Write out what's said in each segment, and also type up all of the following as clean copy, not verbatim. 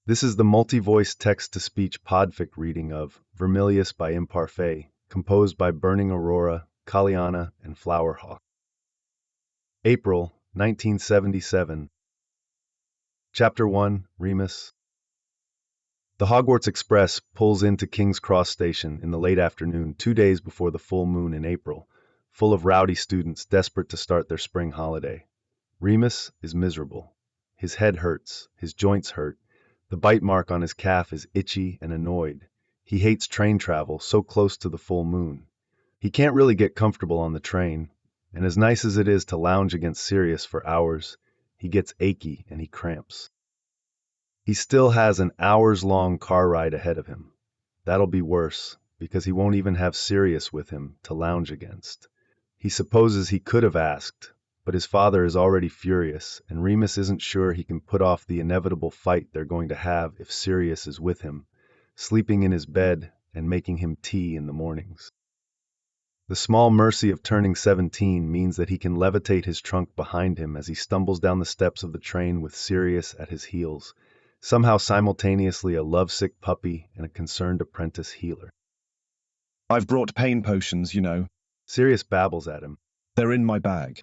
This is the multi-voice text-to-speech podfic reading of Vermillious by Imparfait, composed by Burning Aurora, Kaliana, and Flowerhawk. April 1977. Chapter 1, Remus. The Hogwarts Express pulls into King's Cross Station in the late afternoon, 2 days before the full moon in April, full of rowdy students desperate to start their spring holiday. Remus is miserable. His head hurts, his joints hurt. The bite mark on his calf is itchy and annoyed. He hates train travel so close to the full moon. He can't really get comfortable on the train, and as nice as it is to lounge against Sirius for hours, he gets achy and he cramps. He still has an hours-long car ride ahead of him. That'll be worse, because he won't even have Sirius with him to lounge against. He supposes he could have asked, but his father is already furious, and Remus isn't sure he can put off the inevitable fight they're going to have if Sirius is with him, sleeping in his bed and making him tea in the mornings. The small mercy of turning 17 means that he can levitate his trunk behind him as he stumbles down the steps of the train with Sirius at his heels, somehow simultaneously a lovesick puppy and a concerned apprentice healer. "I've brought pain potions, you know." Sirius babbles at him. "They're in my bag."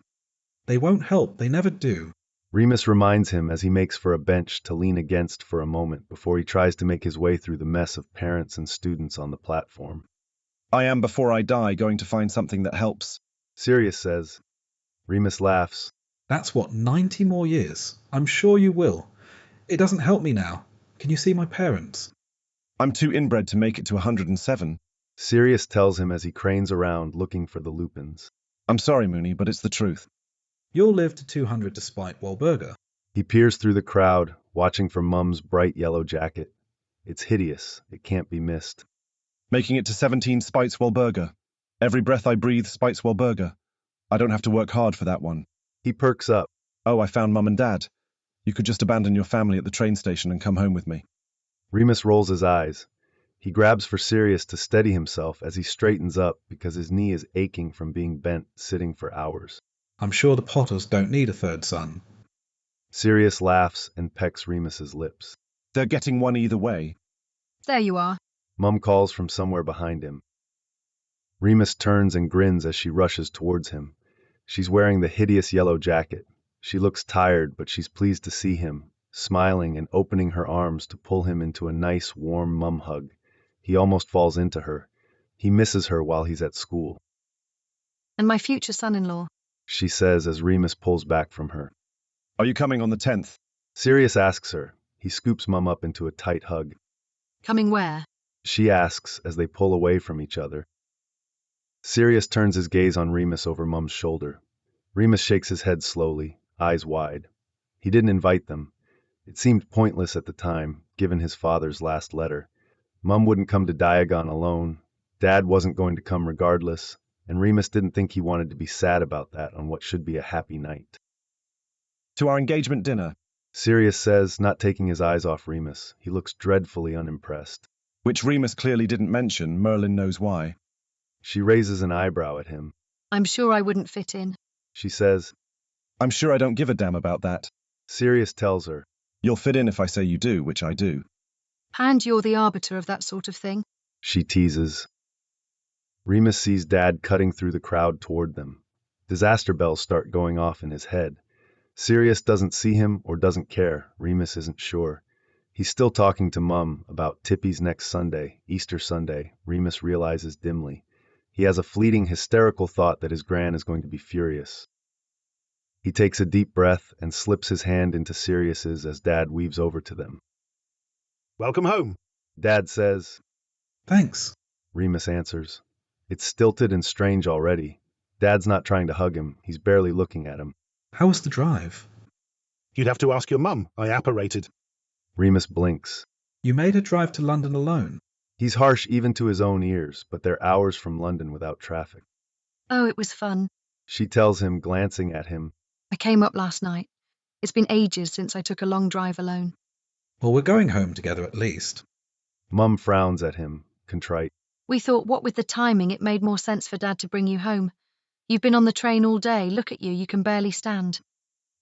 "They won't help, they never do." Remus reminds him as he makes for a bench to lean against for a moment before he tries to make his way through the mess of parents and students on the platform. "I am, before I die, going to find something that helps," Sirius says. Remus laughs. "That's what, 90 more years? I'm sure you will. It doesn't help me now. Can you see my parents?" "I'm too inbred to make it to 107. Sirius tells him as he cranes around looking for the Lupins. "I'm sorry, Mooney, but it's the truth." "You'll live to 200 despite Wahlburger." He peers through the crowd, watching for Mum's bright yellow jacket. It's hideous. It can't be missed. "Making it to 17 spites Wahlburger. Every breath I breathe spites Wahlburger. I don't have to work hard for that one." He perks up. "Oh, I found Mum and Dad. You could just abandon your family at the train station and come home with me." Remus rolls his eyes. He grabs for Sirius to steady himself as he straightens up because his knee is aching from being bent sitting for hours. "I'm sure the Potters don't need a third son." Sirius laughs and pecks Remus's lips. "They're getting one either way." There you are. Mum calls from somewhere behind him. Remus turns and grins as she rushes towards him. She's wearing the hideous yellow jacket. She looks tired, but she's pleased to see him, smiling and opening her arms to pull him into a nice, warm mum hug. He almost falls into her. He misses her while he's at school. And my future son-in-law. She says as Remus pulls back from her. "Are you coming on the 10th? Sirius asks her. He scoops Mum up into a tight hug. Coming where? She asks as they pull away from each other. Sirius turns his gaze on Remus over Mum's shoulder. Remus shakes his head slowly, eyes wide. He didn't invite them. It seemed pointless at the time, given his father's last letter. Mum wouldn't come to Diagon alone. Dad wasn't going to come regardless, and Remus didn't think he wanted to be sad about that on what should be a happy night. To our engagement dinner," Sirius says, not taking his eyes off Remus. He looks dreadfully unimpressed. which Remus clearly didn't mention. Merlin knows why. She raises an eyebrow at him. I'm sure I wouldn't fit in. She says, "I'm sure I don't give a damn about that." Sirius tells her, "You'll fit in if I say you do, which I do." And you're the arbiter of that sort of thing. She teases. Remus sees Dad cutting through the crowd toward them. Disaster bells start going off in his head. Sirius doesn't see him or doesn't care. Remus isn't sure. He's still talking to Mum about Tippy's next Sunday, Easter Sunday, Remus realizes dimly. He has a fleeting, hysterical thought that his gran is going to be furious. He takes a deep breath and slips his hand into Sirius's as Dad weaves over to them. "Welcome home," Dad says. "Thanks." Remus answers. It's stilted and strange already. Dad's not trying to hug him. He's barely looking at him. "How was the drive?" "You'd have to ask your mum. I apparated." Remus blinks. "You made her drive to London alone." He's harsh even to his own ears, but they're hours from London without traffic. Oh, it was fun. She tells him, glancing at him. I came up last night. It's been ages since I took a long drive alone. "Well, we're going home together at least." Mum frowns at him, contrite. We thought, what with the timing, it made more sense for Dad to bring you home. You've been on the train all day. Look at you, you can barely stand.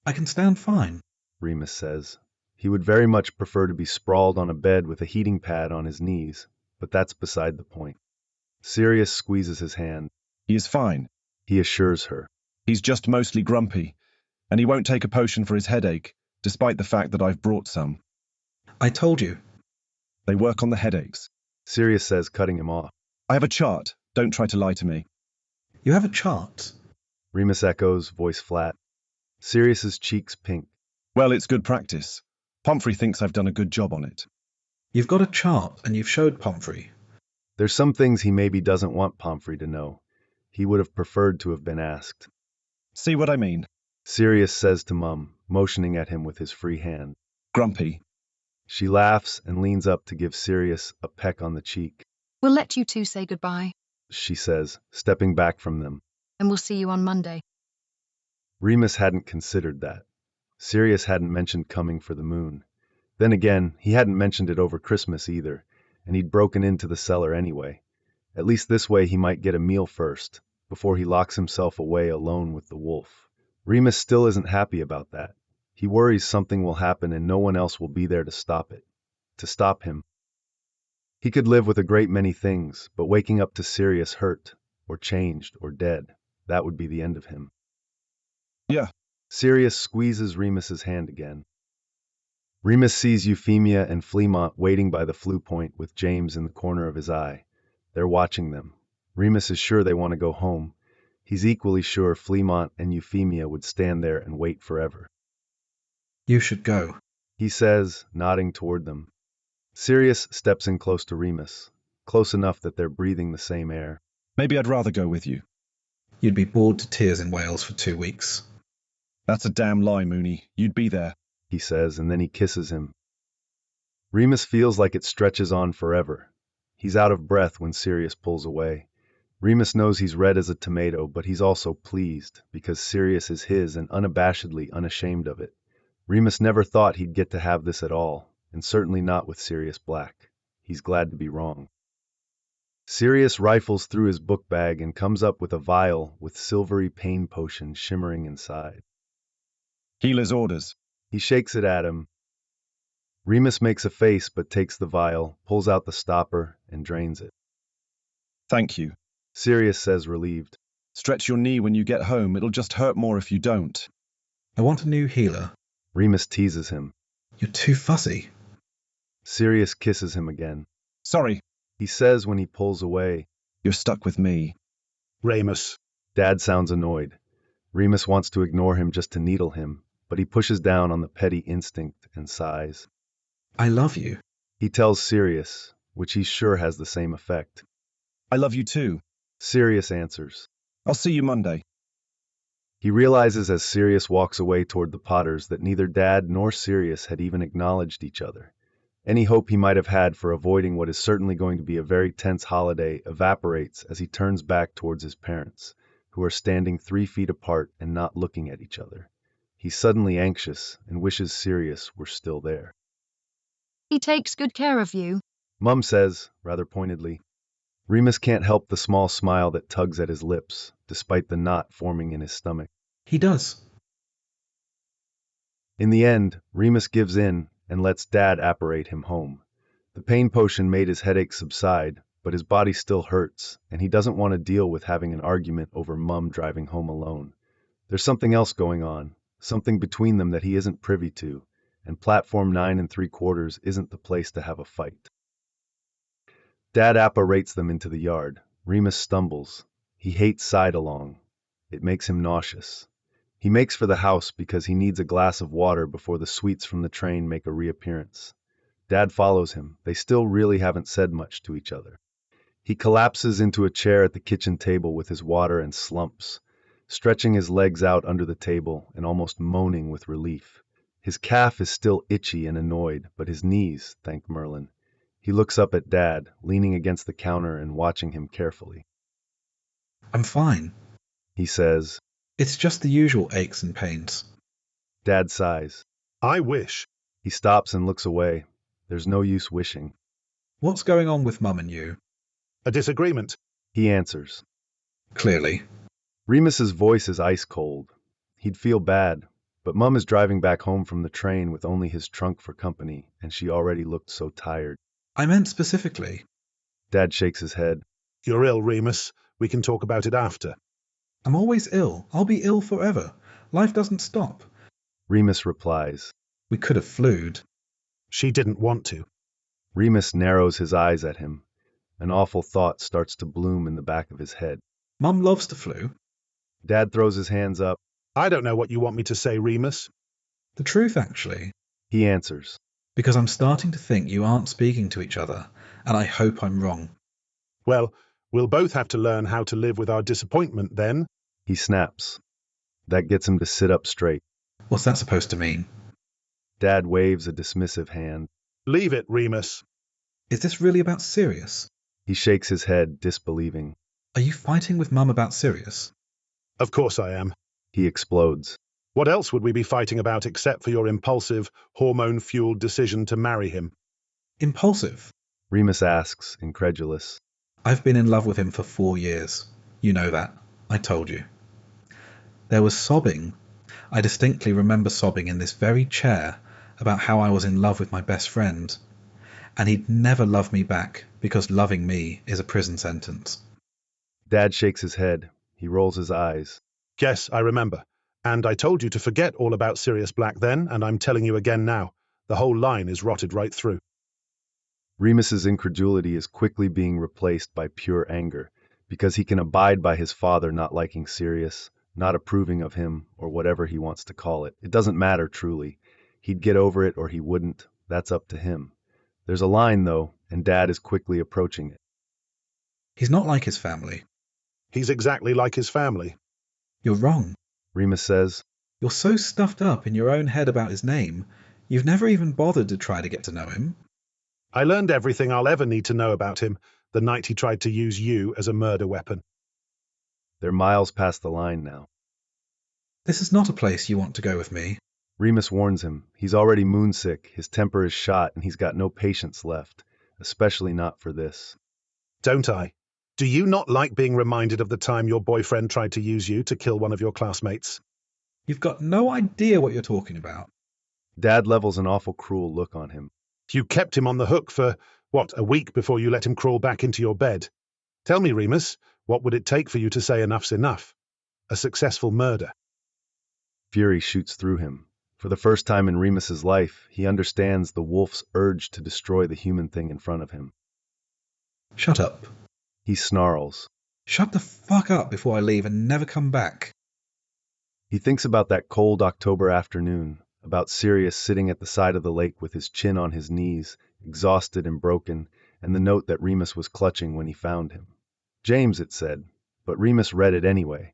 "I can stand fine." Remus says. He would very much prefer to be sprawled on a bed with a heating pad on his knees, but that's beside the point. Sirius squeezes his hand. He is fine. He assures her. He's just mostly grumpy, and he won't take a potion for his headache, despite the fact that I've brought some. I told you. They work on the headaches. Sirius says, cutting him off. I have a chart. Don't try to lie to me. You have a chart? Remus echoes, voice flat. Sirius's cheeks pink. Well, it's good practice. Pomfrey thinks I've done a good job on it. You've got a chart, and you've showed Pomfrey. There's some things he maybe doesn't want Pomfrey to know. He would have preferred to have been asked. See what I mean? Sirius says to Mum, motioning at him with his free hand. Grumpy. She laughs and leans up to give Sirius a peck on the cheek. We'll let you two say goodbye, She says, stepping back from them. and we'll see you on Monday. Remus hadn't considered that. Sirius hadn't mentioned coming for the moon. Then again, he hadn't mentioned it over Christmas either, and he'd broken into the cellar anyway. At least this way he might get a meal first, before he locks himself away alone with the wolf. Remus still isn't happy about that. He worries something will happen and no one else will be there to stop it. To stop him. He could live with a great many things, but waking up to Sirius hurt, or changed, or dead, that would be the end of him. Yeah. Sirius squeezes Remus's hand again. Remus sees Euphemia and Fleamont waiting by the flue point with James in the corner of his eye. They're watching them. Remus is sure they want to go home. He's equally sure Fleamont and Euphemia would stand there and wait forever. You should go. He says, nodding toward them. Sirius steps in close to Remus, close enough that they're breathing the same air. Maybe I'd rather go with you. You'd be bored to tears in Wales for 2 weeks. That's a damn lie, Mooney. You'd be there. He says, and then he kisses him. Remus feels like it stretches on forever. He's out of breath when Sirius pulls away. Remus knows he's red as a tomato, but he's also pleased, because Sirius is his and unabashedly unashamed of it. Remus never thought he'd get to have this at all, and certainly not with Sirius Black. He's glad to be wrong. Sirius rifles through his book bag and comes up with a vial with silvery pain potion shimmering inside. Healer's orders. He shakes it at him. Remus makes a face but takes the vial, pulls out the stopper, and drains it. Thank you. Sirius says, relieved. Stretch your knee when you get home. It'll just hurt more if you don't. I want a new healer. Remus teases him. You're too fussy. Sirius kisses him again. Sorry. He says when he pulls away. You're stuck with me. Remus. Dad sounds annoyed. Remus wants to ignore him just to needle him, but he pushes down on the petty instinct and sighs. I love you. He tells Sirius, which he's sure has the same effect. I love you too. Sirius answers. I'll see you Monday. He realizes as Sirius walks away toward the Potters that neither Dad nor Sirius had even acknowledged each other. Any hope he might have had for avoiding what is certainly going to be a very tense holiday evaporates as he turns back towards his parents, who are standing 3 feet apart and not looking at each other. He's suddenly anxious and wishes Sirius were still there. He takes good care of you. Mum says, rather pointedly. Remus can't help the small smile that tugs at his lips, despite the knot forming in his stomach. He does. In the end, Remus gives in and lets Dad apparate him home. The pain potion made his headache subside, but his body still hurts, and he doesn't want to deal with having an argument over Mum driving home alone. There's something else going on, something between them that he isn't privy to, and platform 9 3/4 isn't the place to have a fight. Dad apparates them into the yard. Remus stumbles. He hates side-along. It makes him nauseous. He makes for the house because he needs a glass of water before the sweets from the train make a reappearance. Dad follows him. They still really haven't said much to each other. He collapses into a chair at the kitchen table with his water and slumps, stretching his legs out under the table and almost moaning with relief. His calf is still itchy and annoyed, but his knees, thank Merlin. He looks up at Dad, leaning against the counter and watching him carefully. I'm fine. He says. It's just the usual aches and pains. Dad sighs. I wish. He stops and looks away. There's no use wishing. What's going on with Mum and you? A disagreement. He answers. Clearly. Remus's voice is ice cold. He'd feel bad. But Mum is driving back home from the train with only his trunk for company, and she already looked so tired. I meant specifically. Dad shakes his head. You're ill, Remus. We can talk about it after. I'm always ill. I'll be ill forever. Life doesn't stop. Remus replies. We could have flued. She didn't want to. Remus narrows his eyes at him. An awful thought starts to bloom in the back of his head. Mum loves to flu. Dad throws his hands up. I don't know what you want me to say, Remus. The truth, actually. He answers. Because I'm starting to think you aren't speaking to each other, and I hope I'm wrong. Well, we'll both have to learn how to live with our disappointment then. He snaps. That gets him to sit up straight. What's that supposed to mean? Dad waves a dismissive hand. Leave it, Remus. Is this really about Sirius? He shakes his head, disbelieving. Are you fighting with Mum about Sirius? Of course I am. He explodes. What else would we be fighting about except for your impulsive, hormone-fueled decision to marry him? Impulsive? Remus asks, incredulous. I've been in love with him for 4 years. You know that. I told you. There was sobbing. I distinctly remember sobbing in this very chair about how I was in love with my best friend, and he'd never love me back because loving me is a prison sentence. Dad shakes his head. He rolls his eyes. Yes, I remember. And I told you to forget all about Sirius Black then, and I'm telling you again now. The whole line is rotted right through. Remus's incredulity is quickly being replaced by pure anger, because he can abide by his father not liking Sirius, not approving of him, or whatever he wants to call it. It doesn't matter, truly. He'd get over it or he wouldn't. That's up to him. There's a line, though, and Dad is quickly approaching it. He's not like his family. He's exactly like his family. You're wrong. Remus says. You're so stuffed up in your own head about his name, you've never even bothered to try to get to know him. I learned everything I'll ever need to know about him the night he tried to use you as a murder weapon. They're miles past the line now. This is not a place you want to go with me. Remus warns him. He's already moonsick, his temper is shot, and he's got no patience left, especially not for this. Don't I? Do you not like being reminded of the time your boyfriend tried to use you to kill one of your classmates? You've got no idea what you're talking about. Dad levels an awful cruel look on him. You kept him on the hook for, a week before you let him crawl back into your bed. Tell me, Remus, what would it take for you to say enough's enough? A successful murder. Fury shoots through him. For the first time in Remus's life, he understands the wolf's urge to destroy the human thing in front of him. Shut up. He snarls. Shut the fuck up before I leave and never come back. He thinks about that cold October afternoon, about Sirius sitting at the side of the lake with his chin on his knees, exhausted and broken, and the note that Remus was clutching when he found him. James, it said, but Remus read it anyway.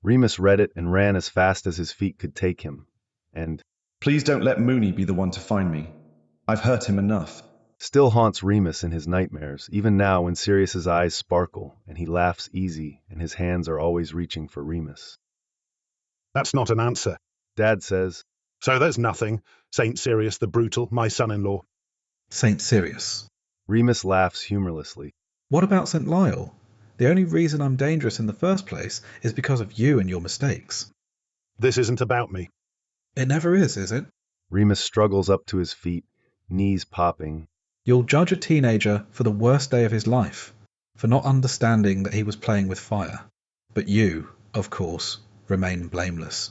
Remus read it and ran as fast as his feet could take him. And, Please don't let Mooney be the one to find me. I've hurt him enough. still haunts Remus in his nightmares, even now when Sirius's eyes sparkle and he laughs easy and his hands are always reaching for Remus. That's not an answer. Dad says, So there's nothing. Saint Sirius the Brutal, my son-in-law. Saint Sirius. Remus laughs humorlessly. What about St. Lyle? The only reason I'm dangerous in the first place is because of you and your mistakes. This isn't about me. It never is it? Remus struggles up to his feet, knees popping. You'll judge a teenager for the worst day of his life, for not understanding that he was playing with fire. But you, of course, remain blameless.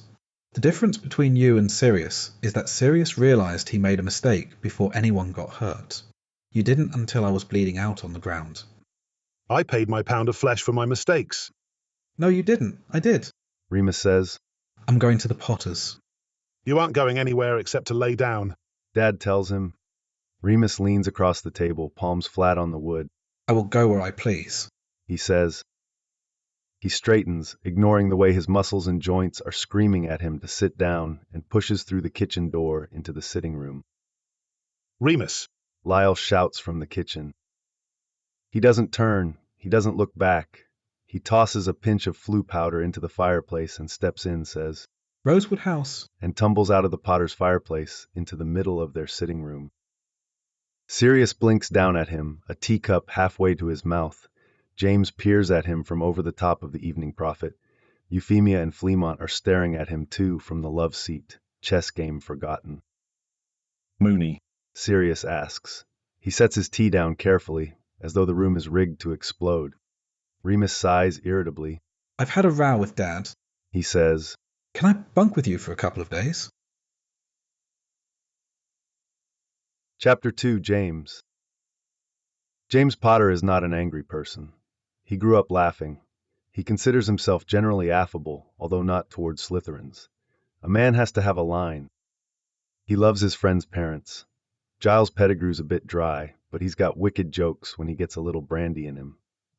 The difference between you and Sirius is that Sirius realized he made a mistake before anyone got hurt. You didn't until I was bleeding out on the ground. I paid my pound of flesh for my mistakes. No, you didn't. I did. Remus says, I'm going to the Potters. You aren't going anywhere except to lay down. Dad tells him. Remus leans across the table, palms flat on the wood. I will go where I please. He says. He straightens, ignoring the way his muscles and joints are screaming at him to sit down, and pushes through the kitchen door into the sitting room. Remus. Lyle shouts from the kitchen. He doesn't turn. He doesn't look back. He tosses a pinch of flu powder into the fireplace and steps in, says, Rosewood House. and tumbles out of the Potter's fireplace into the middle of their sitting room. Sirius blinks down at him, a teacup halfway to his mouth. James peers at him from over the top of the Evening Prophet. Euphemia and Fleamont are staring at him too from the love seat, chess game forgotten. Mooney. Sirius asks. He sets his tea down carefully, as though the room is rigged to explode. Remus sighs irritably. I've had a row with Dad. He says, Can I bunk with you for a couple of days? Chapter 2, James. James Potter is not an angry person. He grew up laughing. He considers himself generally affable, although not toward Slytherins. A man has to have a line. He loves his friends' parents. Giles Pettigrew's a bit dry, but he's got wicked jokes when he gets a little brandy in him.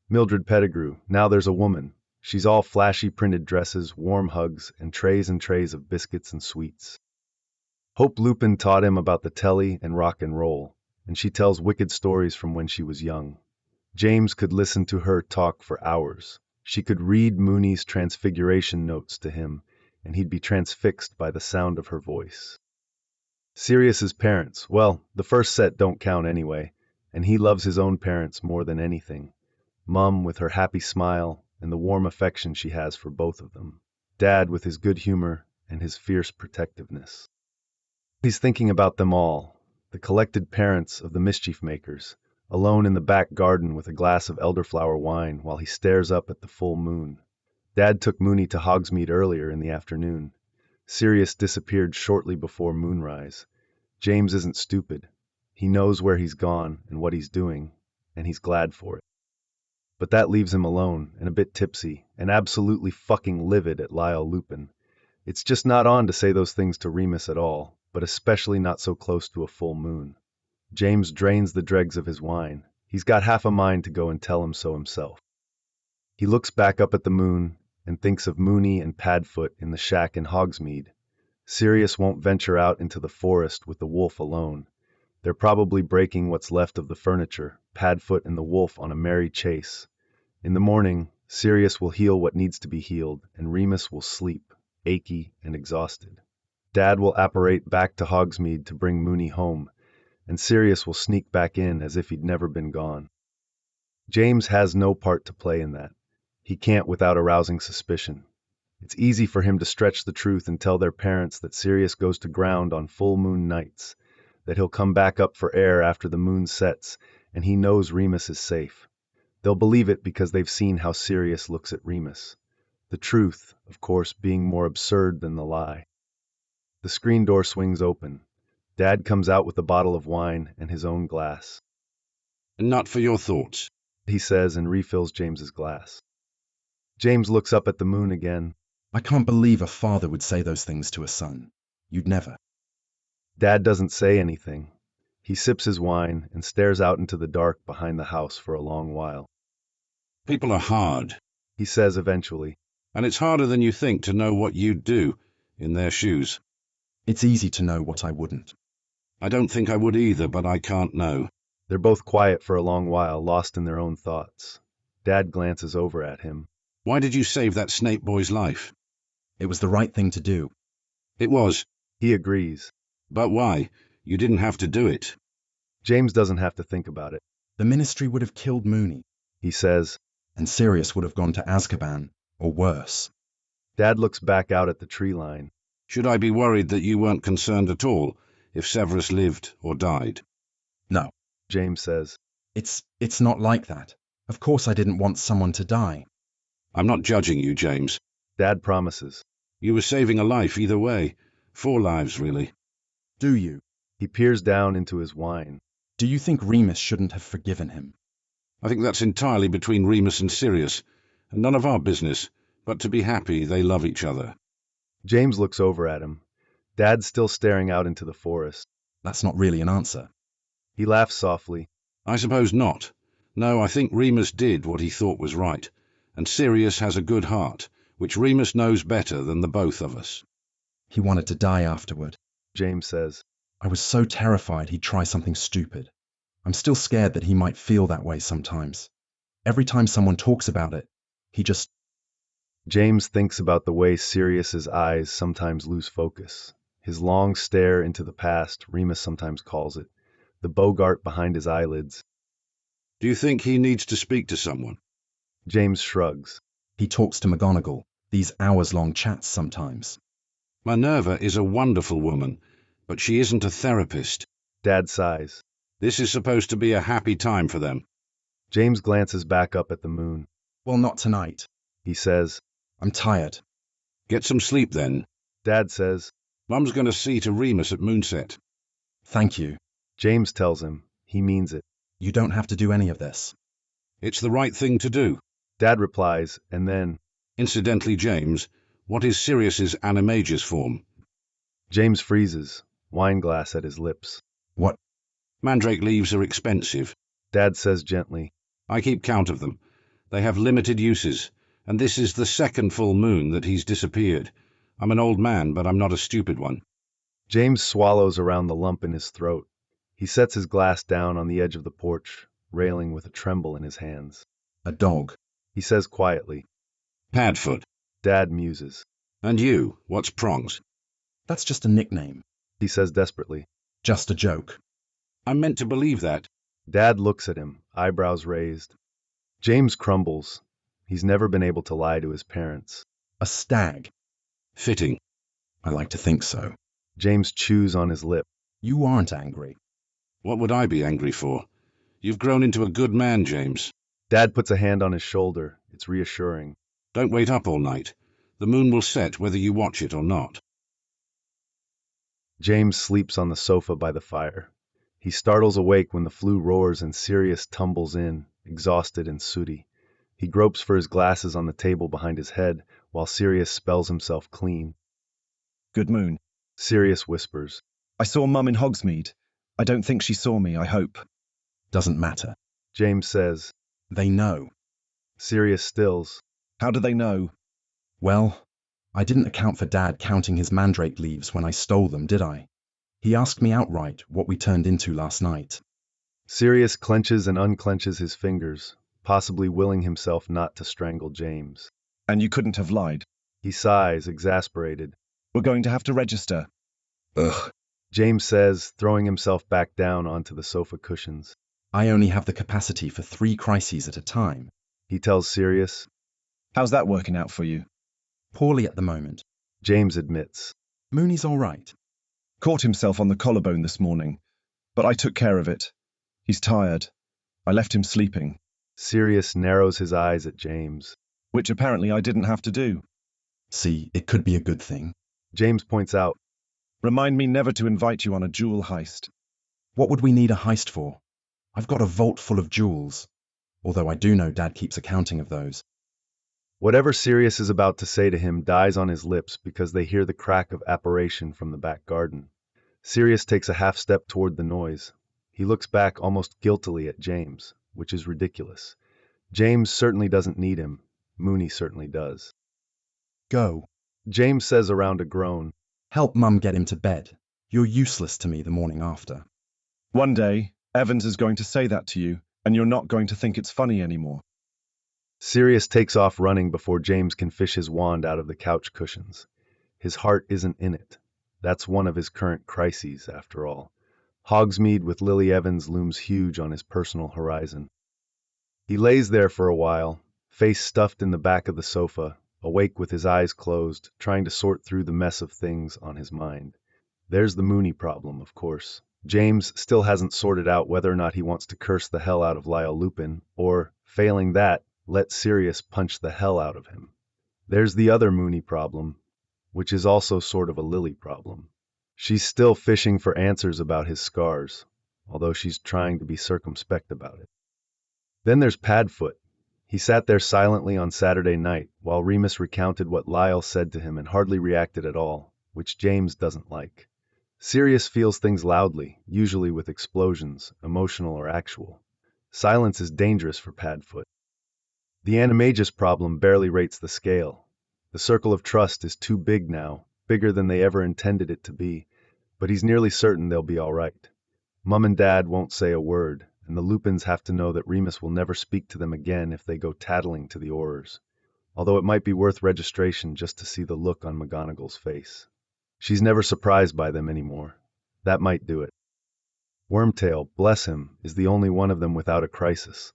Mildred Pettigrew, now there's a woman. She's all flashy printed dresses, warm hugs, and trays of biscuits and sweets. Hope Lupin taught him about the telly and rock and roll, and she tells wicked stories from when she was young. James could listen to her talk for hours. She could read Mooney's transfiguration notes to him, and he'd be transfixed by the sound of her voice. Sirius's parents, well, the first set don't count anyway, and he loves his own parents more than anything. Mum with her happy smile and the warm affection she has for both of them. Dad with his good humor and his fierce protectiveness. He's thinking about them all, the collected parents of the mischief makers, alone in the back garden with a glass of elderflower wine while he stares up at the full moon. Dad took Mooney to Hogsmeade earlier in the afternoon. Sirius disappeared shortly before moonrise. James isn't stupid. He knows where he's gone and what he's doing, and he's glad for it. But that leaves him alone and a bit tipsy and absolutely fucking livid at Lyle Lupin. It's just not on to say those things to Remus at all, but especially not so close to a full moon. James drains the dregs of his wine. He's got half a mind to go and tell him so himself. He looks back up at the moon and thinks of Mooney and Padfoot in the shack in Hogsmeade. Sirius won't venture out into the forest with the wolf alone. They're probably breaking what's left of the furniture, Padfoot and the wolf on a merry chase. In the morning, Sirius will heal what needs to be healed, and Remus will sleep, achy and exhausted. Dad will apparate back to Hogsmeade to bring Mooney home, and Sirius will sneak back in as if he'd never been gone. James has no part to play in that. He can't without arousing suspicion. It's easy for him to stretch the truth and tell their parents that Sirius goes to ground on full moon nights, that he'll come back up for air after the moon sets, and he knows Remus is safe. They'll believe it because they've seen how Sirius looks at Remus. The truth, of course, being more absurd than the lie. The screen door swings open. Dad comes out with a bottle of wine and his own glass. Not for your thoughts, He says and refills James's glass. James looks up at the moon again. I can't believe a father would say those things to a son. You'd never. Dad doesn't say anything. He sips his wine and stares out into the dark behind the house for a long while. People are hard, He says eventually. and it's harder than you think to know what you'd do in their shoes. It's easy to know what I wouldn't. I don't think I would either, but I can't know. They're both quiet for a long while, lost in their own thoughts. Dad glances over at him. Why did you save that Snape boy's life? It was the right thing to do. It was. He agrees. But why? You didn't have to do it. James doesn't have to think about it. The Ministry would have killed Mooney, He says. and Sirius would have gone to Azkaban, or worse. Dad looks back out at the tree line. Should I be worried that you weren't concerned at all if Severus lived or died? No, James says. it's not like that. Of course I didn't want someone to die. I'm not judging you, James. Dad promises. You were saving a life either way. 4 lives, really. Do you? He peers down into his wine. Do you think Remus shouldn't have forgiven him? I think that's entirely between Remus and Sirius, and none of our business, but to be happy they love each other. James looks over at him. Dad's still staring out into the forest. That's not really an answer. He laughs softly. I suppose not. No, I think Remus did what he thought was right, and Sirius has a good heart, which Remus knows better than the both of us. He wanted to die afterward. James says. I was so terrified he'd try something stupid. I'm still scared that he might feel that way sometimes. Every time someone talks about it, he just... James thinks about the way Sirius's eyes sometimes lose focus. His long stare into the past, Remus sometimes calls it. The Bogart behind his eyelids. Do you think he needs to speak to someone? James shrugs. He talks to McGonagall, these hours-long chats sometimes. Minerva is a wonderful woman, but she isn't a therapist. Dad sighs. This is supposed to be a happy time for them. James glances back up at the moon. Well, not tonight. He says, I'm tired. Get some sleep then. Dad says, Mum's going to see to Remus at moonset. Thank you. James tells him he means it. You don't have to do any of this. It's the right thing to do. Dad replies, and then, Incidentally, James, what is Sirius's animagus form? James freezes, wine glass at his lips. What? Mandrake leaves are expensive. Dad says gently, I keep count of them. They have limited uses, and this is the second full moon that he's disappeared. I'm an old man, but I'm not a stupid one. James swallows around the lump in his throat. He sets his glass down on the edge of the porch, railing with a tremble in his hands. A dog. He says quietly. Padfoot. Dad muses. And you, what's Prongs? That's just a nickname. He says desperately. Just a joke. I'm meant to believe that. Dad looks at him, eyebrows raised. James crumbles. He's never been able to lie to his parents. A stag. Fitting. I like to think so. James chews on his lip. You aren't angry. What would I be angry for? You've grown into a good man, James. Dad puts a hand on his shoulder. It's reassuring. Don't wait up all night. The moon will set whether you watch it or not. James sleeps on the sofa by the fire. He startles awake when the flue roars and Sirius tumbles in, exhausted and sooty. He gropes for his glasses on the table behind his head while Sirius spells himself clean. Good moon. Sirius whispers. I saw Mum in Hogsmeade. I don't think she saw me, I hope. Doesn't matter. James says. They know. Sirius stills. How do they know? Well, I didn't account for Dad counting his mandrake leaves when I stole them, did I? He asked me outright what we turned into last night. Sirius clenches and unclenches his fingers, possibly willing himself not to strangle James. And you couldn't have lied. He sighs, exasperated. We're going to have to register. Ugh. James says, throwing himself back down onto the sofa cushions. I only have the capacity for 3 crises at a time. He tells Sirius. How's that working out for you? Poorly at the moment. James admits. Mooney's all right. Caught himself on the collarbone this morning, but I took care of it. He's tired. I left him sleeping. Sirius narrows his eyes at James. Which apparently I didn't have to do. See, it could be a good thing. James points out. Remind me never to invite you on a jewel heist. What would we need a heist for? I've got a vault full of jewels. Although I do know Dad keeps accounting of those. Whatever Sirius is about to say to him dies on his lips because they hear the crack of apparition from the back garden. Sirius takes a half step toward the noise. He looks back almost guiltily at James, which is ridiculous. James certainly doesn't need him. Mooney certainly does. Go. James says around a groan. Help Mum get him to bed. You're useless to me the morning after. One day, Evans is going to say that to you, and you're not going to think it's funny anymore. Sirius takes off running before James can fish his wand out of the couch cushions. His heart isn't in it. That's one of his current crises, after all. Hogsmeade with Lily Evans looms huge on his personal horizon. He lays there for a while, face stuffed in the back of the sofa, awake with his eyes closed, trying to sort through the mess of things on his mind. There's the Mooney problem, of course. James still hasn't sorted out whether or not he wants to curse the hell out of Lyle Lupin, or, failing that, let Sirius punch the hell out of him. There's the other Mooney problem, which is also sort of a Lily problem. She's still fishing for answers about his scars, although she's trying to be circumspect about it. Then there's Padfoot. He sat there silently on Saturday night while Remus recounted what Lyle said to him and hardly reacted at all, which James doesn't like. Sirius feels things loudly, usually with explosions, emotional or actual. Silence is dangerous for Padfoot. The animagus problem barely rates the scale. The circle of trust is too big now, bigger than they ever intended it to be, but he's nearly certain they'll be all right. Mum and Dad won't say a word, and the Lupins have to know that Remus will never speak to them again if they go tattling to the Aurors, although it might be worth registration just to see the look on McGonagall's face. She's never surprised by them anymore. That might do it. Wormtail, bless him, is the only one of them without a crisis,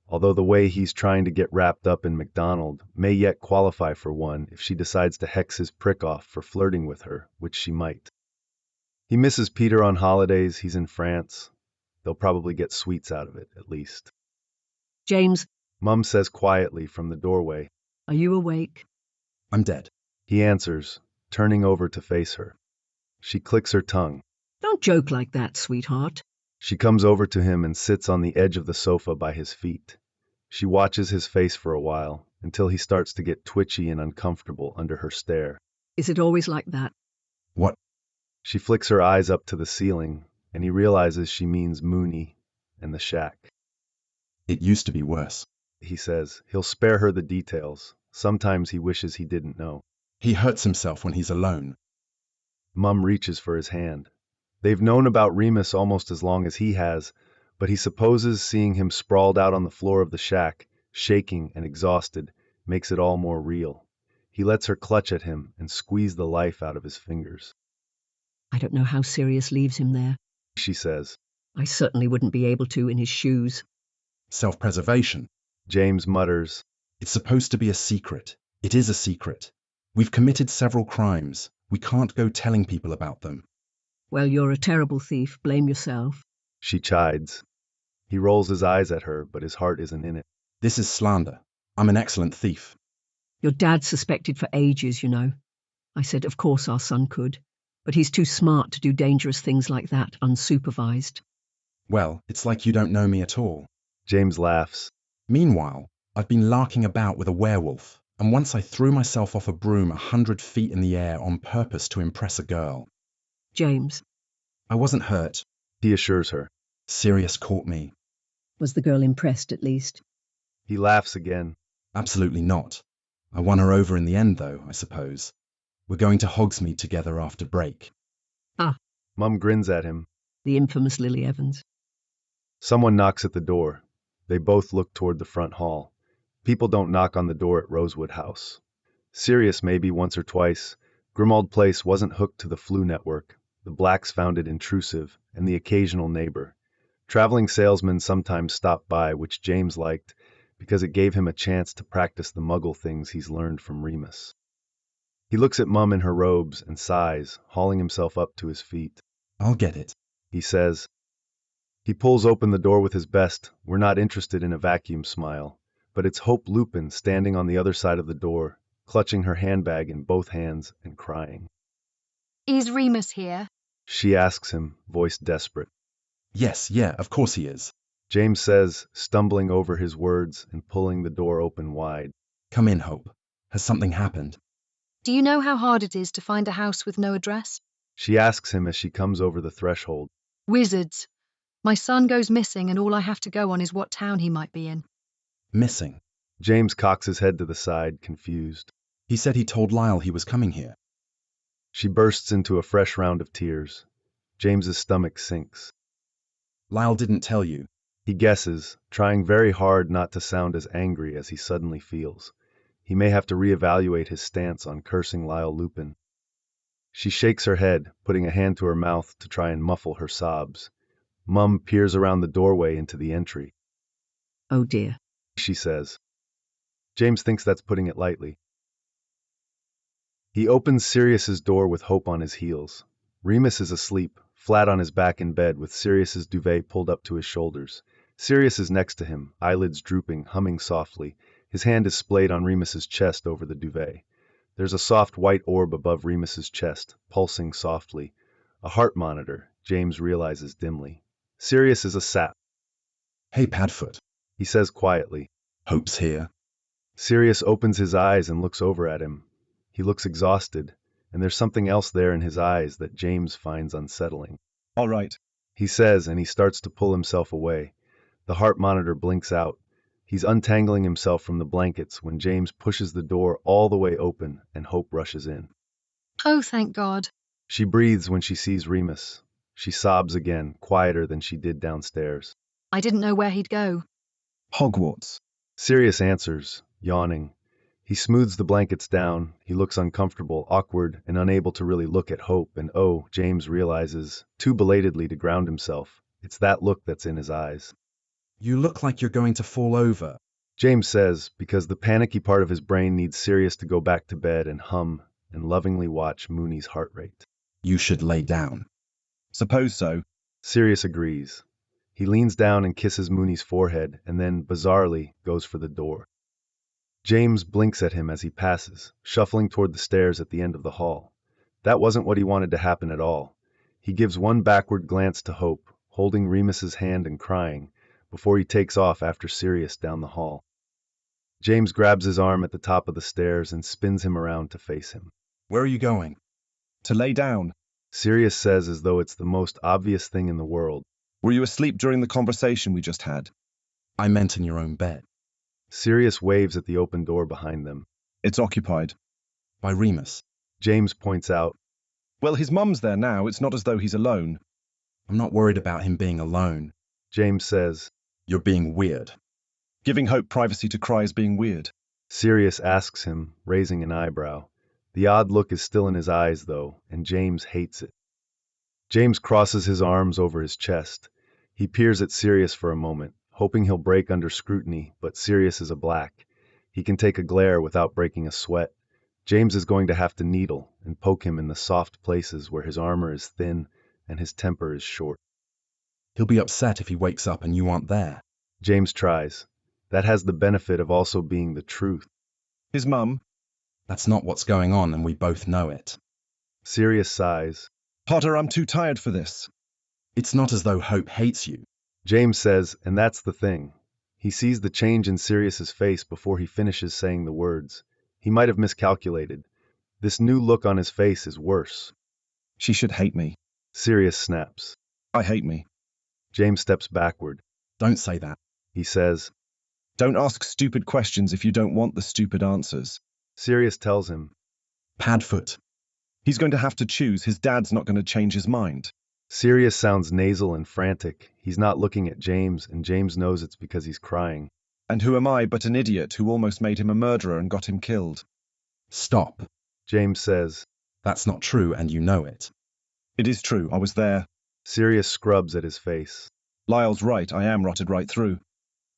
although the way he's trying to get wrapped up in McDonald may yet qualify for one if she decides to hex his prick off for flirting with her, which she might. He misses Peter on holidays. He's in France. They'll probably get sweets out of it, at least. James, Mum says quietly from the doorway. are you awake? I'm dead. He answers, turning over to face her. She clicks her tongue. Don't joke like that, sweetheart. She comes over to him and sits on the edge of the sofa by his feet. She watches his face for a while, until he starts to get twitchy and uncomfortable under her stare. Is it always like that? What? She flicks her eyes up to the ceiling, and he realizes she means Mooney and the shack. It used to be worse. He says he'll spare her the details. Sometimes he wishes he didn't know. He hurts himself when he's alone. Mum reaches for his hand. They've known about Remus almost as long as he has, but he supposes seeing him sprawled out on the floor of the shack, shaking and exhausted, makes it all more real. He lets her clutch at him and squeeze the life out of his fingers. I don't know how Sirius leaves him there. She says. I certainly wouldn't be able to in his shoes. Self-preservation. James mutters. It's supposed to be a secret. It is a secret. We've committed several crimes. We can't go telling people about them. Well, you're a terrible thief. Blame yourself. She chides. He rolls his eyes at her, but his heart isn't in it. This is slander. I'm an excellent thief. Your dad suspected for ages, you know. I said, of course our son could. But he's too smart to do dangerous things like that, unsupervised. Well, it's like you don't know me at all. James laughs. Meanwhile, I've been larking about with a werewolf, and once I threw myself off a broom 100 feet in the air on purpose to impress a girl. James. I wasn't hurt. He assures her. Sirius caught me. Was the girl impressed, at least? He laughs again. Absolutely not. I won her over in the end, though, I suppose. We're going to Hogsmeade together after break. Ah. Mum grins at him. The infamous Lily Evans. Someone knocks at the door. They both look toward the front hall. People don't knock on the door at Rosewood House. Sirius maybe once or twice. Grimmauld Place wasn't hooked to the flu network. The blacks found it intrusive, and the occasional neighbor. Traveling salesmen sometimes stopped by, which James liked, because it gave him a chance to practice the muggle things he's learned from Remus. He looks at Mum in her robes and sighs, hauling himself up to his feet. I'll get it, he says. He pulls open the door with his best, we're not interested in a vacuum smile, but it's Hope Lupin standing on the other side of the door, clutching her handbag in both hands and crying. Is Remus here? She asks him, voice desperate. Yes, yeah, of course he is. James says, stumbling over his words and pulling the door open wide. Come in, Hope. Has something happened? Do you know how hard it is to find a house with no address? She asks him as she comes over the threshold. Wizards. My son goes missing and all I have to go on is what town he might be in. Missing. James cocks his head to the side, confused. He said he told Lyle he was coming here. She bursts into a fresh round of tears. James's stomach sinks. Lyle didn't tell you. He guesses, trying very hard not to sound as angry as he suddenly feels. He may have to reevaluate his stance on cursing Lyle Lupin. She shakes her head, putting a hand to her mouth to try and muffle her sobs. Mum peers around the doorway into the entry. Oh dear, She says. James thinks that's putting it lightly. He opens Sirius's door with Hope on his heels. Remus is asleep, flat on his back in bed with Sirius's duvet pulled up to his shoulders. Sirius is next to him, eyelids drooping, humming softly. His hand is splayed on Remus's chest over the duvet. There's a soft white orb above Remus's chest, pulsing softly. A heart monitor, James realizes dimly. Sirius is a sap, Hey, Padfoot. he says quietly. Hope's here. Sirius opens his eyes and looks over at him. He looks exhausted, and there's something else there in his eyes that James finds unsettling. All right. He says, and he starts to pull himself away. The heart monitor blinks out. He's untangling himself from the blankets when James pushes the door all the way open and Hope rushes in. Oh, thank God. She breathes when she sees Remus. She sobs again, quieter than she did downstairs. I didn't know where he'd go. Hogwarts. Sirius answers, yawning. He smooths the blankets down. He looks uncomfortable, awkward, and unable to really look at Hope, and James realizes, too belatedly to ground himself, it's that look that's in his eyes. You look like you're going to fall over. James says, because the panicky part of his brain needs Sirius to go back to bed and hum and lovingly watch Mooney's heart rate. You should lay down. Suppose so. Sirius agrees. He leans down and kisses Mooney's forehead and then, bizarrely, goes for the door. James blinks at him as he passes, shuffling toward the stairs at the end of the hall. That wasn't what he wanted to happen at all. He gives one backward glance to Hope, holding Remus's hand and crying, before he takes off after Sirius down the hall. James grabs his arm at the top of the stairs and spins him around to face him. Where are you going? To lay down. Sirius says as though it's the most obvious thing in the world. Were you asleep during the conversation we just had? I meant in your own bed. Sirius waves at the open door behind them. It's occupied. By Remus. James points out. Well, his mum's there now. It's not as though he's alone. I'm not worried about him being alone. James says. You're being weird. Giving Hope privacy to cry is being weird. Sirius asks him, raising an eyebrow. The odd look is still in his eyes, though, and James hates it. James crosses his arms over his chest. He peers at Sirius for a moment, hoping he'll break under scrutiny, but Sirius is a black. He can take a glare without breaking a sweat. James is going to have to needle and poke him in the soft places where his armor is thin and his temper is short. He'll be upset if he wakes up and you aren't there. James tries. That has the benefit of also being the truth. His mum? That's not what's going on, and we both know it. Sirius sighs. Potter, I'm too tired for this. It's not as though Hope hates you. James says, and that's the thing. He sees the change in Sirius's face before he finishes saying the words. He might have miscalculated. This new look on his face is worse. She should hate me. Sirius snaps. I hate me. James steps backward. Don't say that. He says. Don't ask stupid questions if you don't want the stupid answers. Sirius tells him. Padfoot. He's going to have to choose. His dad's not going to change his mind. Sirius sounds nasal and frantic. He's not looking at James, and James knows it's because he's crying. And who am I but an idiot who almost made him a murderer and got him killed? Stop. James says. That's not true, and you know it. It is true. I was there. Sirius scrubs at his face. Lyle's right. I am rotted right through.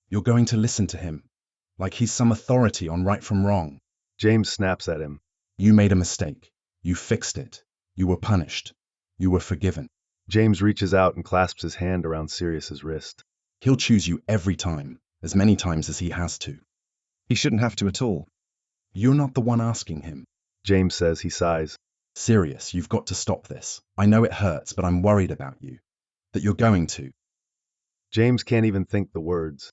You're going to listen to him, like he's some authority on right from wrong. James snaps at him. You made a mistake. You fixed it. You were punished. You were forgiven. James reaches out and clasps his hand around Sirius's wrist. He'll choose you every time, as many times as he has to. He shouldn't have to at all. You're not the one asking him. James says. He sighs. Sirius, you've got to stop this. I know it hurts, but I'm worried about you. That you're going to. James can't even think the words.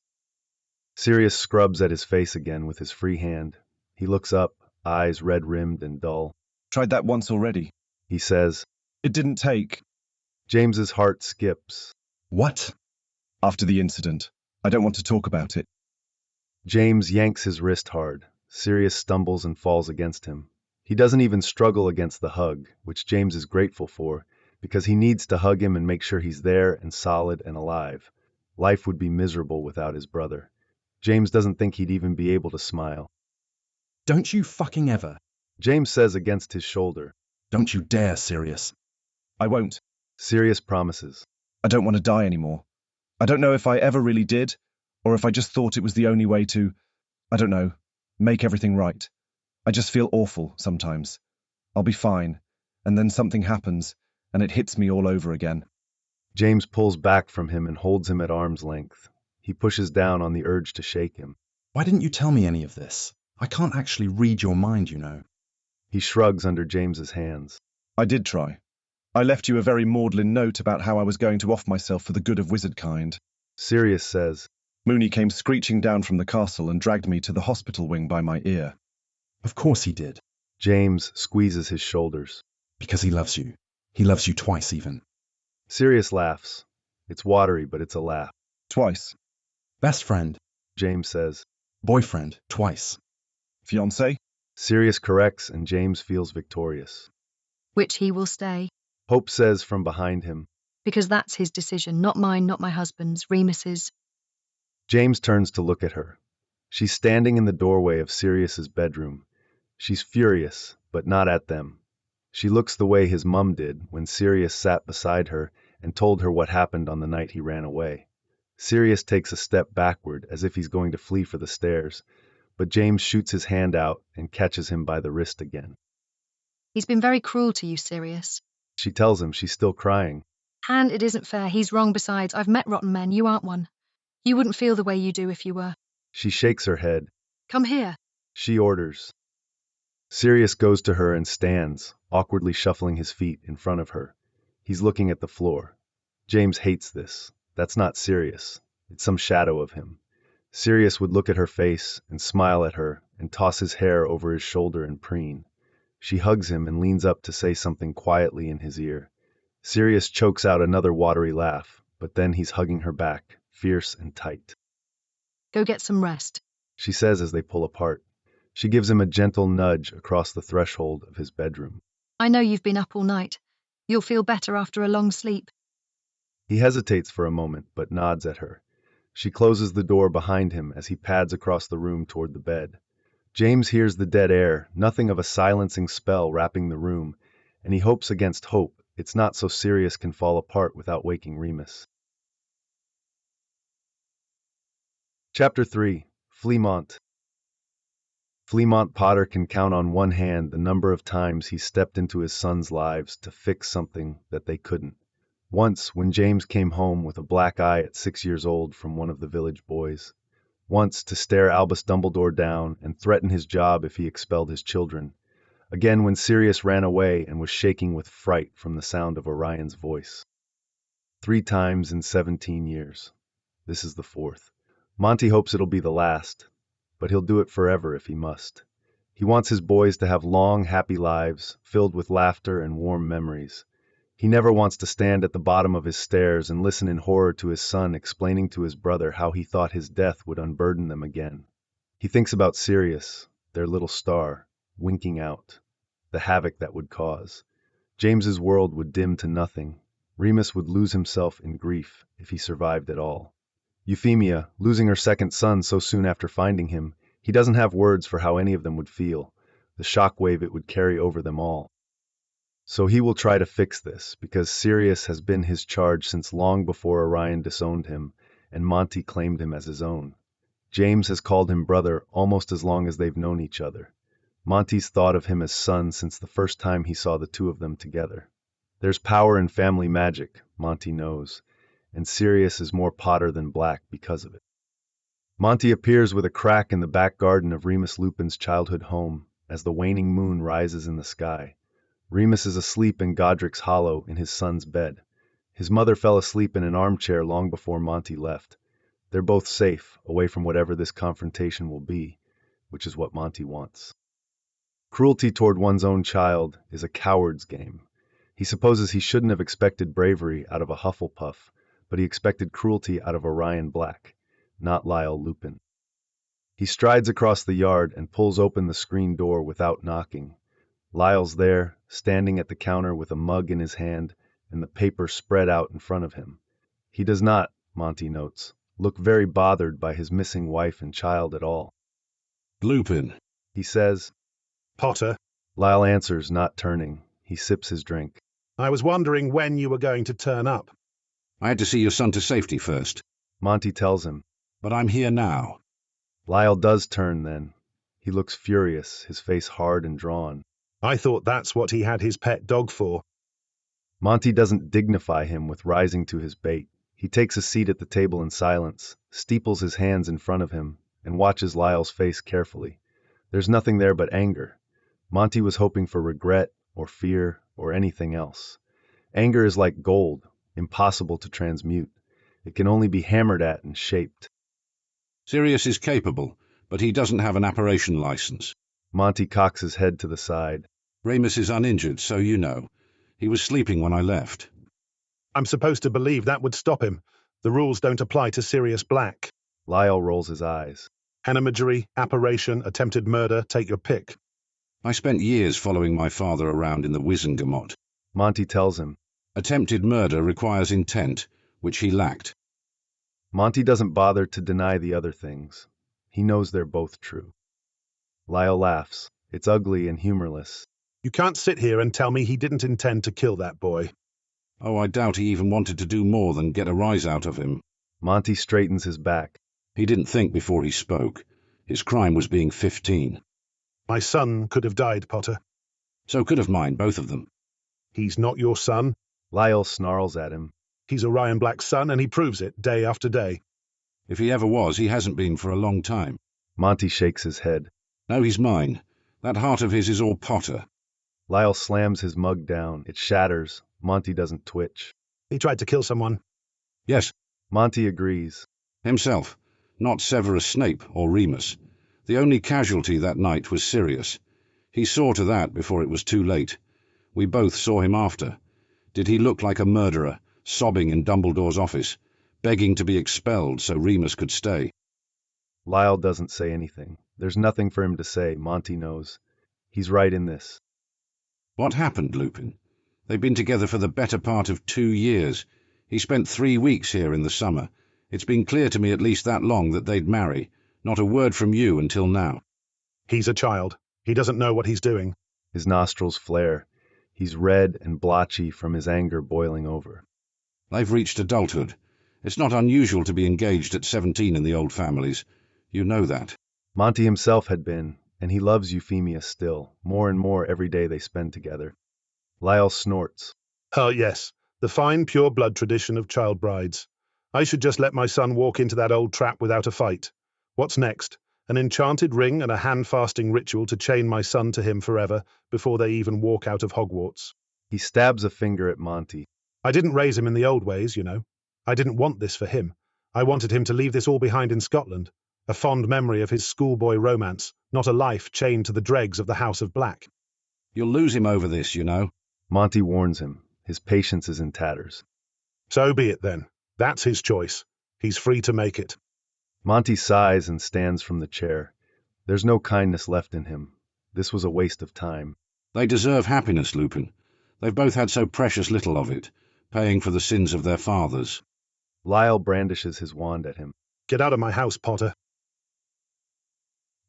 Sirius scrubs at his face again with his free hand. He looks up, eyes red-rimmed and dull. Tried that once already. He says. It didn't take. James's heart skips. What? After the incident. I don't want to talk about it. James yanks his wrist hard. Sirius stumbles and falls against him. He doesn't even struggle against the hug, which James is grateful for, because he needs to hug him and make sure he's there and solid and alive. Life would be miserable without his brother. James doesn't think he'd even be able to smile. Don't you fucking ever. James says against his shoulder. Don't you dare, Sirius. I won't. Sirius promises. I don't want to die anymore. I don't know if I ever really did, or if I just thought it was the only way to, I don't know, make everything right. I just feel awful sometimes. I'll be fine, and then something happens, and it hits me all over again. James pulls back from him and holds him at arm's length. He pushes down on the urge to shake him. Why didn't you tell me any of this? I can't actually read your mind, you know. He shrugs under James's hands. I did try. I left you a very maudlin note about how I was going to off myself for the good of wizard kind. Sirius says. Mooney came screeching down from the castle and dragged me to the hospital wing by my ear. Of course he did. James squeezes his shoulders. Because he loves you. He loves you twice even. Sirius laughs. It's watery, but it's a laugh. Twice. Best friend. James says. Boyfriend. Twice. Fiancé? Sirius corrects and James feels victorious. Which he will stay. Hope says from behind him. Because that's his decision, not mine, not my husband's, Remus's. James turns to look at her. She's standing in the doorway of Sirius's bedroom. She's furious, but not at them. She looks the way his mum did when Sirius sat beside her and told her what happened on the night he ran away. Sirius takes a step backward as if he's going to flee for the stairs, but James shoots his hand out and catches him by the wrist again. He's been very cruel to you, Sirius. She tells him she's still crying. And it isn't fair. He's wrong besides. I've met rotten men. You aren't one. You wouldn't feel the way you do if you were. She shakes her head. Come here. She orders. Sirius goes to her and stands, awkwardly shuffling his feet in front of her. He's looking at the floor. James hates this. That's not Sirius. It's some shadow of him. Sirius would look at her face and smile at her and toss his hair over his shoulder and preen. She hugs him and leans up to say something quietly in his ear. Sirius chokes out another watery laugh, but then he's hugging her back, fierce and tight. Go get some rest, She says as they pull apart. She gives him a gentle nudge across the threshold of his bedroom. I know you've been up all night. You'll feel better after a long sleep. He hesitates for a moment, but nods at her. She closes the door behind him as he pads across the room toward the bed. James hears the dead air, nothing of a silencing spell wrapping the room, and he hopes against hope it's not so Sirius can fall apart without waking Remus. Chapter 3. Fleamont. Fleamont Potter can count on one hand the number of times he stepped into his sons' lives to fix something that they couldn't. Once, when James came home with a black eye at 6 years old from one of the village boys. Once, to stare Albus Dumbledore down and threaten his job if he expelled his children. Again, when Sirius ran away and was shaking with fright from the sound of Orion's voice. 3 times in 17 years. This is the 4th. Monty hopes it'll be the last, but he'll do it forever if he must. He wants his boys to have long, happy lives, filled with laughter and warm memories. He never wants to stand at the bottom of his stairs and listen in horror to his son explaining to his brother how he thought his death would unburden them again. He thinks about Sirius, their little star, winking out, the havoc that would cause. James's world would dim to nothing. Remus would lose himself in grief if he survived at all. Euphemia, losing her second son so soon after finding him, he doesn't have words for how any of them would feel, the shockwave it would carry over them all. So he will try to fix this, because Sirius has been his charge since long before Orion disowned him, and Monty claimed him as his own. James has called him brother almost as long as they've known each other. Monty's thought of him as son since the first time he saw the two of them together. There's power in family magic, Monty knows, and Sirius is more Potter than Black because of it. Monty appears with a crack in the back garden of Remus Lupin's childhood home as the waning moon rises in the sky. Remus is asleep in Godric's hollow in his son's bed. His mother fell asleep in an armchair long before Monty left. They're both safe, away from whatever this confrontation will be, which is what Monty wants. Cruelty toward one's own child is a coward's game. He supposes he shouldn't have expected bravery out of a Hufflepuff, but he expected cruelty out of Orion Black, not Lyle Lupin. He strides across the yard and pulls open the screen door without knocking. Lyle's there, standing at the counter with a mug in his hand and the paper spread out in front of him. He does not, Monty notes, look very bothered by his missing wife and child at all. Lupin, He says. Potter, Lyle answers, not turning. He sips his drink. I was wondering when you were going to turn up. I had to see your son to safety first, Monty tells him. but I'm here now. Lyle does turn then. He looks furious, his face hard and drawn. I thought that's what he had his pet dog for. Monty doesn't dignify him with rising to his bait. He takes a seat at the table in silence, steeples his hands in front of him, and watches Lyle's face carefully. There's nothing there but anger. Monty was hoping for regret or fear or anything else. Anger is like gold, impossible to transmute. It can only be hammered at and shaped. Sirius is capable, but he doesn't have an apparition license. Monty cocks his head to the side. Remus is uninjured, so you know. He was sleeping when I left. I'm supposed to believe that would stop him. The rules don't apply to Sirius Black. Lyle rolls his eyes. Animagery, apparition, attempted murder, take your pick. I spent years following my father around in the Wizengamot. Monty tells him. Attempted murder requires intent, which he lacked. Monty doesn't bother to deny the other things. He knows they're both true. Lyle laughs. It's ugly and humorless. You can't sit here and tell me he didn't intend to kill that boy. Oh, I doubt he even wanted to do more than get a rise out of him. Monty straightens his back. He didn't think before he spoke. His crime was being 15. My son could have died, Potter. So could have mine, both of them. He's not your son. Lyle snarls at him. He's Orion Black's son, and he proves it day after day. If he ever was, he hasn't been for a long time. Monty shakes his head. No, he's mine. That heart of his is all Potter. Lyle slams his mug down. It shatters. Monty doesn't twitch. He tried to kill someone. Yes, Monty agrees. himself. Not Severus Snape or Remus. The only casualty that night was Sirius. He saw to that before it was too late. We both saw him after. Did he look like a murderer, sobbing in Dumbledore's office, begging to be expelled so Remus could stay? Lyle doesn't say anything. There's nothing for him to say, Monty knows. He's right in this. What happened, Lupin? They've been together for the better part of 2 years. He spent 3 weeks here in the summer. It's been clear to me at least that long that they'd marry. Not a word from you until now. He's a child. He doesn't know what he's doing. His nostrils flare. He's red and blotchy from his anger boiling over. They've reached adulthood. It's not unusual to be engaged at 17 in the old families. You know that. Monty himself had been, and he loves Euphemia still, more and more every day they spend together. Lyle snorts. Oh, yes, the fine pure blood tradition of child brides. I should just let my son walk into that old trap without a fight. What's next? An enchanted ring and a hand-fasting ritual to chain my son to him forever before they even walk out of Hogwarts. He stabs a finger at Monty. I didn't raise him in the old ways, you know. I didn't want this for him. I wanted him to leave this all behind in Scotland. A fond memory of his schoolboy romance, not a life chained to the dregs of the House of Black. You'll lose him over this, you know. Monty warns him. His patience is in tatters. So be it then. That's his choice. He's free to make it. Monty sighs and stands from the chair. There's no kindness left in him. This was a waste of time. They deserve happiness, Lupin. They've both had so precious little of it, paying for the sins of their fathers. Lyle brandishes his wand at him. Get out of my house, Potter.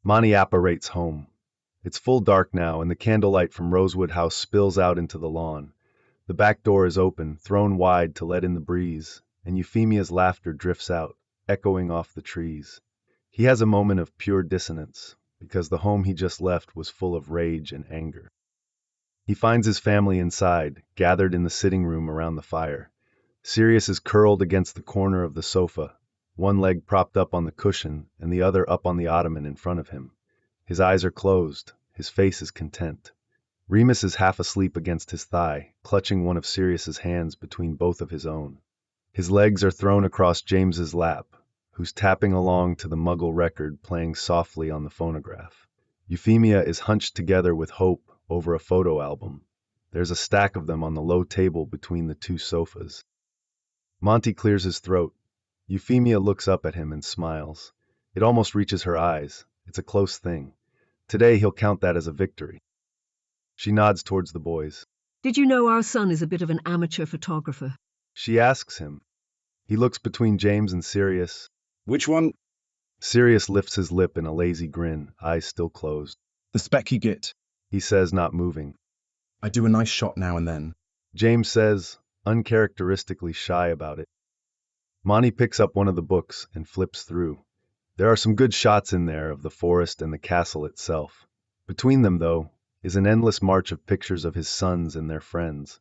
Monty apparates home. It's full dark now, and the candlelight from Rosewood House spills out into the lawn. The back door is open, thrown wide to let in the breeze, and Euphemia's laughter drifts out, echoing off the trees. He has a moment of pure dissonance, because the home he just left was full of rage and anger. He finds his family inside, gathered in the sitting room around the fire. Sirius is curled against the corner of the sofa, one leg propped up on the cushion and the other up on the ottoman in front of him. His eyes are closed, his face is content. Remus is half asleep against his thigh, clutching one of Sirius's hands between both of his own. His legs are thrown across James's lap, who's tapping along to the Muggle record playing softly on the phonograph. Euphemia is hunched together with Hope over a photo album. There's a stack of them on the low table between the two sofas. Monty clears his throat. Euphemia looks up at him and smiles. It almost reaches her eyes. It's a close thing. Today he'll count that as a victory. She nods towards the boys. Did you know our son is a bit of an amateur photographer? She asks him. He looks between James and Sirius. Which one? Sirius lifts his lip in a lazy grin, eyes still closed. The spec you get. He says, not moving. I do a nice shot now and then. James says, uncharacteristically shy about it. Monty picks up one of the books and flips through. There are some good shots in there of the forest and the castle itself. Between them, though, is an endless march of pictures of his sons and their friends,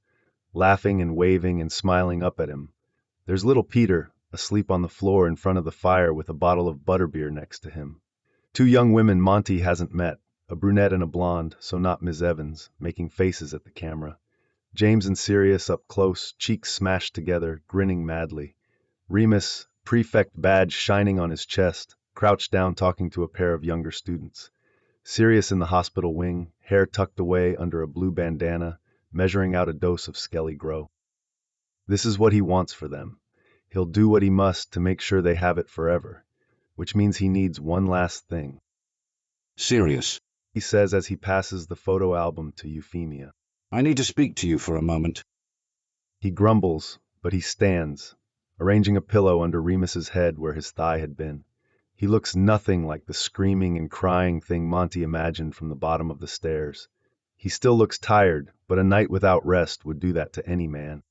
laughing and waving and smiling up at him. There's little Peter, asleep on the floor in front of the fire with a bottle of butterbeer next to him. 2 young women Monty hasn't met, a brunette and a blonde, so not Ms. Evans, making faces at the camera. James and Sirius up close, cheeks smashed together, grinning madly. Remus, prefect badge shining on his chest, crouched down talking to a pair of younger students. Sirius in the hospital wing, hair tucked away under a blue bandana, measuring out a dose of Skelly Grow. This is what he wants for them. He'll do what he must to make sure they have it forever, which means he needs one last thing. Sirius, He says as he passes the photo album to Euphemia. I need to speak to you for a moment. He grumbles, but he stands, arranging a pillow under Remus's head where his thigh had been. He looks nothing like the screaming and crying thing Monty imagined from the bottom of the stairs. He still looks tired, but a night without rest would do that to any man.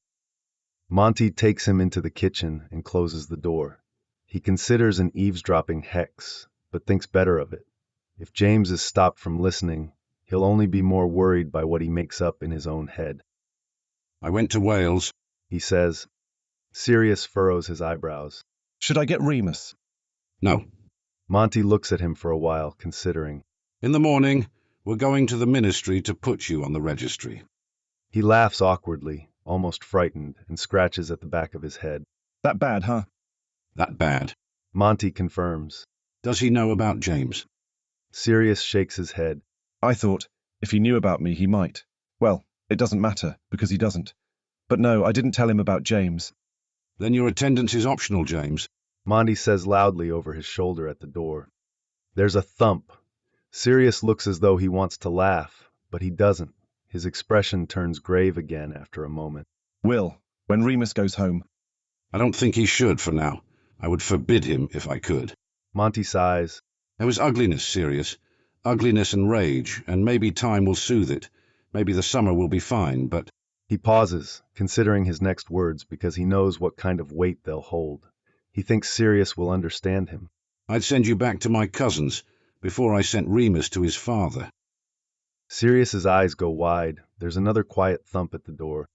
Monty takes him into the kitchen and closes the door. He considers an eavesdropping hex, but thinks better of it. If James is stopped from listening, he'll only be more worried by what he makes up in his own head. I went to Wales. He says. Sirius furrows his eyebrows. Should I get Remus? No. Monty looks at him for a while, considering. In the morning, we're going to the ministry to put you on the registry. He laughs awkwardly, almost frightened, and scratches at the back of his head. That bad, huh? That bad. Monty confirms. Does he know about James? Sirius shakes his head. I thought, if he knew about me, he might. Well, it doesn't matter, because he doesn't. But no, I didn't tell him about James. Then your attendance is optional, James. Monty says loudly over his shoulder at the door. There's a thump. Sirius looks as though he wants to laugh, but he doesn't. His expression turns grave again after a moment. Will, when Remus goes home. I don't think he should for now. I would forbid him if I could. Monty sighs. There was ugliness, Sirius. Ugliness and rage, and maybe time will soothe it. Maybe the summer will be fine, but... He pauses, considering his next words because he knows what kind of weight they'll hold. He thinks Sirius will understand him. I'd send you back to my cousins before I sent Remus to his father. Sirius's eyes go wide. There's another quiet thump at the door.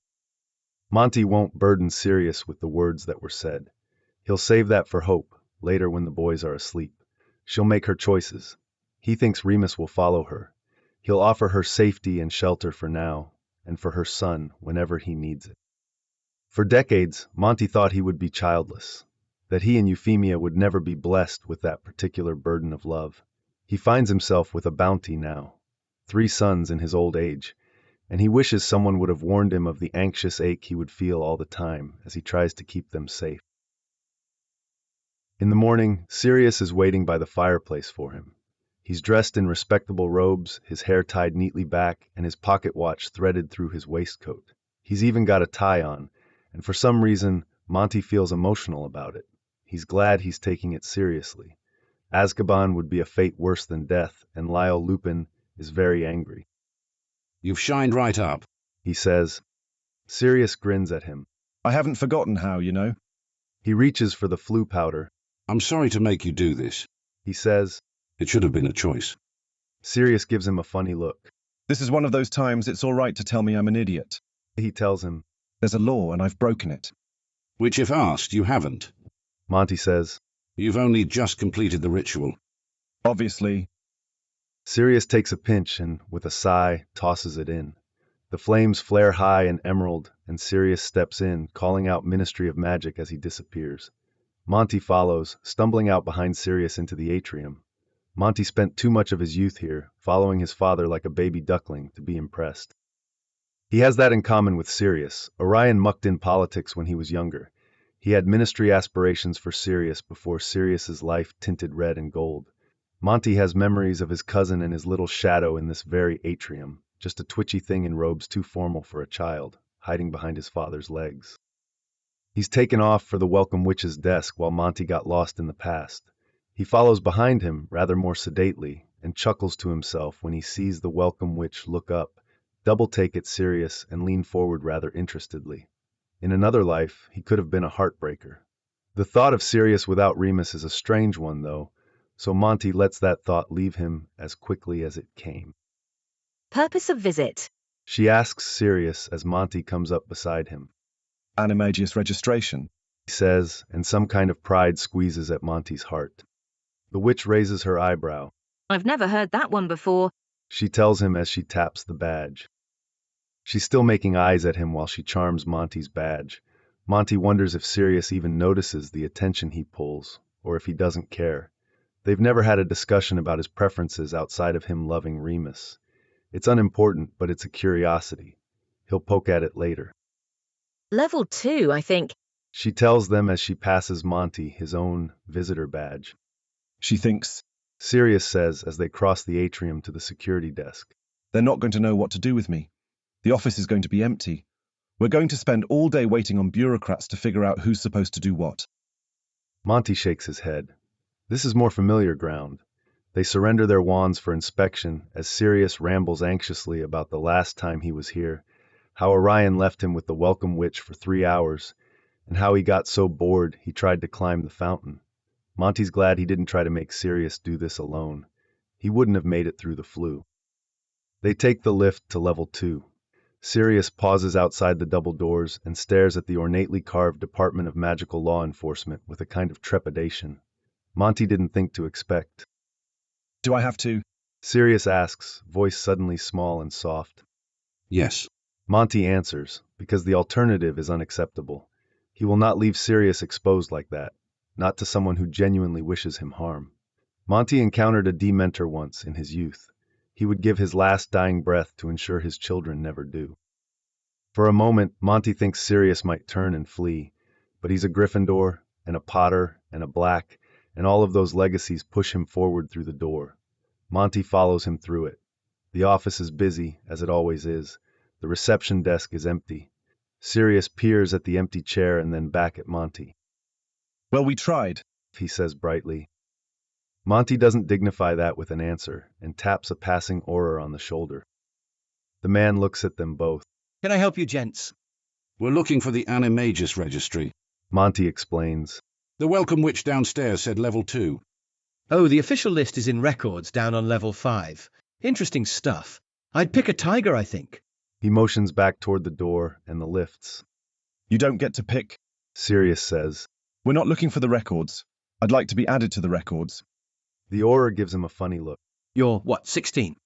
Monty won't burden Sirius with the words that were said. He'll save that for Hope, later when the boys are asleep. She'll make her choices. He thinks Remus will follow her. He'll offer her safety and shelter for now, and for her son whenever he needs it. For decades, Monty thought he would be childless, that he and Euphemia would never be blessed with that particular burden of love. He finds himself with a bounty now, 3 sons in his old age, and he wishes someone would have warned him of the anxious ache he would feel all the time as he tries to keep them safe. In the morning, Sirius is waiting by the fireplace for him. He's dressed in respectable robes, his hair tied neatly back, and his pocket watch threaded through his waistcoat. He's even got a tie on, and for some reason, Monty feels emotional about it. He's glad he's taking it seriously. Azkaban would be a fate worse than death, and Lyle Lupin is very angry. You've shined right up, he says. Sirius grins at him. I haven't forgotten how, you know. He reaches for the flu powder. I'm sorry to make you do this. He says. It should have been a choice. Sirius gives him a funny look. This is one of those times it's all right to tell me I'm an idiot. He tells him. There's a law and I've broken it. Which, if asked, you haven't. Monty says. You've only just completed the ritual. Obviously. Sirius takes a pinch and, with a sigh, tosses it in. The flames flare high and emerald, and Sirius steps in, calling out Ministry of Magic as he disappears. Monty follows, stumbling out behind Sirius into the atrium. Monty spent too much of his youth here, following his father like a baby duckling, to be impressed. He has that in common with Sirius. Orion mucked in politics when he was younger. He had ministry aspirations for Sirius before Sirius's life tinted red and gold. Monty has memories of his cousin and his little shadow in this very atrium, just a twitchy thing in robes too formal for a child, hiding behind his father's legs. He's taken off for the Welcome Witch's desk while Monty got lost in the past. He follows behind him, rather more sedately, and chuckles to himself when he sees the Welcome Witch look up, double-take at Sirius, and lean forward rather interestedly. In another life, he could have been a heartbreaker. The thought of Sirius without Remus is a strange one, though, so Monty lets that thought leave him as quickly as it came. Purpose of visit? She asks Sirius as Monty comes up beside him. Animagius registration, he says, and some kind of pride squeezes at Monty's heart. The witch raises her eyebrow. I've never heard that one before, she tells him as she taps the badge. She's still making eyes at him while she charms Monty's badge. Monty wonders if Sirius even notices the attention he pulls, or if he doesn't care. They've never had a discussion about his preferences outside of him loving Remus. It's unimportant, but it's a curiosity. He'll poke at it later. Level 2, I think, she tells them as she passes Monty his own visitor badge. She thinks, Sirius says as they cross the atrium to the security desk. They're not going to know what to do with me. The office is going to be empty. We're going to spend all day waiting on bureaucrats to figure out who's supposed to do what. Monty shakes his head. This is more familiar ground. They surrender their wands for inspection as Sirius rambles anxiously about the last time he was here, how Orion left him with the Welcome Witch for 3 hours, and how he got so bored he tried to climb the fountain. Monty's glad he didn't try to make Sirius do this alone. He wouldn't have made it through the flu. They take the lift to level 2. Sirius pauses outside the double doors and stares at the ornately carved Department of Magical Law Enforcement with a kind of trepidation. Monty didn't think to expect. Do I have to? Sirius asks, voice suddenly small and soft. Yes. Monty answers, because the alternative is unacceptable. He will not leave Sirius exposed like that, not to someone who genuinely wishes him harm. Monty encountered a dementor once in his youth. He would give his last dying breath to ensure his children never do. For a moment, Monty thinks Sirius might turn and flee, but he's a Gryffindor, and a Potter, and a Black, and all of those legacies push him forward through the door. Monty follows him through it. The office is busy, as it always is. The reception desk is empty. Sirius peers at the empty chair and then back at Monty. Well, we tried, He says brightly. Monty doesn't dignify that with an answer and taps a passing Auror on the shoulder. The man looks at them both. Can I help you, gents? We're looking for the Animagus registry. Monty explains. The welcome witch downstairs said level 2. Oh, the official list is in records down on level 5. Interesting stuff. I'd pick a tiger, I think. He motions back toward the door and the lifts. You don't get to pick. Sirius says. We're not looking for the records. I'd like to be added to the records. The Auror gives him a funny look. You're, what, 16?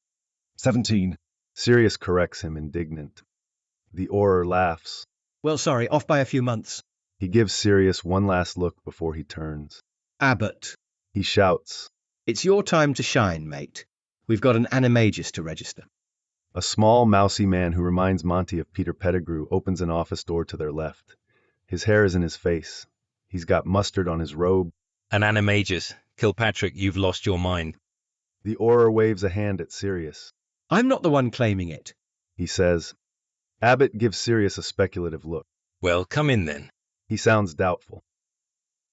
17. Sirius corrects him, indignant. The Auror laughs. Well, sorry, off by a few months. He gives Sirius one last look before he turns. Abbott, He shouts. it's your time to shine, mate. We've got an Animagus to register. A small, mousy man who reminds Monty of Peter Pettigrew opens an office door to their left. His hair is in his face. He's got mustard on his robe. An Animagus. Kilpatrick, you've lost your mind. The Auror waves a hand at Sirius. I'm not the one claiming it. He says. Abbott gives Sirius a speculative look. Well, come in then. He sounds doubtful.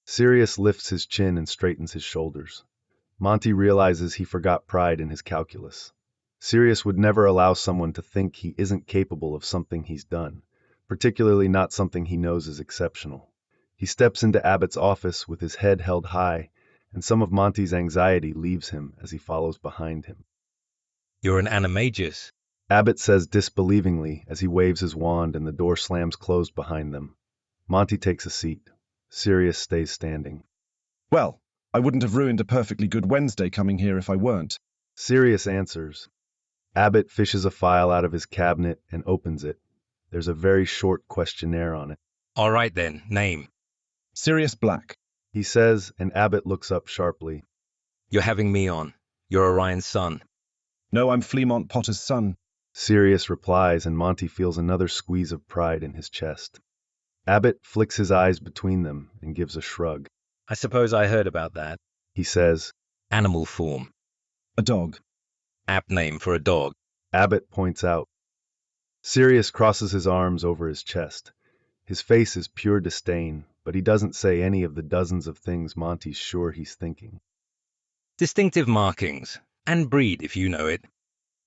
Sirius lifts his chin and straightens his shoulders. Monty realizes he forgot pride in his calculus. Sirius would never allow someone to think he isn't capable of something he's done, particularly not something he knows is exceptional. He steps into Abbott's office with his head held high, and some of Monty's anxiety leaves him as he follows behind him. You're an Animagus. Abbott says disbelievingly as he waves his wand and the door slams closed behind them. Monty takes a seat. Sirius stays standing. Well, I wouldn't have ruined a perfectly good Wednesday coming here if I weren't. Sirius answers. Abbott fishes a file out of his cabinet and opens it. There's a very short questionnaire on it. All right then, name. Sirius Black. He says, and Abbott looks up sharply. You're having me on. You're Orion's son. No, I'm Fleamont Potter's son. Sirius replies, and Monty feels another squeeze of pride in his chest. Abbott flicks his eyes between them and gives a shrug. I suppose I heard about that. He says, Animal form. A dog. Apt name for a dog. Abbott points out. Sirius crosses his arms over his chest. His face is pure disdain, but he doesn't say any of the dozens of things Monty's sure he's thinking. Distinctive markings. And breed, if you know it.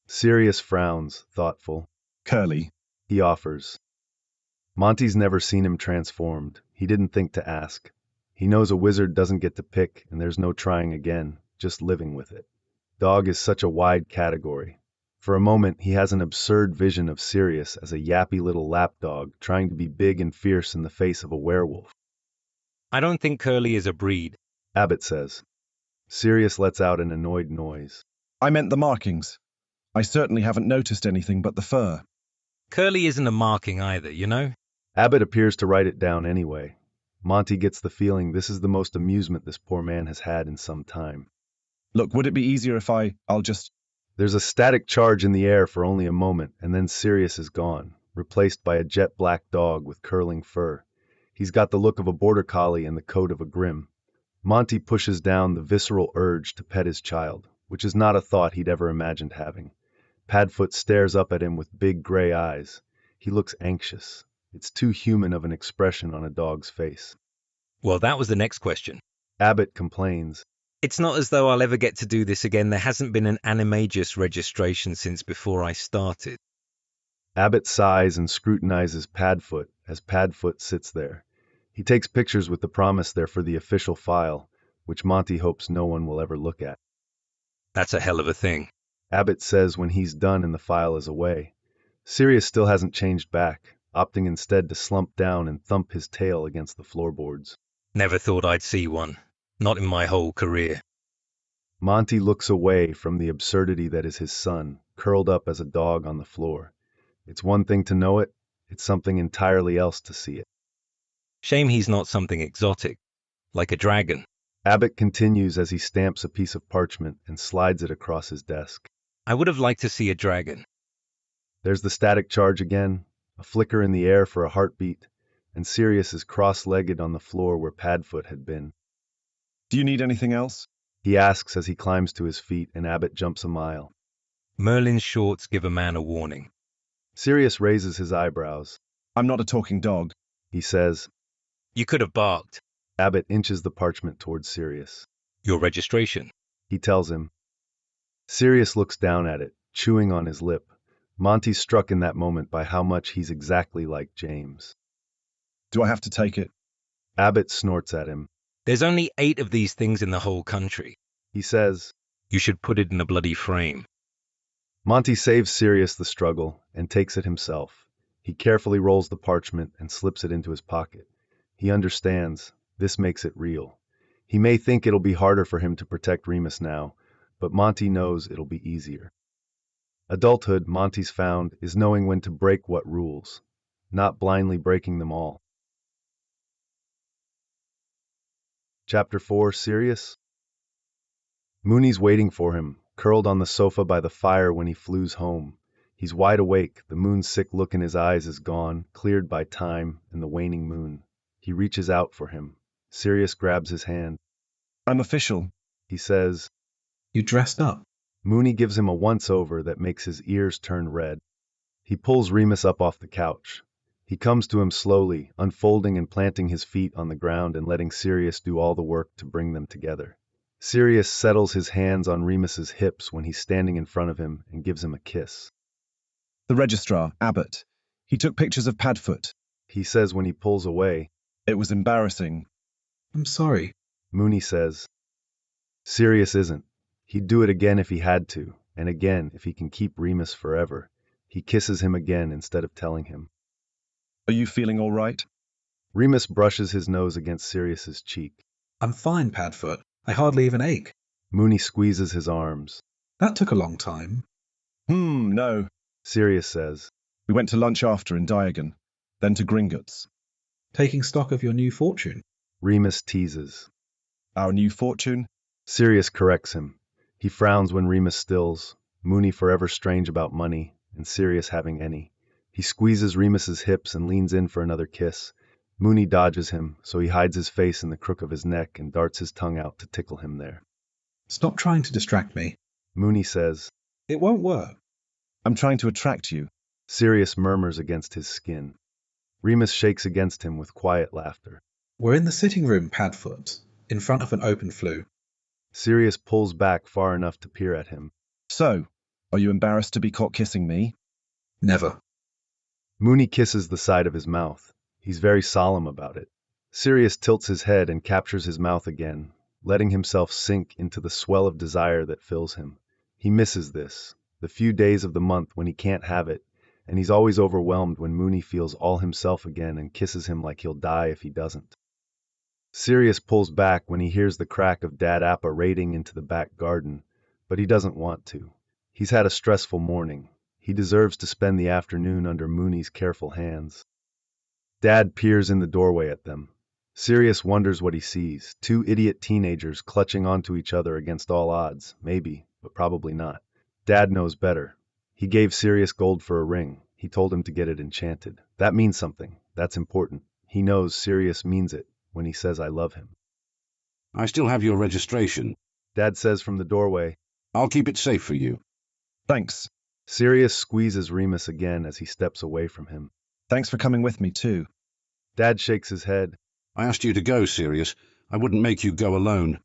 Sirius frowns, thoughtful. Curly. He offers. Monty's never seen him transformed. He didn't think to ask. He knows a wizard doesn't get to pick, and there's no trying again, just living with it. Dog is such a wide category. For a moment, he has an absurd vision of Sirius as a yappy little lapdog trying to be big and fierce in the face of a werewolf. I don't think Curly is a breed. Abbott says. Sirius lets out an annoyed noise. I meant the markings. I certainly haven't noticed anything but the fur. Curly isn't a marking either, you know? Abbott appears to write it down anyway. Monty gets the feeling this is the most amusement this poor man has had in some time. Look, would it be easier if I'll just... There's a static charge in the air for only a moment, and then Sirius is gone, replaced by a jet black dog with curling fur. He's got the look of a border collie and the coat of a grim. Monty pushes down the visceral urge to pet his child, which is not a thought he'd ever imagined having. Padfoot stares up at him with big gray eyes. He looks anxious. It's too human of an expression on a dog's face. Well, that was the next question. Abbott complains. It's not as though I'll ever get to do this again. There hasn't been an Animagus registration since before I started. Abbott sighs and scrutinizes Padfoot as Padfoot sits there. He takes pictures with the promise they're for the official file, which Monty hopes no one will ever look at. That's a hell of a thing. Abbott says when he's done and the file is away. Sirius still hasn't changed back, opting instead to slump down and thump his tail against the floorboards. Never thought I'd see one. Not in my whole career. Monty looks away from the absurdity that is his son, curled up as a dog on the floor. It's one thing to know it, it's something entirely else to see it. Shame he's not something exotic, like a dragon. Abbott continues as he stamps a piece of parchment and slides it across his desk. I would have liked to see a dragon. There's the static charge again, a flicker in the air for a heartbeat, and Sirius is cross-legged on the floor where Padfoot had been. Do you need anything else? He asks as he climbs to his feet and Abbott jumps a mile. Merlin's shorts give a man a warning. Sirius raises his eyebrows. I'm not a talking dog. He says. You could have barked. Abbott inches the parchment towards Sirius. Your registration. He tells him. Sirius looks down at it, chewing on his lip. Monty's struck in that moment by how much he's exactly like James. Do I have to take it? Abbott snorts at him. There's only 8 of these things in the whole country. He says. You should put it in a bloody frame. Monty saves Sirius the struggle and takes it himself. He carefully rolls the parchment and slips it into his pocket. He understands. This makes it real. He may think it'll be harder for him to protect Remus now, but Monty knows it'll be easier. Adulthood, Monty's found, is knowing when to break what rules, not blindly breaking them all. Chapter 4, Sirius? Mooney's waiting for him, curled on the sofa by the fire when he flews home. He's wide awake, the moon's sick look in his eyes is gone, cleared by time and the waning moon. He reaches out for him. Sirius grabs his hand. I'm official. He says. You dressed up. Mooney gives him a once-over that makes his ears turn red. He pulls Remus up off the couch. He comes to him slowly, unfolding and planting his feet on the ground and letting Sirius do all the work to bring them together. Sirius settles his hands on Remus's hips when he's standing in front of him and gives him a kiss. The registrar, Abbott. He took pictures of Padfoot. He says when he pulls away. It was embarrassing. I'm sorry. Mooney says. Sirius isn't. He'd do it again if he had to, and again if he can keep Remus forever. He kisses him again instead of telling him. Are you feeling all right? Remus brushes his nose against Sirius's cheek. I'm fine, Padfoot. I hardly even ache. Mooney squeezes his arms. That took a long time. No. Sirius says. We went to lunch after in Diagon, then to Gringotts. Taking stock of your new fortune. Remus teases. Our new fortune? Sirius corrects him. He frowns when Remus stills, Mooney forever strange about money, and Sirius having any. He squeezes Remus's hips and leans in for another kiss. Mooney dodges him, so he hides his face in the crook of his neck and darts his tongue out to tickle him there. Stop trying to distract me. Mooney says. It won't work. I'm trying to attract you. Sirius murmurs against his skin. Remus shakes against him with quiet laughter. We're in the sitting room, Padfoot, in front of an open flue. Sirius pulls back far enough to peer at him. So, are you embarrassed to be caught kissing me? Never. Mooney kisses the side of his mouth. He's very solemn about it. Sirius tilts his head and captures his mouth again, letting himself sink into the swell of desire that fills him. He misses this, the few days of the month when he can't have it, and he's always overwhelmed when Mooney feels all himself again and kisses him like he'll die if he doesn't. Sirius pulls back when he hears the crack of Dad Appa raiding into the back garden, but he doesn't want to. He's had a stressful morning. He deserves to spend the afternoon under Mooney's careful hands. Dad peers in the doorway at them. Sirius wonders what he sees, 2 idiot teenagers clutching onto each other against all odds, maybe, but probably not. Dad knows better. He gave Sirius gold for a ring. He told him to get it enchanted. That means something. That's important. He knows Sirius means it when he says I love him. I still have your registration. Dad says from the doorway. I'll keep it safe for you. Thanks. Sirius squeezes Remus again as he steps away from him. Thanks for coming with me, too. Dad shakes his head. I asked you to go, Sirius. I wouldn't make you go alone.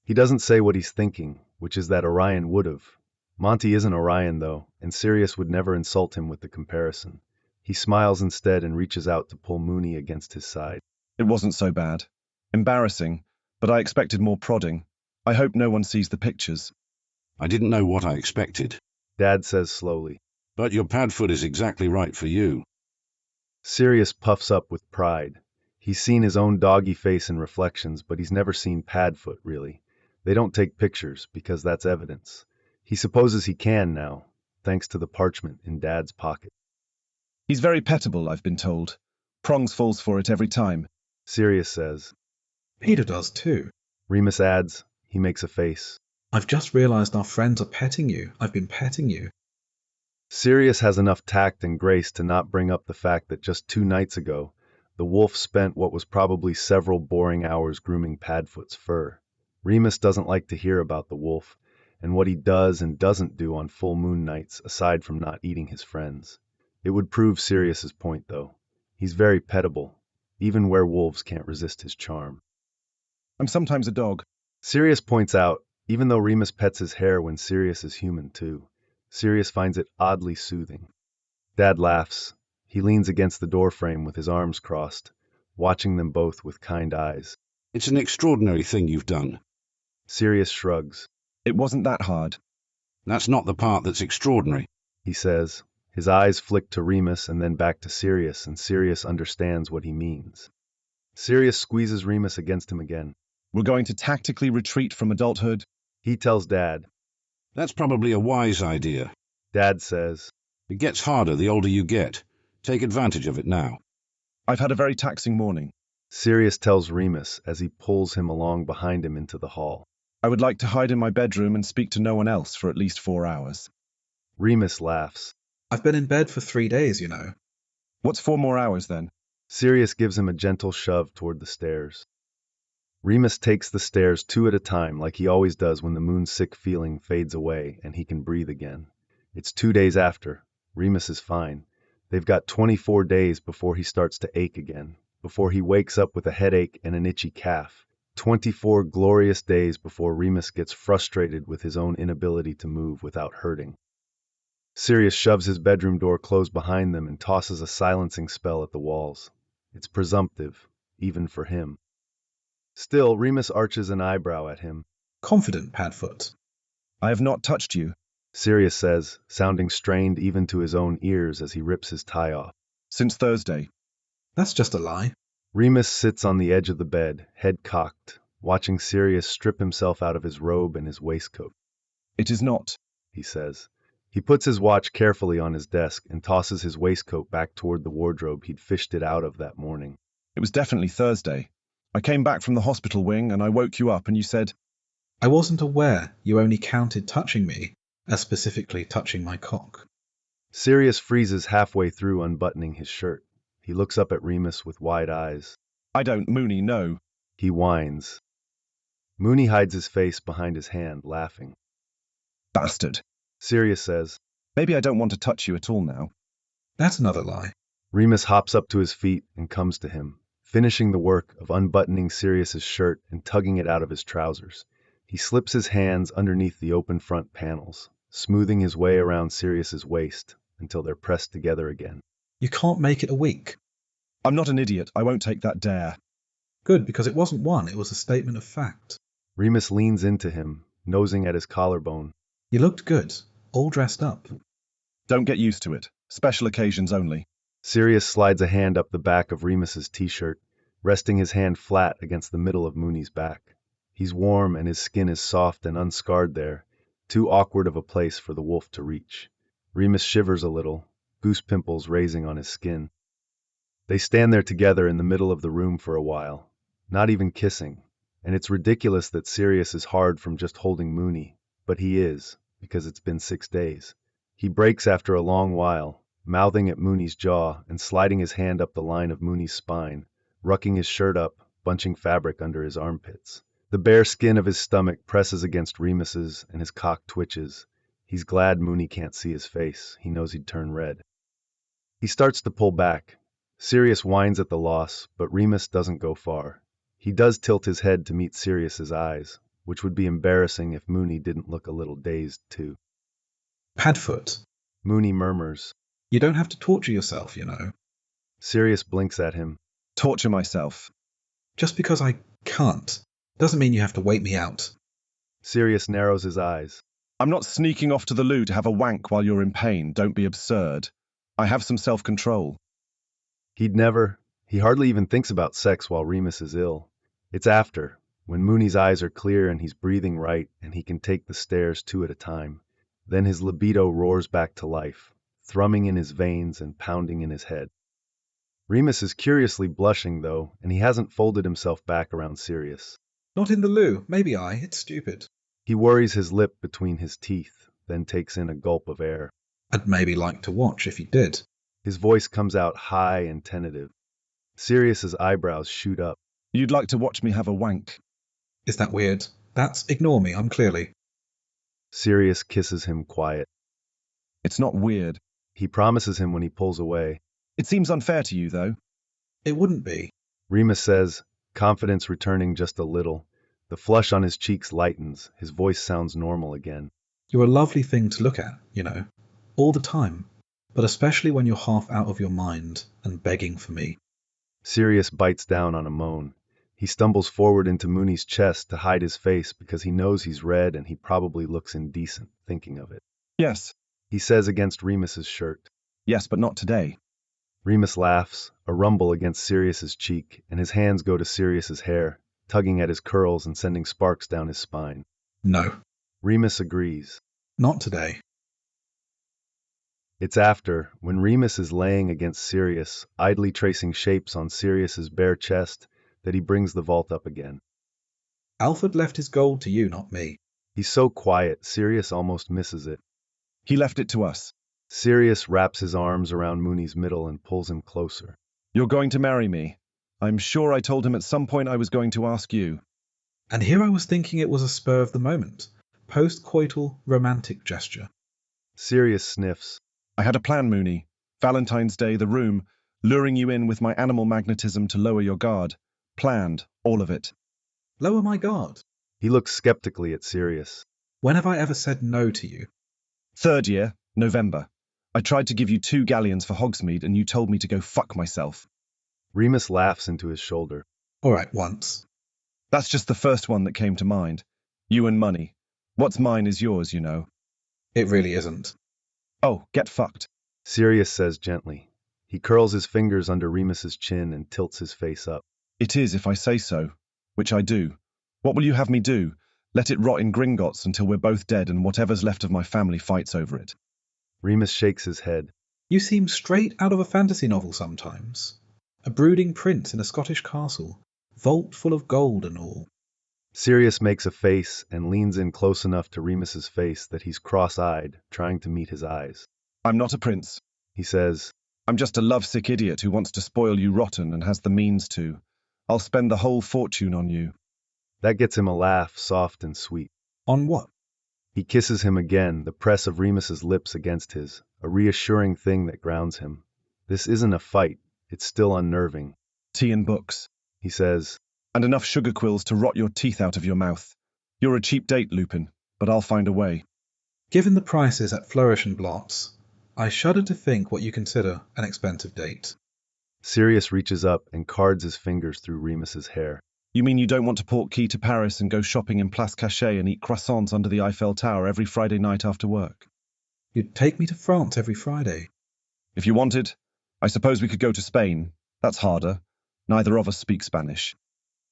He doesn't say what he's thinking, which is that Orion would have. Monty isn't Orion, though, and Sirius would never insult him with the comparison. He smiles instead and reaches out to pull Mooney against his side. It wasn't so bad. Embarrassing, but I expected more prodding. I hope no one sees the pictures. I didn't know what I expected. Dad says slowly. But your padfoot is exactly right for you. Sirius puffs up with pride. He's seen his own doggy face in reflections, but he's never seen Padfoot, really. They don't take pictures, because that's evidence. He supposes he can now, thanks to the parchment in Dad's pocket. He's very pettable, I've been told. Prongs falls for it every time. Sirius says. Peter does too. Remus adds. He makes a face. I've just realized our friends are petting you. I've been petting you. Sirius has enough tact and grace to not bring up the fact that just 2 nights ago, the wolf spent what was probably several boring hours grooming Padfoot's fur. Remus doesn't like to hear about the wolf, and what he does and doesn't do on full moon nights aside from not eating his friends. It would prove Sirius's point, though. He's very pettable. Even werewolves can't resist his charm. I'm sometimes a dog. Sirius points out, even though Remus pets his hair when Sirius is human too, Sirius finds it oddly soothing. Dad laughs. He leans against the doorframe with his arms crossed, watching them both with kind eyes. It's an extraordinary thing you've done. Sirius shrugs. It wasn't that hard. That's not the part that's extraordinary, he says. His eyes flick to Remus and then back to Sirius, and Sirius understands what he means. Sirius squeezes Remus against him again. We're going to tactically retreat from adulthood. He tells Dad. That's probably a wise idea. Dad says. It gets harder the older you get. Take advantage of it now. I've had a very taxing morning. Sirius tells Remus as he pulls him along behind him into the hall. I would like to hide in my bedroom and speak to no one else for at least 4 hours. Remus laughs. I've been in bed for 3 days, you know. What's 4 more hours then? Sirius gives him a gentle shove toward the stairs. Remus takes the stairs 2 at a time like he always does when the moon-sick feeling fades away and he can breathe again. It's 2 days after. Remus is fine. They've got 24 days before he starts to ache again, before he wakes up with a headache and an itchy calf. 24 glorious days before Remus gets frustrated with his own inability to move without hurting. Sirius shoves his bedroom door closed behind them and tosses a silencing spell at the walls. It's presumptive, even for him. Still, Remus arches an eyebrow at him. Confident, Padfoot. I have not touched you, Sirius says, sounding strained even to his own ears as he rips his tie off. Since Thursday. That's just a lie. Remus sits on the edge of the bed, head cocked, watching Sirius strip himself out of his robe and his waistcoat. It is not, he says. He puts his watch carefully on his desk and tosses his waistcoat back toward the wardrobe he'd fished it out of that morning. It was definitely Thursday. I came back from the hospital wing and I woke you up and you said, I wasn't aware you only counted touching me as specifically touching my cock. Sirius freezes halfway through unbuttoning his shirt. He looks up at Remus with wide eyes. I don't, Mooney, no. He whines. Mooney hides his face behind his hand, laughing. Bastard. Sirius says, Maybe I don't want to touch you at all now. That's another lie. Remus hops up to his feet and comes to him, finishing the work of unbuttoning Sirius's shirt and tugging it out of his trousers. He slips his hands underneath the open front panels, smoothing his way around Sirius's waist until they're pressed together again. You can't make it a week. I'm not an idiot. I won't take that dare. Good, because it wasn't one. It was a statement of fact. Remus leans into him, nosing at his collarbone. You looked good, all dressed up. Don't get used to it. Special occasions only. Sirius slides a hand up the back of Remus's t-shirt, resting his hand flat against the middle of Mooney's back. He's warm and his skin is soft and unscarred there, too awkward of a place for the wolf to reach. Remus shivers a little, goose pimples raising on his skin. They stand there together in the middle of the room for a while, not even kissing, and it's ridiculous that Sirius is hard from just holding Mooney, but he is, because it's been 6 days. He breaks after a long while, mouthing at Mooney's jaw and sliding his hand up the line of Mooney's spine, rucking his shirt up, bunching fabric under his armpits. The bare skin of his stomach presses against Remus's and his cock twitches. He's glad Mooney can't see his face. He knows he'd turn red. He starts to pull back. Sirius whines at the loss, but Remus doesn't go far. He does tilt his head to meet Sirius's eyes, which would be embarrassing if Mooney didn't look a little dazed too. Padfoot. Mooney murmurs. You don't have to torture yourself, you know. Sirius blinks at him. Torture myself. Just because I can't. Doesn't mean you have to wait me out. Sirius narrows his eyes. I'm not sneaking off to the loo to have a wank while you're in pain. Don't be absurd. I have some self-control. He hardly even thinks about sex while Remus is ill. It's after, when Mooney's eyes are clear and he's breathing right and he can take the stairs 2 at a time. Then his libido roars back to life, thrumming in his veins and pounding in his head. Remus is curiously blushing, though, and he hasn't folded himself back around Sirius. Not in the loo. Maybe it's stupid. He worries his lip between his teeth, then takes in a gulp of air. I'd maybe like to watch if you did. His voice comes out high and tentative. Sirius's eyebrows shoot up. You'd like to watch me have a wank? Is that weird? That's ignore me, I'm clearly. Sirius kisses him quiet. It's not weird. He promises him when he pulls away. It seems unfair to you, though. It wouldn't be. Remus says, confidence returning just a little. The flush on his cheeks lightens. His voice sounds normal again. You're a lovely thing to look at, all the time, but especially when you're half out of your mind and begging for me. Sirius bites down on a moan. He stumbles forward into Mooney's chest to hide his face because he knows he's red and he probably looks indecent thinking of it. Yes. He says against Remus's shirt. Yes, but not today. Remus laughs, a rumble against Sirius's cheek, and his hands go to Sirius's hair, tugging at his curls and sending sparks down his spine. No. Remus agrees. Not today. It's after, when Remus is laying against Sirius, idly tracing shapes on Sirius's bare chest, that he brings the vault up again. Alfred left his gold to you, not me. He's so quiet, Sirius almost misses it. He left it to us. Sirius wraps his arms around Mooney's middle and pulls him closer. You're going to marry me. I'm sure I told him at some point I was going to ask you. And here I was thinking it was a spur of the moment, post-coital romantic gesture. Sirius sniffs. I had a plan, Mooney. Valentine's Day, the room, luring you in with my animal magnetism to lower your guard. Planned, all of it. Lower my guard? He looks skeptically at Sirius. When have I ever said no to you? 3rd year, November. I tried to give you 2 galleons for Hogsmeade and you told me to go fuck myself. Remus laughs into his shoulder. All right, once. That's just the first one that came to mind. You and money. What's mine is yours, you know. It really isn't. Oh, get fucked. Sirius says gently. He curls his fingers under Remus's chin and tilts his face up. It is if I say so, which I do. What will you have me do? Let it rot in Gringotts until we're both dead and whatever's left of my family fights over it. Remus shakes his head. You seem straight out of a fantasy novel sometimes. A brooding prince in a Scottish castle, vault full of gold and all. Sirius makes a face and leans in close enough to Remus's face that he's cross-eyed, trying to meet his eyes. I'm not a prince, he says. I'm just a lovesick idiot who wants to spoil you rotten and has the means to. I'll spend the whole fortune on you. That gets him a laugh, soft and sweet. On what? He kisses him again, the press of Remus's lips against his, a reassuring thing that grounds him. This isn't a fight. It's still unnerving. Tea and books, he says. And enough sugar quills to rot your teeth out of your mouth. You're a cheap date, Lupin, but I'll find a way. Given the prices at Flourish and Blots, I shudder to think what you consider an expensive date. Sirius reaches up and cards his fingers through Remus's hair. You mean you don't want to port key to Paris and go shopping in Place Cachet and eat croissants under the Eiffel Tower every Friday night after work? You'd take me to France every Friday. If you wanted, I suppose we could go to Spain. That's harder. Neither of us speak Spanish.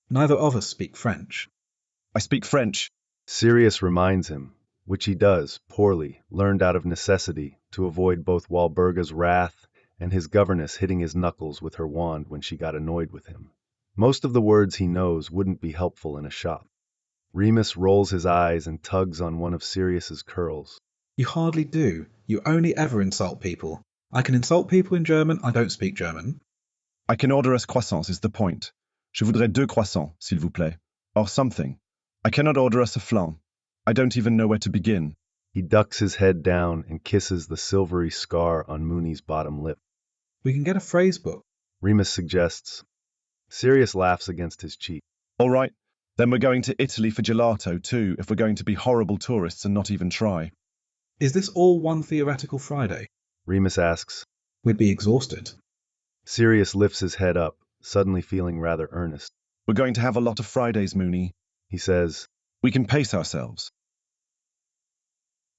Neither of us speak French. I speak French. Sirius reminds him, which he does, poorly, learned out of necessity, to avoid both Walburga's wrath and his governess hitting his knuckles with her wand when she got annoyed with him. Most of the words he knows wouldn't be helpful in a shop. Remus rolls his eyes and tugs on one of Sirius's curls. You hardly do. You only ever insult people. I can insult people in German. I don't speak German. I can order us croissants is the point. Je voudrais 2 croissants, s'il vous plaît. Or something. I cannot order us a flan. I don't even know where to begin. He ducks his head down and kisses the silvery scar on Mooney's bottom lip. We can get a phrase book, Remus suggests. Sirius laughs against his cheek. All right, then we're going to Italy for gelato too, if we're going to be horrible tourists and not even try. Is this all one theoretical Friday? Remus asks. We'd be exhausted. Sirius lifts his head up, suddenly feeling rather earnest. We're going to have a lot of Fridays, Mooney. he says. We can pace ourselves.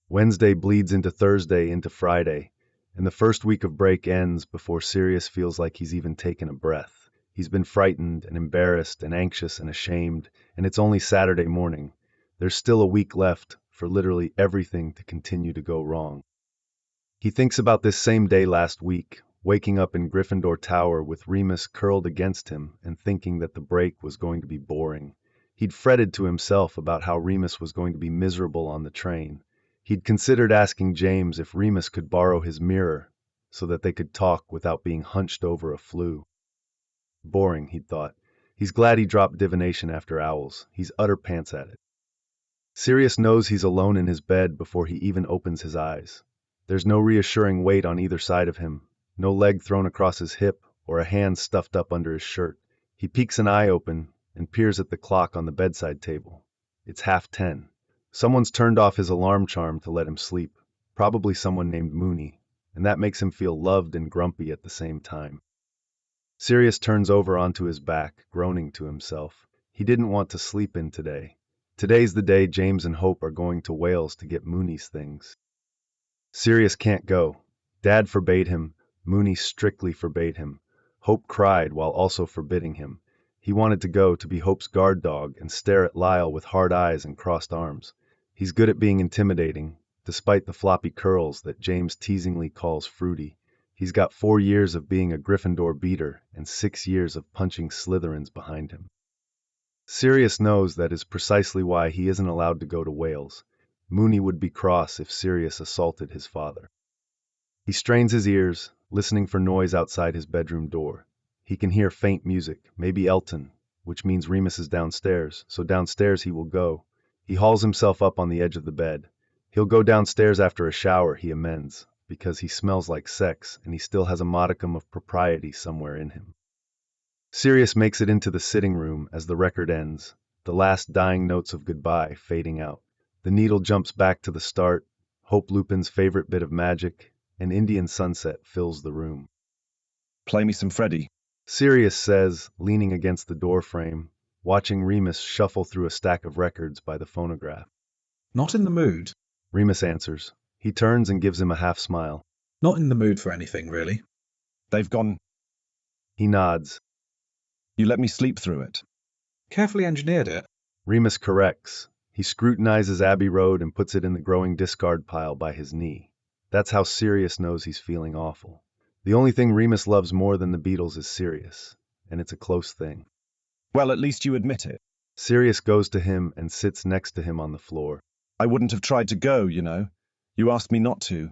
Wednesday bleeds into Thursday into Friday, and the first week of break ends before Sirius feels like he's even taken a breath. He's been frightened and embarrassed and anxious and ashamed, and it's only Saturday morning. There's still a week left for literally everything to continue to go wrong. He thinks about this same day last week, waking up in Gryffindor Tower with Remus curled against him and thinking that the break was going to be boring. He'd fretted to himself about how Remus was going to be miserable on the train. He'd considered asking James if Remus could borrow his mirror so that they could talk without being hunched over a flue. Boring, he'd thought. He's glad he dropped divination after owls. He's utter pants at it. Sirius knows he's alone in his bed before he even opens his eyes. There's no reassuring weight on either side of him, no leg thrown across his hip or a hand stuffed up under his shirt. He peeks an eye open and peers at the clock on the bedside table. It's 10:30. Someone's turned off his alarm charm to let him sleep, probably someone named Mooney, and that makes him feel loved and grumpy at the same time. Sirius turns over onto his back, groaning to himself. He didn't want to sleep in today. Today's the day James and Hope are going to Wales to get Mooney's things. Sirius can't go. Dad forbade him. Mooney strictly forbade him. Hope cried while also forbidding him. He wanted to go to be Hope's guard dog and stare at Lyle with hard eyes and crossed arms. He's good at being intimidating, despite the floppy curls that James teasingly calls fruity. He's got 4 years of being a Gryffindor beater and 6 years of punching Slytherins behind him. Sirius knows that is precisely why he isn't allowed to go to Wales. Mooney would be cross if Sirius assaulted his father. He strains his ears, listening for noise outside his bedroom door. He can hear faint music, maybe Elton, which means Remus is downstairs, so downstairs he will go. He hauls himself up on the edge of the bed. He'll go downstairs after a shower, he amends, because he smells like sex and he still has a modicum of propriety somewhere in him. Sirius makes it into the sitting room as the record ends, the last dying notes of goodbye fading out. The needle jumps back to the start, Hope Lupin's favorite bit of magic, and Indian sunset fills the room. Play me some Freddy, Sirius says, leaning against the doorframe, watching Remus shuffle through a stack of records by the phonograph. Not in the mood. Remus answers. He turns and gives him a half smile. Not in the mood for anything, really. They've gone. He nods. You let me sleep through it. Carefully engineered it. Remus corrects. He scrutinizes Abbey Road and puts it in the growing discard pile by his knee. That's how Sirius knows he's feeling awful. The only thing Remus loves more than the Beatles is Sirius, and it's a close thing. Well, at least you admit it. Sirius goes to him and sits next to him on the floor. I wouldn't have tried to go, you know. You asked me not to.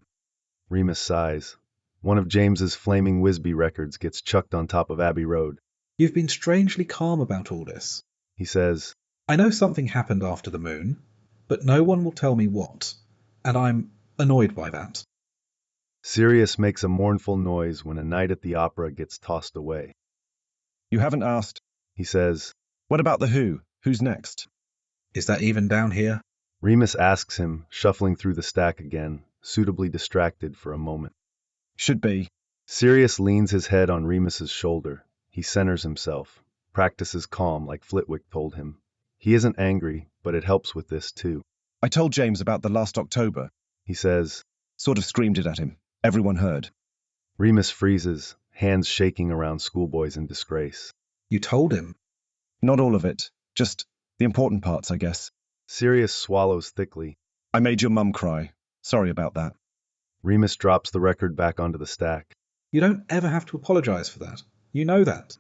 Remus sighs. One of James's flaming Wisby records gets chucked on top of Abbey Road. You've been strangely calm about all this. He says, I know something happened after the moon, but no one will tell me what, and I'm annoyed by that. Sirius makes a mournful noise when A Night at the Opera gets tossed away. You haven't asked. He says, What about The Who? Who's next? Is that even down here? Remus asks him, shuffling through the stack again, suitably distracted for a moment. Should be. Sirius leans his head on Remus's shoulder. He centers himself, practices calm like Flitwick told him. He isn't angry, but it helps with this too. I told James about the last October. He says, Sort of screamed it at him. Everyone heard. Remus freezes, hands shaking around schoolboys in disgrace. You told him? Not all of it. Just the important parts, I guess. Sirius swallows thickly. I made your mum cry. Sorry about that. Remus drops the record back onto the stack. You don't ever have to apologize for that. You know that.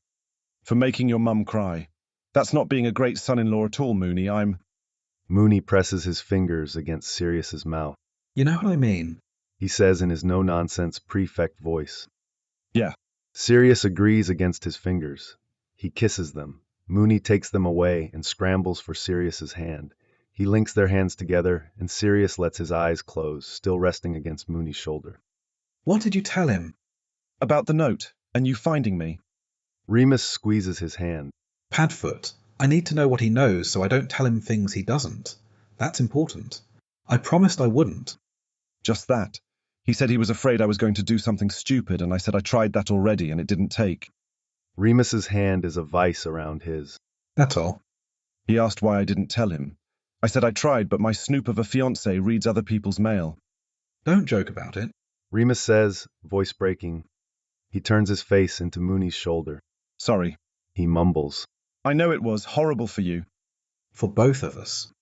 For making your mum cry. That's not being a great son-in-law at all, Mooney. Mooney presses his fingers against Sirius's mouth. You know what I mean? He says in his no-nonsense prefect voice. Yeah. Sirius agrees against his fingers. He kisses them. Mooney takes them away and scrambles for Sirius's hand. He links their hands together, and Sirius lets his eyes close, still resting against Mooney's shoulder. What did you tell him? About the note, and you finding me. Remus squeezes his hand. Padfoot, I need to know what he knows so I don't tell him things he doesn't. That's important. I promised I wouldn't. Just that. He said he was afraid I was going to do something stupid, and I said I tried that already and it didn't take. Remus's hand is a vice around his. That's all. He asked why I didn't tell him. I said I tried, but my snoop of a fiancé reads other people's mail. Don't joke about it. Remus says, voice breaking. He turns his face into Mooney's shoulder. Sorry. He mumbles. I know it was horrible for you. For both of us.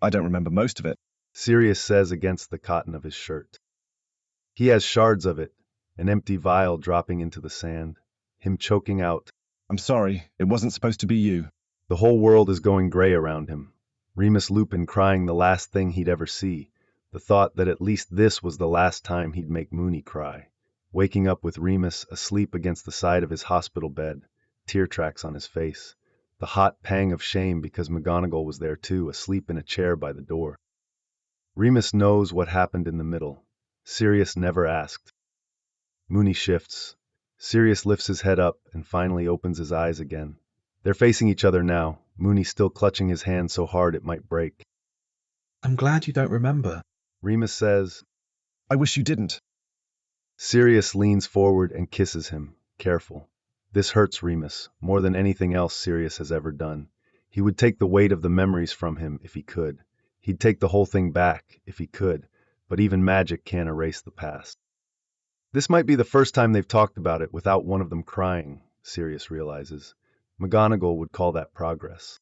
I don't remember most of it. Sirius says against the cotton of his shirt. He has shards of it, an empty vial dropping into the sand, him choking out. I'm sorry, it wasn't supposed to be you. The whole world is going gray around him. Remus Lupin crying the last thing he'd ever see, the thought that at least this was the last time he'd make Mooney cry. Waking up with Remus asleep against the side of his hospital bed, tear tracks on his face. The hot pang of shame because McGonagall was there too, asleep in a chair by the door. Remus knows what happened in the middle. Sirius never asked. Mooney shifts. Sirius lifts his head up and finally opens his eyes again. They're facing each other now, Mooney still clutching his hand so hard it might break. I'm glad you don't remember. Remus says, I wish you didn't. Sirius leans forward and kisses him, careful. This hurts Remus, more than anything else Sirius has ever done. He would take the weight of the memories from him if he could. He'd take the whole thing back if he could, but even magic can't erase the past. This might be the first time they've talked about it without one of them crying, Sirius realizes. McGonagall would call that progress.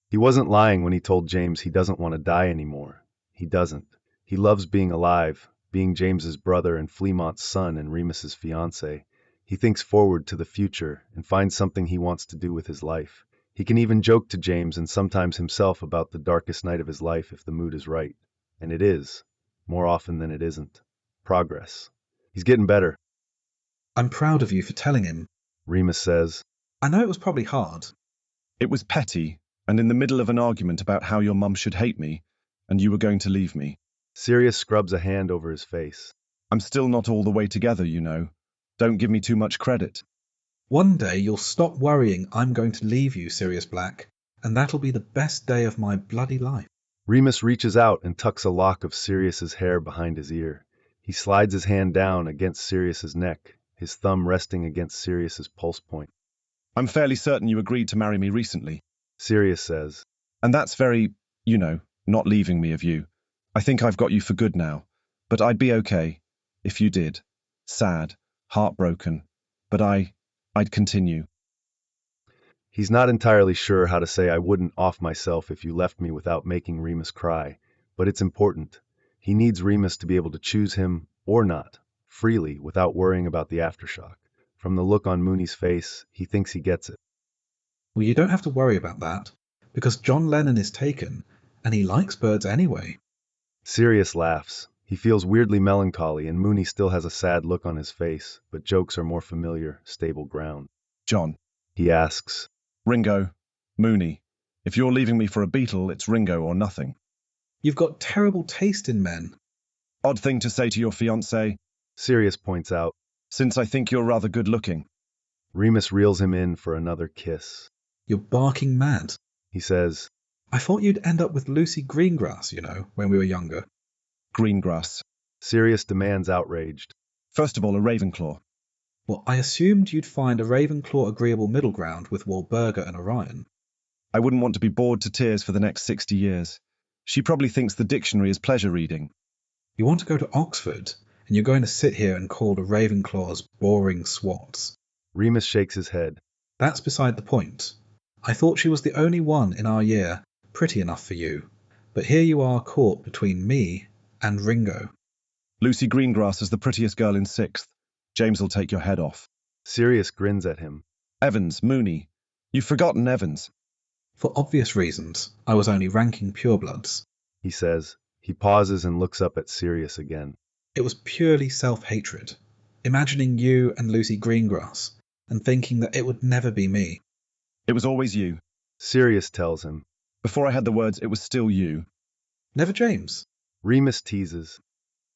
He wasn't lying when he told James he doesn't want to die anymore. He doesn't. He loves being alive, being James's brother and Fleamont's son and Remus's fiancé. He thinks forward to the future and finds something he wants to do with his life. He can even joke to James and sometimes himself about the darkest night of his life if the mood is right. And it is, more often than it isn't. Progress. He's getting better. I'm proud of you for telling him. Remus says. I know it was probably hard. It was petty, and in the middle of an argument about how your mum should hate me, and you were going to leave me. Sirius scrubs a hand over his face. I'm still not all the way together, you know. Don't give me too much credit. One day you'll stop worrying I'm going to leave you, Sirius Black, and that'll be the best day of my bloody life. Remus reaches out and tucks a lock of Sirius's hair behind his ear. He slides his hand down against Sirius's neck, his thumb resting against Sirius's pulse point. I'm fairly certain you agreed to marry me recently. Sirius says. And that's very, not leaving me of you. I think I've got you for good now. But I'd be okay if you did. Sad, heartbroken. But I'd continue. He's not entirely sure how to say I wouldn't off myself if you left me without making Remus cry, but it's important. He needs Remus to be able to choose him, or not, freely, without worrying about the aftershock. From the look on Mooney's face, he thinks he gets it. Well, you don't have to worry about that, because John Lennon is taken, and he likes birds anyway. Sirius laughs. He feels weirdly melancholy, and Mooney still has a sad look on his face, but jokes are more familiar, stable ground. John. He asks. Ringo. Mooney. If you're leaving me for a beetle, it's Ringo or nothing. You've got terrible taste in men. Odd thing to say to your fiancé. Sirius points out. Since I think you're rather good-looking. Remus reels him in for another kiss. You're barking mad. He says. I thought you'd end up with Lucy Greengrass, when we were younger. Greengrass. Sirius demands outraged. First of all, a Ravenclaw. Well, I assumed you'd find a Ravenclaw agreeable middle ground with Walburga and Orion. I wouldn't want to be bored to tears for the next 60 years. She probably thinks the dictionary is pleasure reading. You want to go to Oxford, and you're going to sit here and call the Ravenclaws boring swats. Remus shakes his head. That's beside the point. I thought she was the only one in our year pretty enough for you, but here you are caught between me and Ringo. Lucy Greengrass is the prettiest girl in 6th. James will take your head off. Sirius grins at him. Evans, Mooney. You've forgotten Evans. For obvious reasons, I was only ranking purebloods. He says. He pauses and looks up at Sirius again. It was purely self-hatred. Imagining you and Lucy Greengrass, and thinking that it would never be me. It was always you. Sirius tells him. Before I had the words, it was still you. Never James. Remus teases.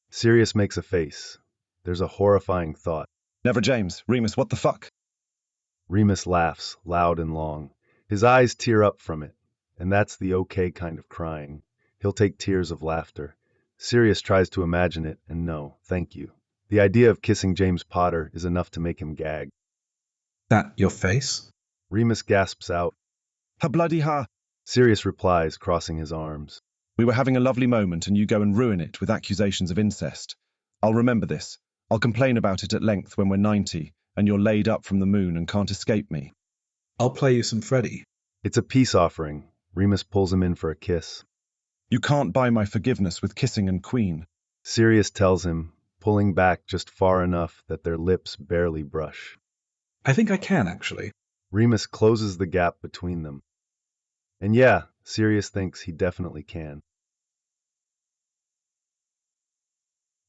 Sirius makes a face. There's a horrifying thought. Never James. Remus, what the fuck? Remus laughs, loud and long. His eyes tear up from it, and that's the okay kind of crying. He'll take tears of laughter. Sirius tries to imagine it, and no, thank you. The idea of kissing James Potter is enough to make him gag. That your face? Remus gasps out. Ha bloody ha! Sirius replies, crossing his arms. We were having a lovely moment and you go and ruin it with accusations of incest. I'll remember this. I'll complain about it at length when we're 90 and you're laid up from the moon and can't escape me. I'll play you some Freddie. It's a peace offering. Remus pulls him in for a kiss. You can't buy my forgiveness with kissing and Queen. Sirius tells him, pulling back just far enough that their lips barely brush. I think I can, actually. Remus closes the gap between them. And yeah, Sirius thinks he definitely can.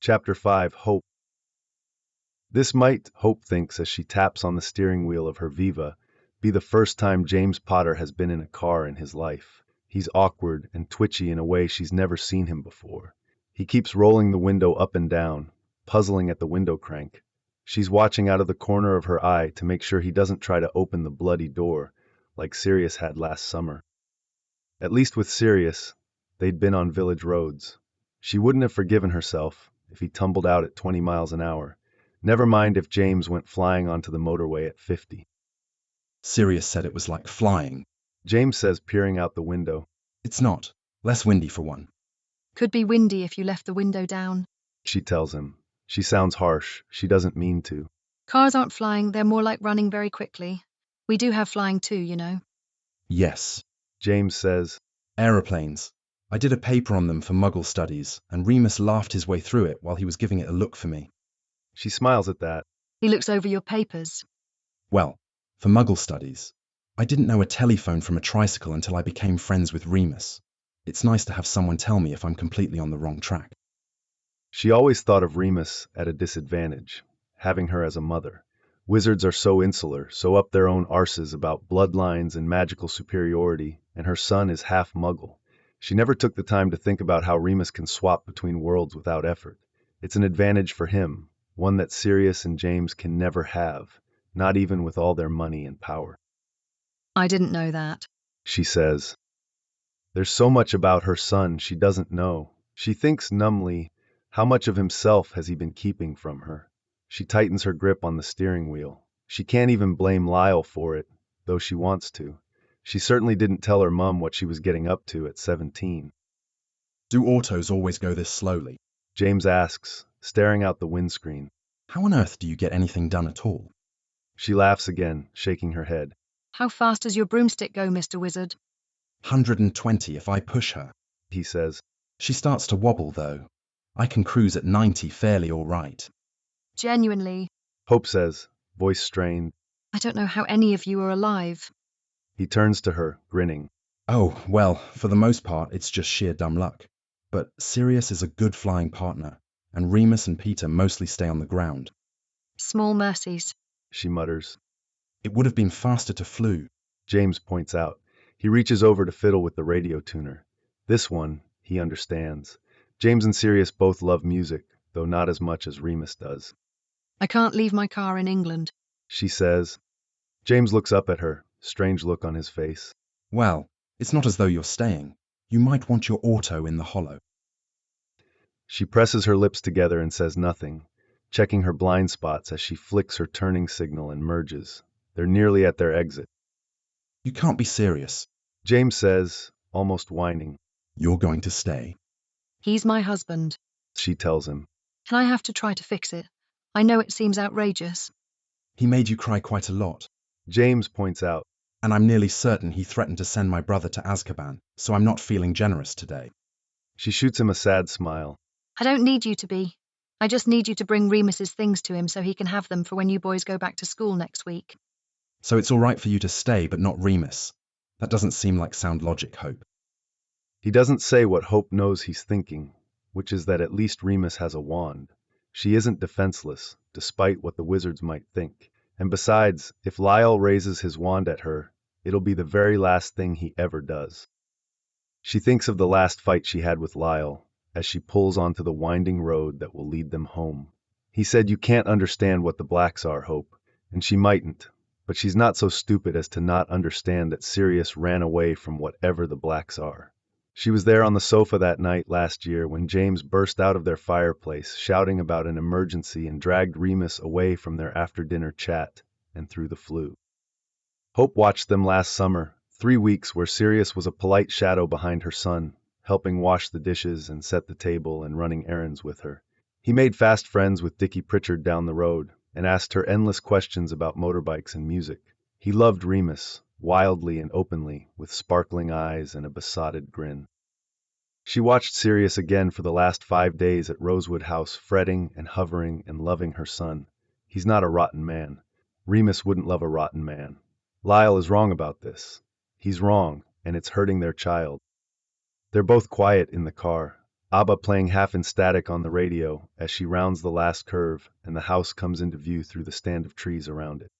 Chapter 5, Hope. This might, Hope thinks as she taps on the steering wheel of her Viva, be the first time James Potter has been in a car in his life. He's awkward and twitchy in a way she's never seen him before. He keeps rolling the window up and down, puzzling at the window crank. She's watching out of the corner of her eye to make sure he doesn't try to open the bloody door like Sirius had last summer. At least with Sirius, they'd been on village roads. She wouldn't have forgiven herself if he tumbled out at 20 miles an hour. Never mind if James went flying onto the motorway at 50. Sirius said it was like flying. James says, peering out the window. It's not. Less windy for one. Could be windy if you left the window down. She tells him. She sounds harsh. She doesn't mean to. Cars aren't flying, they're more like running very quickly. We do have flying too, you know. Yes. James says. Aeroplanes. I did a paper on them for Muggle studies, and Remus laughed his way through it while he was giving it a look for me. She smiles at that. He looks over your papers. Well, for Muggle studies. I didn't know a telephone from a tricycle until I became friends with Remus. It's nice to have someone tell me if I'm completely on the wrong track. She always thought of Remus at a disadvantage, having her as a mother. Wizards are so insular, so up their own arses about bloodlines and magical superiority, and her son is half Muggle. She never took the time to think about how Remus can swap between worlds without effort. It's an advantage for him, one that Sirius and James can never have, not even with all their money and power. I didn't know that. She says. There's so much about her son she doesn't know. She thinks numbly, how much of himself has he been keeping from her? She tightens her grip on the steering wheel. She can't even blame Lyle for it, though she wants to. She certainly didn't tell her mum what she was getting up to at 17. Do autos always go this slowly? James asks, staring out the windscreen. How on earth do you get anything done at all? She laughs again, shaking her head. How fast does your broomstick go, Mr. Wizard? 120 if I push her, he says. She starts to wobble, though. I can cruise at 90 fairly all right. Genuinely. Hope says, voice strained. I don't know how any of you are alive. He turns to her, grinning. Oh, well, for the most part, it's just sheer dumb luck. But Sirius is a good flying partner, and Remus and Peter mostly stay on the ground. Small mercies, she mutters. It would have been faster to flew, James points out. He reaches over to fiddle with the radio tuner. This one, he understands. James and Sirius both love music, though not as much as Remus does. I can't leave my car in England, she says. James looks up at her, strange look on his face. Well, it's not as though you're staying. You might want your auto in the hollow. She presses her lips together and says nothing, checking her blind spots as she flicks her turning signal and merges. They're nearly at their exit. You can't be serious, James says, almost whining. You're going to stay. He's my husband, she tells him. And I have to try to fix it. I know it seems outrageous. He made you cry quite a lot, James points out. And I'm nearly certain he threatened to send my brother to Azkaban, so I'm not feeling generous today. She shoots him a sad smile. I don't need you to be. I just need you to bring Remus's things to him so he can have them for when you boys go back to school next week. So it's all right for you to stay, but not Remus. That doesn't seem like sound logic, Hope. He doesn't say what Hope knows he's thinking, which is that at least Remus has a wand. She isn't defenseless, despite what the wizards might think. And besides, if Lyle raises his wand at her, it'll be the very last thing he ever does. She thinks of the last fight she had with Lyle, as she pulls onto the winding road that will lead them home. He said you can't understand what the blacks are, Hope, and she mightn't, but she's not so stupid as to not understand that Sirius ran away from whatever the blacks are. She was there on the sofa that night last year when James burst out of their fireplace, shouting about an emergency and dragged Remus away from their after-dinner chat and through the flue. Hope watched them last summer, 3 weeks where Sirius was a polite shadow behind her son, helping wash the dishes and set the table and running errands with her. He made fast friends with Dickie Pritchard down the road and asked her endless questions about motorbikes and music. He loved Remus, wildly and openly, with sparkling eyes and a besotted grin. She watched Sirius again for the last 5 days at Rosewood House, fretting and hovering and loving her son. He's not a rotten man. Remus wouldn't love a rotten man. Lyle is wrong about this. He's wrong, and it's hurting their child. They're both quiet in the car, Abba playing half in static on the radio as she rounds the last curve and the house comes into view through the stand of trees around it.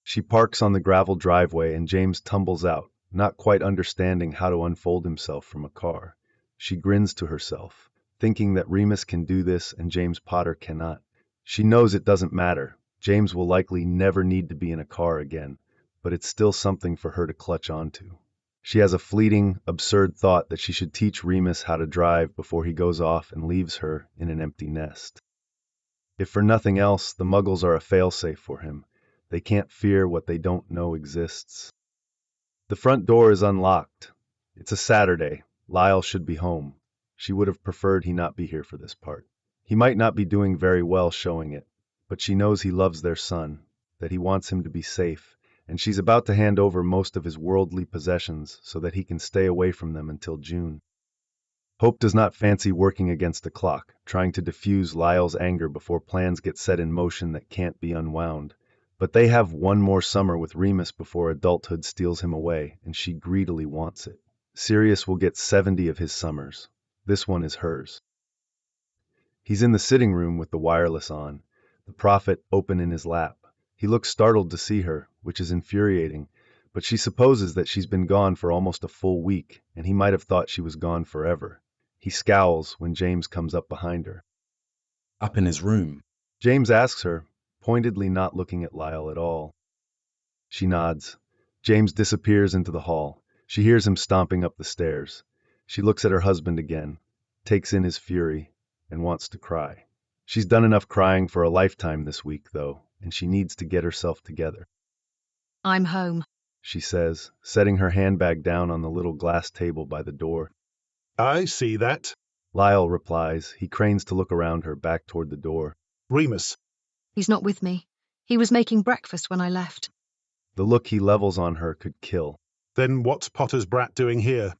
She parks on the gravel driveway and James tumbles out, not quite understanding how to unfold himself from a car. She grins to herself, thinking that Remus can do this and James Potter cannot. She knows it doesn't matter. James will likely never need to be in a car again, but it's still something for her to clutch onto. She has a fleeting, absurd thought that she should teach Remus how to drive before he goes off and leaves her in an empty nest. If for nothing else, the Muggles are a failsafe for him. They can't fear what they don't know exists. The front door is unlocked. It's a Saturday. Lyle should be home. She would have preferred he not be here for this part. He might not be doing very well showing it, but she knows he loves their son, that he wants him to be safe, and she's about to hand over most of his worldly possessions so that he can stay away from them until June. Hope does not fancy working against the clock, trying to diffuse Lyle's anger before plans get set in motion that can't be unwound. But they have one more summer with Remus before adulthood steals him away, and she greedily wants it. Sirius will get 70 of his summers. This one is hers. He's in the sitting room with the wireless on, the prophet open in his lap. He looks startled to see her, which is infuriating, but she supposes that she's been gone for almost a full week, and he might have thought she was gone forever. He scowls when James comes up behind her. Up in his room. James asks her, pointedly not looking at Lyle at all. She nods. James disappears into the hall. She hears him stomping up the stairs. She looks at her husband again, takes in his fury, and wants to cry. She's done enough crying for a lifetime this week, though, and she needs to get herself together. I'm home, she says, setting her handbag down on the little glass table by the door. I see that. Lyle replies. He cranes to look around her, back toward the door. Remus. He's not with me. He was making breakfast when I left. The look he levels on her could kill. Then what's Potter's brat doing here?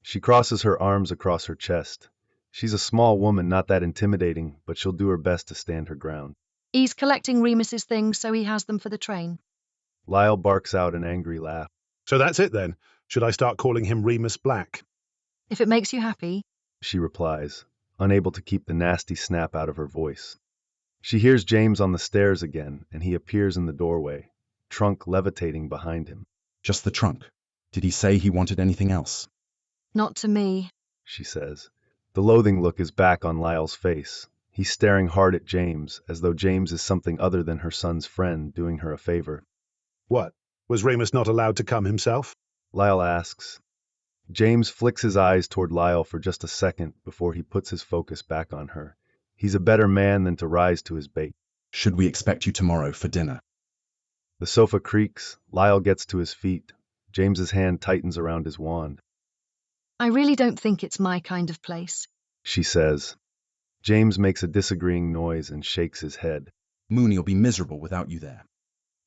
She crosses her arms across her chest. She's a small woman, not that intimidating, but she'll do her best to stand her ground. He's collecting Remus's things so he has them for the train. Lyle barks out an angry laugh. So that's it then. Should I start calling him Remus Black? If it makes you happy, she replies, unable to keep the nasty snap out of her voice. She hears James on the stairs again, and he appears in the doorway, trunk levitating behind him. Just the trunk. Did he say he wanted anything else? Not to me, she says. The loathing look is back on Lyle's face. He's staring hard at James, as though James is something other than her son's friend doing her a favor. What? Was Remus not allowed to come himself? Lyle asks. James flicks his eyes toward Lyle for just a second before he puts his focus back on her. He's a better man than to rise to his bait. Should we expect you tomorrow for dinner? The sofa creaks. Lyle gets to his feet. James's hand tightens around his wand. I really don't think it's my kind of place, she says. James makes a disagreeing noise and shakes his head. Mooney'll be miserable without you there.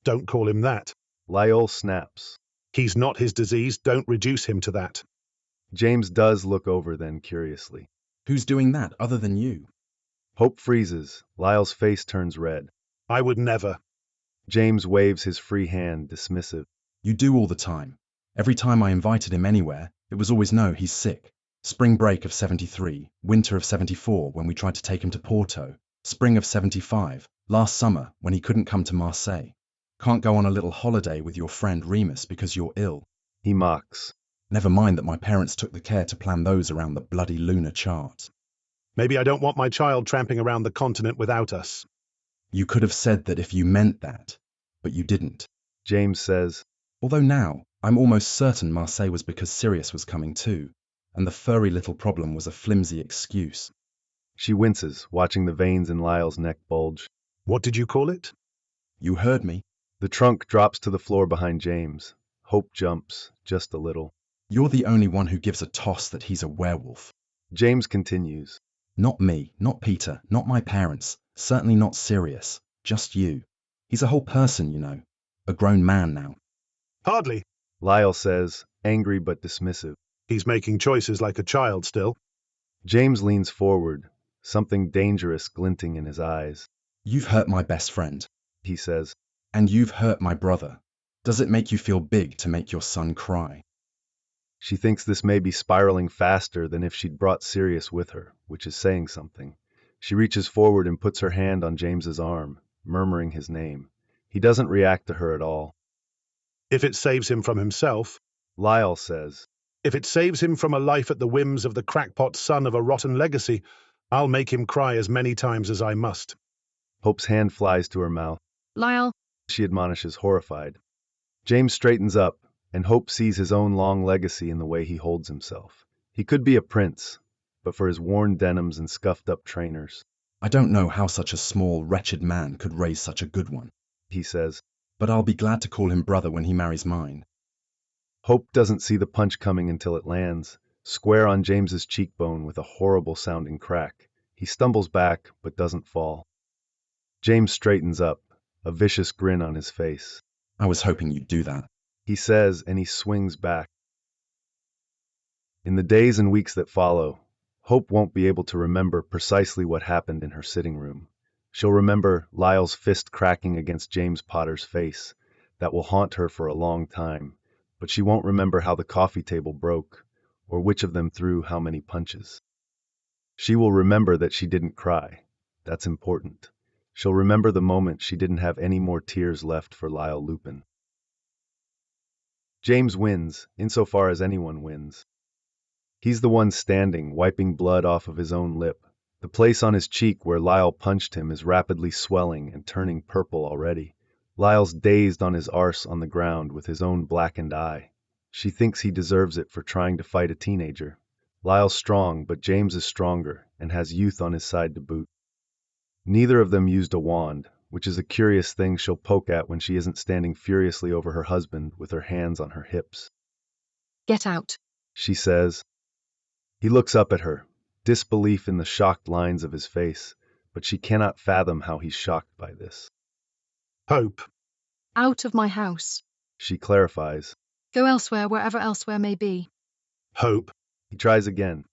Don't call him that. Lyle snaps. He's not his disease. Don't reduce him to that. James does look over then curiously. Who's doing that other than you? Hope freezes. Lyle's face turns red. I would never. James waves his free hand, dismissive. You do all the time. Every time I invited him anywhere, it was always no, he's sick. Spring break of 73, winter of 74 when we tried to take him to Porto, spring of 75, last summer when he couldn't come to Marseille. Can't go on a little holiday with your friend Remus because you're ill. He mocks. Never mind that my parents took the care to plan those around the bloody lunar chart. Maybe I don't want my child tramping around the continent without us. You could have said that if you meant that, but you didn't. James says. Although now, I'm almost certain Marseille was because Sirius was coming too, and the furry little problem was a flimsy excuse. She winces, watching the veins in Lyle's neck bulge. What did you call it? You heard me. The trunk drops to the floor behind James. Hope jumps, just a little. You're the only one who gives a toss that he's a werewolf. James continues. Not me, not Peter, not my parents, certainly not Sirius, just you. He's a whole person, you know. A grown man now. Hardly. Lyle says, angry but dismissive. He's making choices like a child still. James leans forward, something dangerous glinting in his eyes. You've hurt my best friend, He says. and you've hurt my brother. Does it make you feel big to make your son cry? She thinks this may be spiraling faster than if she'd brought Sirius with her, which is saying something. She reaches forward and puts her hand on James's arm, murmuring his name. He doesn't react to her at all. If it saves him from himself. Lyle says. If it saves him from a life at the whims of the crackpot son of a rotten legacy, I'll make him cry as many times as I must. Hope's hand flies to her mouth. Lyle, She admonishes, horrified. James straightens up, and Hope sees his own long legacy in the way he holds himself. He could be a prince, but for his worn denims and scuffed-up trainers. I don't know how such a small, wretched man could raise such a good one, He says. but I'll be glad to call him brother when he marries mine. Hope doesn't see the punch coming until it lands, square on James's cheekbone with a horrible-sounding crack. He stumbles back, but doesn't fall. James straightens up, a vicious grin on his face. I was hoping you'd do that. He says, and he swings back. In the days and weeks that follow, Hope won't be able to remember precisely what happened in her sitting room. She'll remember Lyle's fist cracking against James Potter's face. That will haunt her for a long time, but she won't remember how the coffee table broke, or which of them threw how many punches. She will remember that she didn't cry. That's important. She'll remember the moment she didn't have any more tears left for Lyle Lupin. James wins, insofar as anyone wins. He's the one standing, wiping blood off of his own lip. The place on his cheek where Lyle punched him is rapidly swelling and turning purple already. Lyle's dazed on his arse on the ground with his own blackened eye. She thinks he deserves it for trying to fight a teenager. Lyle's strong, but James is stronger and has youth on his side to boot. Neither of them used a wand, which is a curious thing she'll poke at when she isn't standing furiously over her husband with her hands on her hips. get out. She says. He looks up at her, disbelief in the shocked lines of his face, but she cannot fathom how he's shocked by this. Hope. Out of my house. She clarifies. Go elsewhere, wherever elsewhere may be. Hope. He tries again.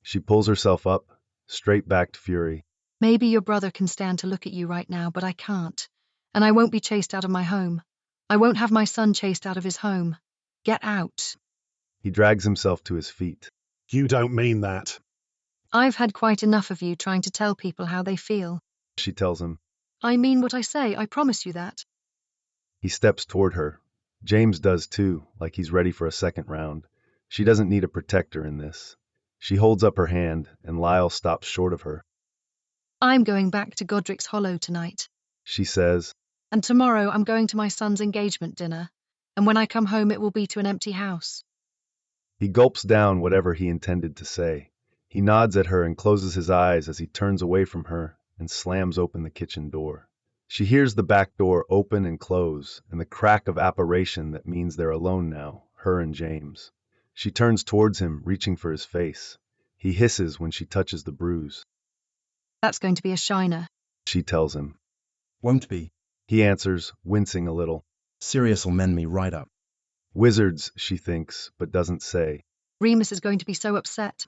She pulls herself up, straight-backed fury. Maybe your brother can stand to look at you right now, but I can't. And I won't be chased out of my home. I won't have my son chased out of his home. Get out. He drags himself to his feet. You don't mean that. I've had quite enough of you trying to tell people how they feel. She tells him. I mean what I say, I promise you that. He steps toward her. James does too, like he's ready for a second round. She doesn't need a protector in this. She holds up her hand, and Lyle stops short of her. I'm going back to Godric's Hollow tonight. She says. And tomorrow I'm going to my son's engagement dinner. And when I come home it will be to an empty house. He gulps down whatever he intended to say. He nods at her and closes his eyes as he turns away from her and slams open the kitchen door. She hears the back door open and close, and the crack of apparition that means they're alone now, her and James. She turns towards him, reaching for his face. He hisses when she touches the bruise. That's going to be a shiner. She tells him. Won't be. He answers, wincing a little. Sirius will mend me right up. Wizards, she thinks, but doesn't say. Remus is going to be so upset.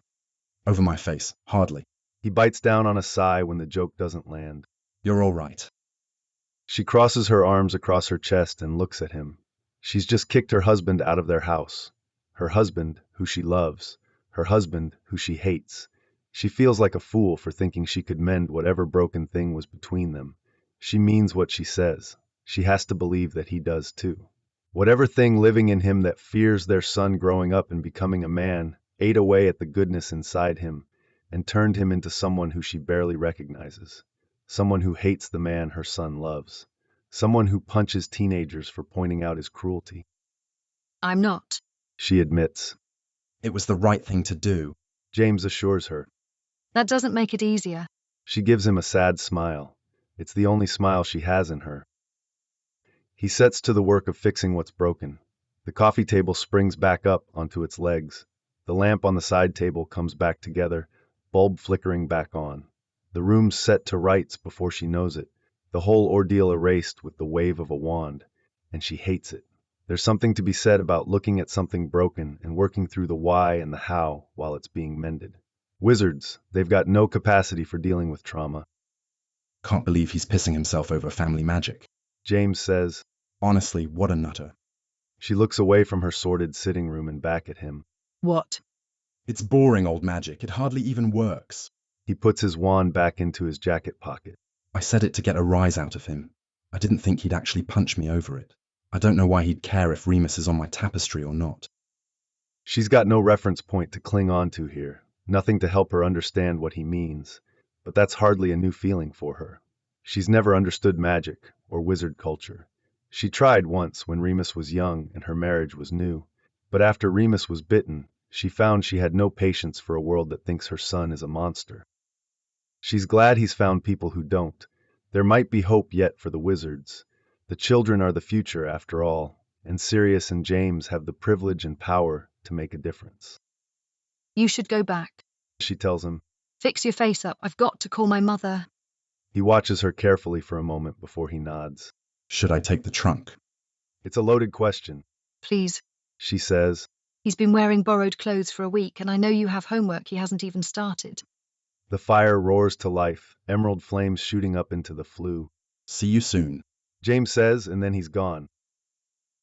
Over my face, hardly. He bites down on a sigh when the joke doesn't land. You're all right. She crosses her arms across her chest and looks at him. She's just kicked her husband out of their house. Her husband, who she loves. Her husband, who she hates. She feels like a fool for thinking she could mend whatever broken thing was between them. She means what she says. She has to believe that he does too. Whatever thing living in him that fears their son growing up and becoming a man ate away at the goodness inside him and turned him into someone who she barely recognizes. Someone who hates the man her son loves. Someone who punches teenagers for pointing out his cruelty. I'm not. She admits. It was the right thing to do. James assures her. That doesn't make it easier. She gives him a sad smile. It's the only smile she has in her. He sets to the work of fixing what's broken. The coffee table springs back up onto its legs. The lamp on the side table comes back together, bulb flickering back on. The room's set to rights before she knows it, the whole ordeal erased with the wave of a wand, and she hates it. There's something to be said about looking at something broken and working through the why and the how while it's being mended. Wizards, they've got no capacity for dealing with trauma. Can't believe he's pissing himself over family magic. James says. Honestly, what a nutter. She looks away from her sordid sitting room and back at him. What? It's boring old magic. It hardly even works. He puts his wand back into his jacket pocket. I said it to get a rise out of him. I didn't think he'd actually punch me over it. I don't know why he'd care if Remus is on my tapestry or not. She's got no reference point to cling on to here, nothing to help her understand what he means, but that's hardly a new feeling for her. She's never understood magic or wizard culture. She tried once when Remus was young and her marriage was new, but after Remus was bitten, she found she had no patience for a world that thinks her son is a monster. She's glad he's found people who don't. There might be hope yet for the wizards. The children are the future, after all, and Sirius and James have the privilege and power to make a difference. You should go back. She tells him. Fix your face up. I've got to call my mother. He watches her carefully for a moment before he nods. Should I take the trunk? It's a loaded question. Please. She says. He's been wearing borrowed clothes for a week, and I know you have homework he hasn't even started. The fire roars to life, emerald flames shooting up into the flue. See you soon, James says, and then he's gone.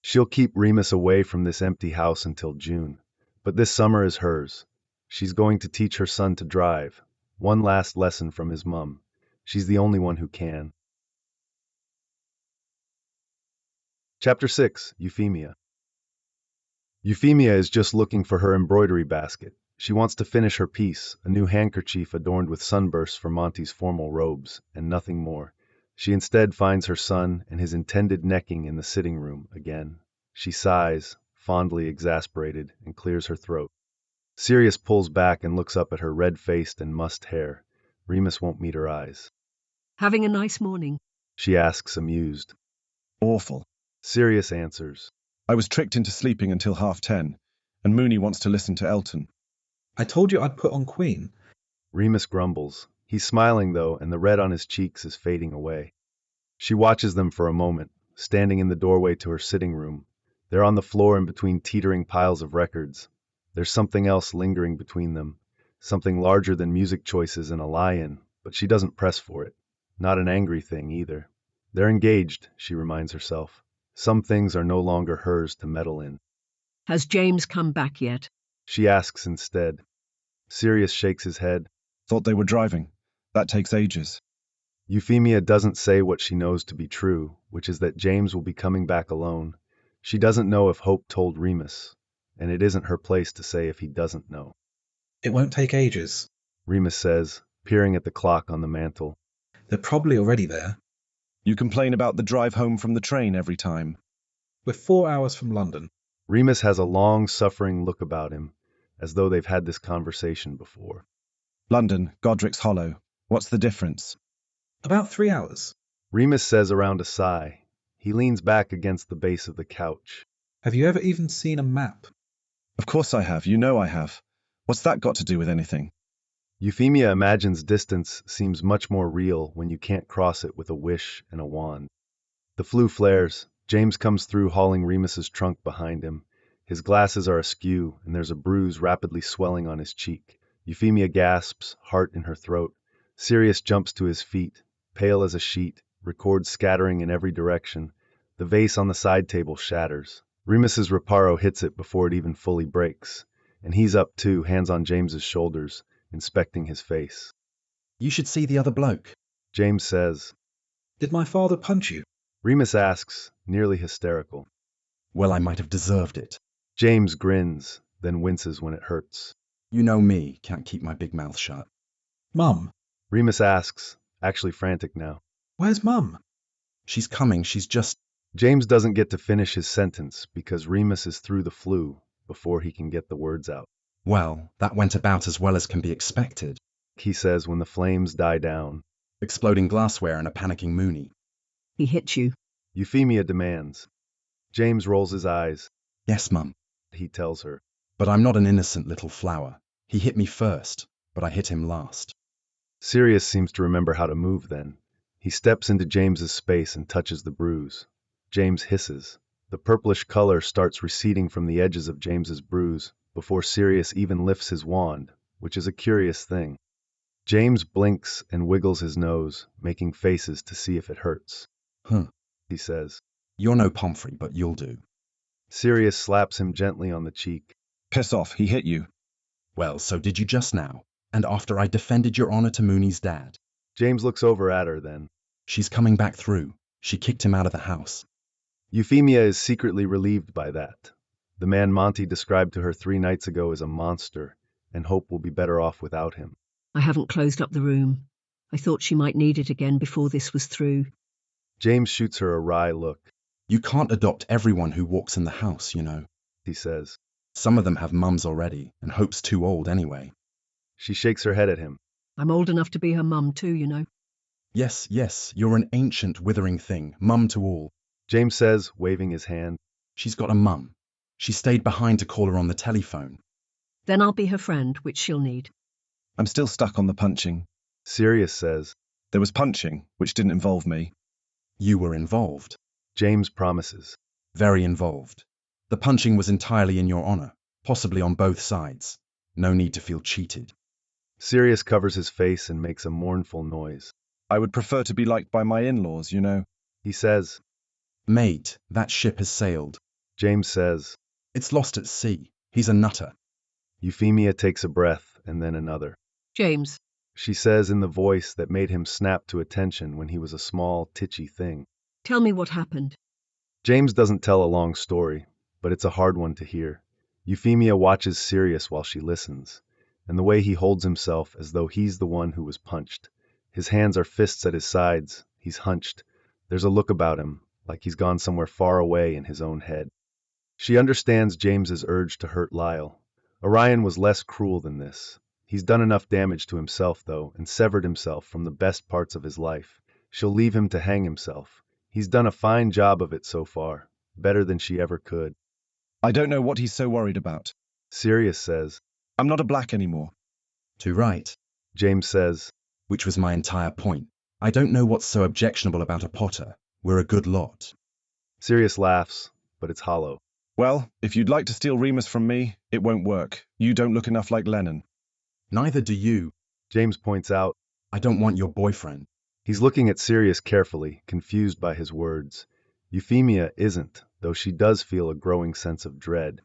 She'll keep Remus away from this empty house until June, but this summer is hers. She's going to teach her son to drive, one last lesson from his mum. She's the only one who can. Chapter 6, Euphemia. Euphemia is just looking for her embroidery basket. She wants to finish her piece, a new handkerchief adorned with sunbursts for Monty's formal robes, and nothing more. She instead finds her son and his intended necking in the sitting room again. She sighs, fondly exasperated, and clears her throat. Sirius pulls back and looks up at her red-faced and mussed hair. Remus won't meet her eyes. Having a nice morning? She asks, amused. Awful. Sirius answers. I was tricked into sleeping until 10:30, and Mooney wants to listen to Elton. I told you I'd put on Queen. Remus grumbles. He's smiling, though, and the red on his cheeks is fading away. She watches them for a moment, standing in the doorway to her sitting room. They're on the floor in between teetering piles of records. There's something else lingering between them, something larger than music choices and a lie-in, but she doesn't press for it. Not an angry thing, either. They're engaged, she reminds herself. Some things are no longer hers to meddle in. Has James come back yet? She asks instead. Sirius shakes his head. Thought they were driving. That takes ages. Euphemia doesn't say what she knows to be true, which is that James will be coming back alone. She doesn't know if Hope told Remus, and it isn't her place to say if he doesn't know. It won't take ages, Remus says, peering at the clock on the mantel. They're probably already there. You complain about the drive home from the train every time. We're 4 hours from London. Remus has a long, suffering look about him, as though they've had this conversation before. London, Godric's Hollow. What's the difference? About 3 hours. Remus says around a sigh. He leans back against the base of the couch. Have you ever even seen a map? Of course I have. You know I have. What's that got to do with anything? Euphemia imagines distance seems much more real when you can't cross it with a wish and a wand. The flue flares. James comes through hauling Remus's trunk behind him. His glasses are askew, and there's a bruise rapidly swelling on his cheek. Euphemia gasps, heart in her throat. Sirius jumps to his feet, pale as a sheet, records scattering in every direction. The vase on the side table shatters. Remus's reparo hits it before it even fully breaks, and he's up too, hands on James's shoulders, inspecting his face. You should see the other bloke, James says. Did my father punch you? Remus asks, nearly hysterical. Well, I might have deserved it. James grins, then winces when it hurts. You know me, can't keep my big mouth shut. Mum. Remus asks, actually frantic now. Where's Mum? She's coming, she's just... James doesn't get to finish his sentence because Remus is through the flue before he can get the words out. Well, that went about as well as can be expected, He says when the flames die down. exploding glassware and a panicking Mooney. He hit you. Euphemia demands. James rolls his eyes. Yes, Mum. he tells her. But I'm not an innocent little flower. He hit me first, but I hit him last. Sirius seems to remember how to move then. He steps into James's space and touches the bruise. James hisses. The purplish color starts receding from the edges of James's bruise before Sirius even lifts his wand, which is a curious thing. James blinks and wiggles his nose, making faces to see if it hurts. He says. You're no Pomfrey, but you'll do. Sirius slaps him gently on the cheek. Piss off, he hit you. Well, so did you just now, and after I defended your honor to Mooney's dad. James looks over at her then. She's coming back through. She kicked him out of the house. Euphemia is secretly relieved by that. The man Monty described to her 3 nights ago is a monster, and Hope will be better off without him. I haven't closed up the room. I thought she might need it again before this was through. James shoots her a wry look. You can't adopt everyone who walks in the house, you know, he says. Some of them have mums already, and Hope's too old anyway. She shakes her head at him. I'm old enough to be her mum too, you know. Yes, you're an ancient, withering thing, mum to all. James says, waving his hand. She's got a mum. She stayed behind to call her on the telephone. Then I'll be her friend, which she'll need. I'm still stuck on the punching. Sirius says. There was punching, which didn't involve me. You were involved. James promises. Very involved. The punching was entirely in your honor, possibly on both sides. No need to feel cheated. Sirius covers his face and makes a mournful noise. I would prefer to be liked by my in-laws, you know. He says. Mate, that ship has sailed. James says. It's lost at sea. He's a nutter. Euphemia takes a breath and then another. James. She says in the voice that made him snap to attention when he was a small, titchy thing. Tell me what happened. James doesn't tell a long story, but it's a hard one to hear. Euphemia watches Sirius while she listens, and the way he holds himself as though he's the one who was punched. His hands are fists at his sides, he's hunched. There's a look about him, like he's gone somewhere far away in his own head. She understands James's urge to hurt Lyle. Orion was less cruel than this. He's done enough damage to himself, though, and severed himself from the best parts of his life. She'll leave him to hang himself. He's done a fine job of it so far, better than she ever could. I don't know what he's so worried about. Sirius says. I'm not a black anymore. Too right. James says. Which was my entire point. I don't know what's so objectionable about a Potter. We're a good lot. Sirius laughs, but it's hollow. Well, if you'd like to steal Remus from me, it won't work. You don't look enough like Lennon. Neither do you. James points out. I don't want your boyfriend. He's looking at Sirius carefully, confused by his words. Euphemia isn't, though she does feel a growing sense of dread.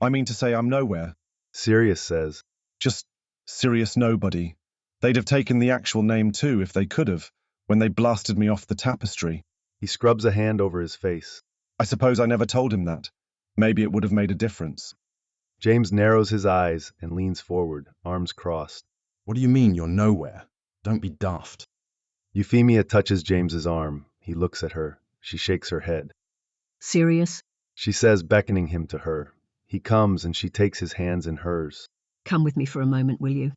I mean to say I'm nowhere. Sirius says. Just Sirius Nobody. They'd have taken the actual name too if they could have, when they blasted me off the tapestry. He scrubs a hand over his face. I suppose I never told him that. Maybe it would have made a difference. James narrows his eyes and leans forward, arms crossed. What do you mean you're nowhere? Don't be daft. Euphemia touches James's arm. He looks at her. She shakes her head. Sirius? She says, beckoning him to her. He comes and she takes his hands in hers. Come with me for a moment, will you?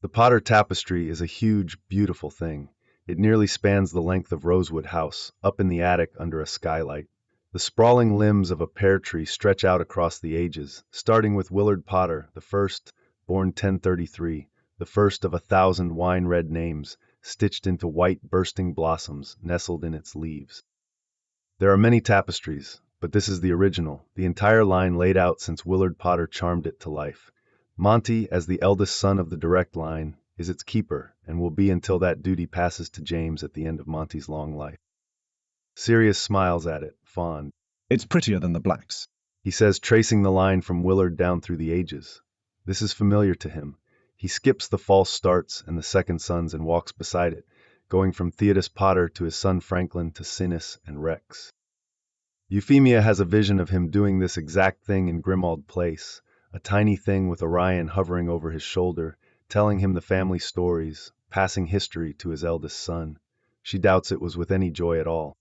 The Potter tapestry is a huge, beautiful thing. It nearly spans the length of Rosewood House, up in the attic under a skylight. The sprawling limbs of a pear tree stretch out across the ages, starting with Willard Potter, the first, born 1033, the first of 1,000 wine-red names, stitched into white bursting blossoms nestled in its leaves. There are many tapestries, but this is the original, the entire line laid out since Willard Potter charmed it to life. Monty, as the eldest son of the direct line, is its keeper and will be until that duty passes to James at the end of Monty's long life. Sirius smiles at it, fond. It's prettier than the blacks, he says, tracing the line from Willard down through the ages. This is familiar to him. He skips the false starts and the second sons and walks beside it, going from Theodus Potter to his son Franklin to Sinis and Rex. Euphemia has a vision of him doing this exact thing in Grimmauld Place, a tiny thing with Orion hovering over his shoulder, telling him the family stories, passing history to his eldest son. She doubts it was with any joy at all.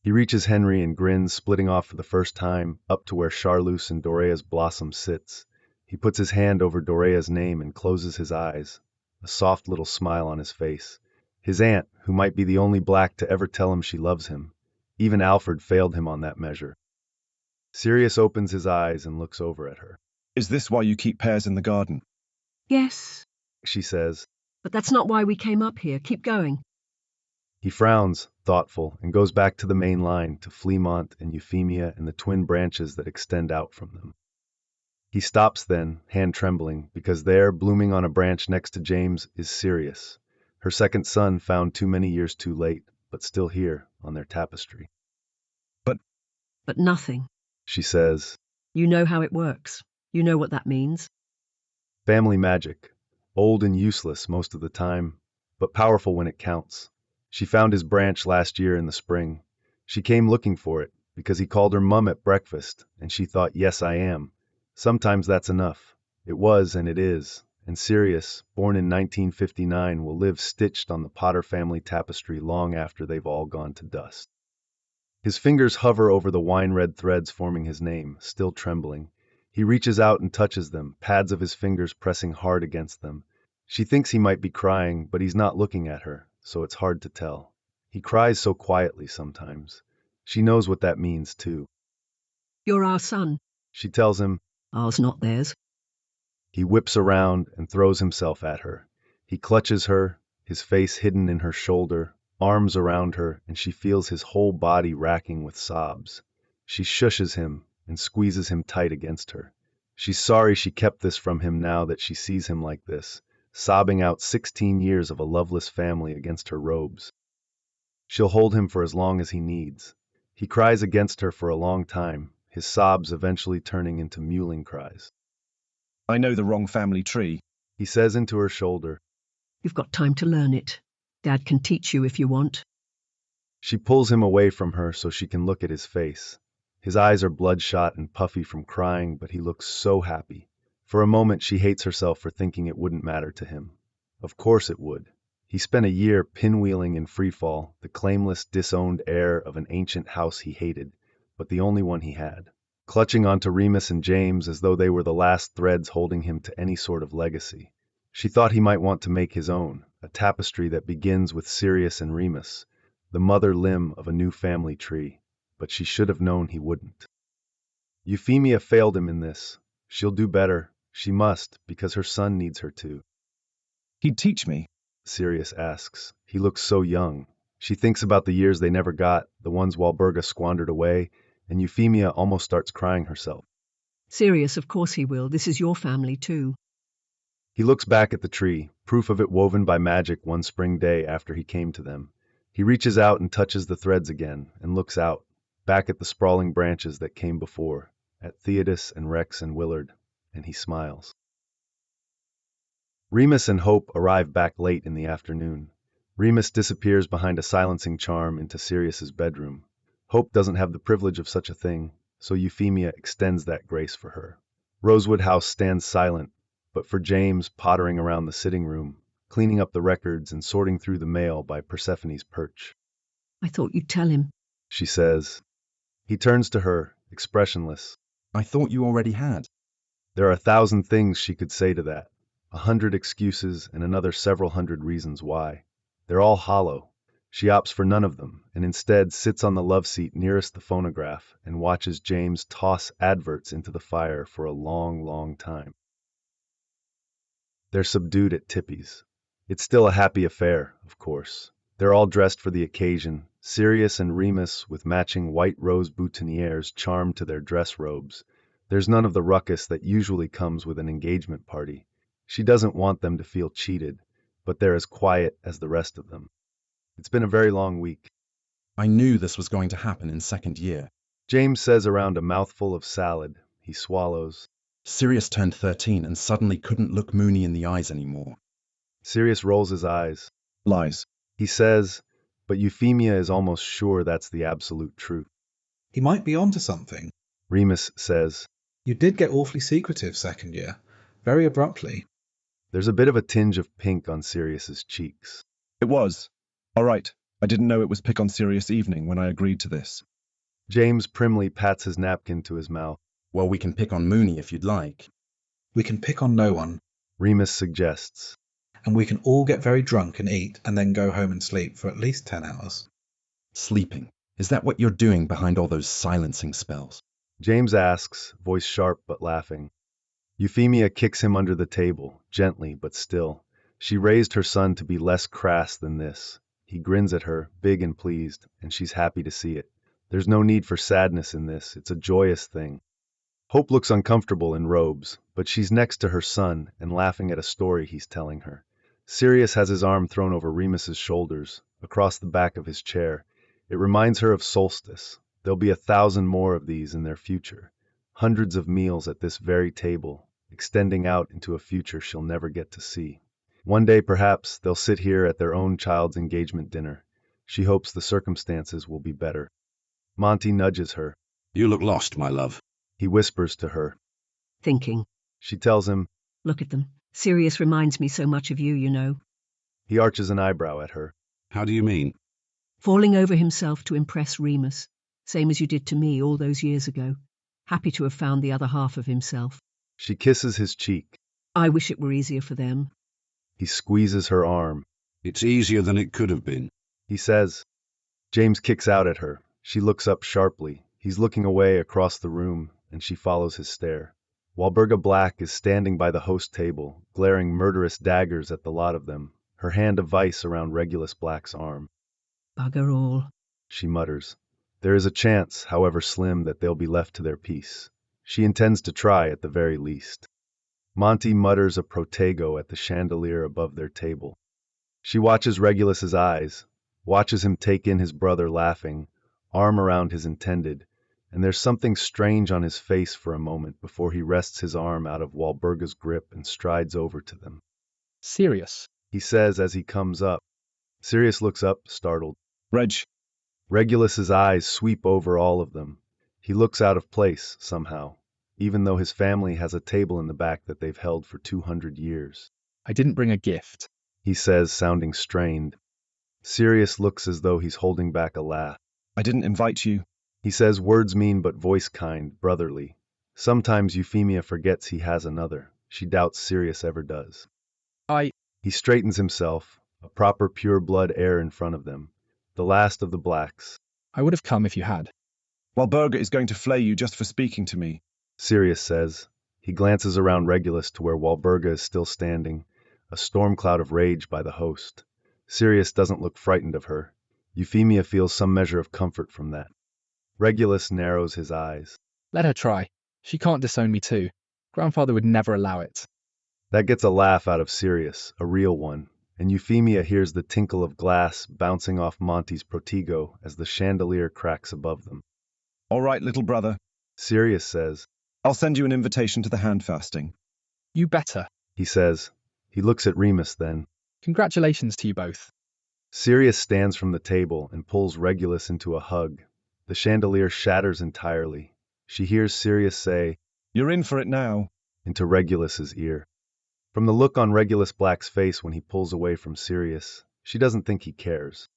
He reaches Henry and grins, splitting off for the first time, up to where Charlus and Dorea's blossom sits. He puts his hand over Dorea's name and closes his eyes, a soft little smile on his face. His aunt, who might be the only black to ever tell him she loves him. Even Alfred failed him on that measure. Sirius opens his eyes and looks over at her. Is this why you keep pears in the garden? Yes, She says. but that's not why we came up here. Keep going. He frowns, thoughtful, and goes back to the main line, to Fleamont and Euphemia and the twin branches that extend out from them. He stops then, hand trembling, because there, blooming on a branch next to James, is Sirius, her second son found too many years too late, but still here on their tapestry. But nothing. She says. You know how it works. You know what that means. Family magic, old and useless most of the time, but powerful when it counts. She found his branch last year in the spring. She came looking for it, because he called her mum at breakfast, and she thought, yes, I am. Sometimes that's enough. It was, and it is, and Sirius, born in 1959, will live stitched on the Potter family tapestry long after they've all gone to dust. His fingers hover over the wine-red threads forming his name, still trembling. He reaches out and touches them, pads of his fingers pressing hard against them. She thinks he might be crying, but he's not looking at her, so it's hard to tell. He cries so quietly sometimes. She knows what that means, too. You're our son. She tells him. Ours, not theirs. He whips around and throws himself at her. He clutches her, his face hidden in her shoulder, arms around her, and she feels his whole body racking with sobs. She shushes him and squeezes him tight against her. She's sorry she kept this from him now that she sees him like this, sobbing out 16 years of a loveless family against her robes. She'll hold him for as long as he needs. He cries against her for a long time, his sobs eventually turning into mewling cries. I know the wrong family tree, he says into her shoulder. You've got time to learn it. Dad can teach you if you want. She pulls him away from her so she can look at his face. His eyes are bloodshot and puffy from crying, but he looks so happy. For a moment she hates herself for thinking it wouldn't matter to him. Of course it would. He spent a year pinwheeling in Freefall, the claimless, disowned heir of an ancient house he hated, but the only one he had, clutching onto Remus and James as though they were the last threads holding him to any sort of legacy. She thought he might want to make his own, a tapestry that begins with Sirius and Remus, the mother limb of a new family tree, but she should have known he wouldn't. Euphemia failed him in this. She'll do better. She must, because her son needs her to. He'd teach me, Sirius asks. He looks so young. She thinks about the years they never got, the ones Walburga squandered away, and Euphemia almost starts crying herself. Sirius, of course he will. This is your family, too. He looks back at the tree, proof of it woven by magic one spring day after he came to them. He reaches out and touches the threads again, and looks out, back at the sprawling branches that came before, at Theodis and Rex and Willard, and he smiles. Remus and Hope arrive back late in the afternoon. Remus disappears behind a silencing charm into Sirius's bedroom. Hope doesn't have the privilege of such a thing, so Euphemia extends that grace for her. Rosewood House stands silent, but for James pottering around the sitting room, cleaning up the records and sorting through the mail by Persephone's perch. I thought you'd tell him, she says. He turns to her, expressionless. I thought you already had. There are 1,000 things she could say to that, 100 excuses and another several hundred reasons why. They're all hollow. She opts for none of them, and instead sits on the love seat nearest the phonograph and watches James toss adverts into the fire for a long, long time. They're subdued at Tippy's. It's still a happy affair, of course. They're all dressed for the occasion, Sirius and Remus with matching white rose boutonnieres charmed to their dress robes. There's none of the ruckus that usually comes with an engagement party. She doesn't want them to feel cheated, but they're as quiet as the rest of them. It's been a very long week. I knew this was going to happen in second year. James says around a mouthful of salad. He swallows. Sirius turned 13 and suddenly couldn't look Mooney in the eyes anymore. Sirius rolls his eyes. Lies. He says, but Euphemia is almost sure that's the absolute truth. He might be onto something. Remus says. You did get awfully secretive second year. Very abruptly. There's a bit of a tinge of pink on Sirius's cheeks. It was. All right. I didn't know it was pick on Sirius evening when I agreed to this. James primly pats his napkin to his mouth. Well, we can pick on Mooney if you'd like. We can pick on no one. Remus suggests. And we can all get very drunk and eat and then go home and sleep for at least 10 hours. Sleeping. Is that what you're doing behind all those silencing spells? James asks, voice sharp but laughing. Euphemia kicks him under the table, gently but still. She raised her son to be less crass than this. He grins at her, big and pleased, and she's happy to see it. There's no need for sadness in this, it's a joyous thing. Hope looks uncomfortable in robes, but she's next to her son and laughing at a story he's telling her. Sirius has his arm thrown over Remus's shoulders, across the back of his chair. It reminds her of solstice. There'll be 1,000 more of these in their future. Hundreds of meals at this very table, extending out into a future she'll never get to see. One day, perhaps, they'll sit here at their own child's engagement dinner. She hopes the circumstances will be better. Monty nudges her. You look lost, my love. He whispers to her. Thinking. She tells him. Look at them. Sirius reminds me so much of you, you know. He arches an eyebrow at her. How do you mean? Falling over himself to impress Remus, same as you did to me all those years ago. Happy to have found the other half of himself. She kisses his cheek. I wish it were easier for them. He squeezes her arm. It's easier than it could have been. He says. James kicks out at her. She looks up sharply. He's looking away across the room, and she follows his stare. Walburga Black is standing by the host table, glaring murderous daggers at the lot of them, her hand a vice around Regulus Black's arm. Bugger all, she mutters. There is a chance, however slim, that they'll be left to their peace. She intends to try at the very least. Monty mutters a protego at the chandelier above their table. She watches Regulus's eyes, watches him take in his brother laughing, arm around his intended, and there's something strange on his face for a moment before he wrests his arm out of Walburga's grip and strides over to them. Sirius, he says as he comes up. Sirius looks up, startled. Reg. Regulus's eyes sweep over all of them. He looks out of place, somehow, even though his family has a table in the back that they've held for 200 years. I didn't bring a gift, he says, sounding strained. Sirius looks as though he's holding back a laugh. I didn't invite you. He says words mean but voice kind, brotherly. Sometimes Euphemia forgets he has another. She doubts Sirius ever does. He straightens himself, a proper pure blood heir in front of them, the last of the Blacks. I would have come if you had. Walburga is going to flay you just for speaking to me, Sirius says. He glances around Regulus to where Walburga is still standing, a storm cloud of rage by the host. Sirius doesn't look frightened of her. Euphemia feels some measure of comfort from that. Regulus narrows his eyes. Let her try. She can't disown me too. Grandfather would never allow it. That gets a laugh out of Sirius, a real one, and Euphemia hears the tinkle of glass bouncing off Monty's protego as the chandelier cracks above them. All right, little brother, Sirius says. I'll send you an invitation to the hand fasting. You better, he says. He looks at Remus then. Congratulations to you both. Sirius stands from the table and pulls Regulus into a hug. The chandelier shatters entirely. She hears Sirius say, You're in for it now, into Regulus's ear. From the look on Regulus Black's face when he pulls away from Sirius, she doesn't think he cares.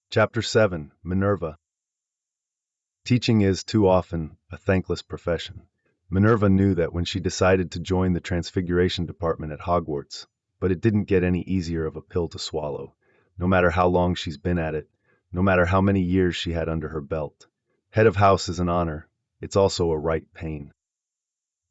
Chapter 7, Minerva. Teaching is, too often, a thankless profession. Minerva knew that when she decided to join the Transfiguration Department at Hogwarts, but it didn't get any easier of a pill to swallow, no matter how long she's been at it, no matter how many years she had under her belt. Head of house is an honor. It's also a right pain.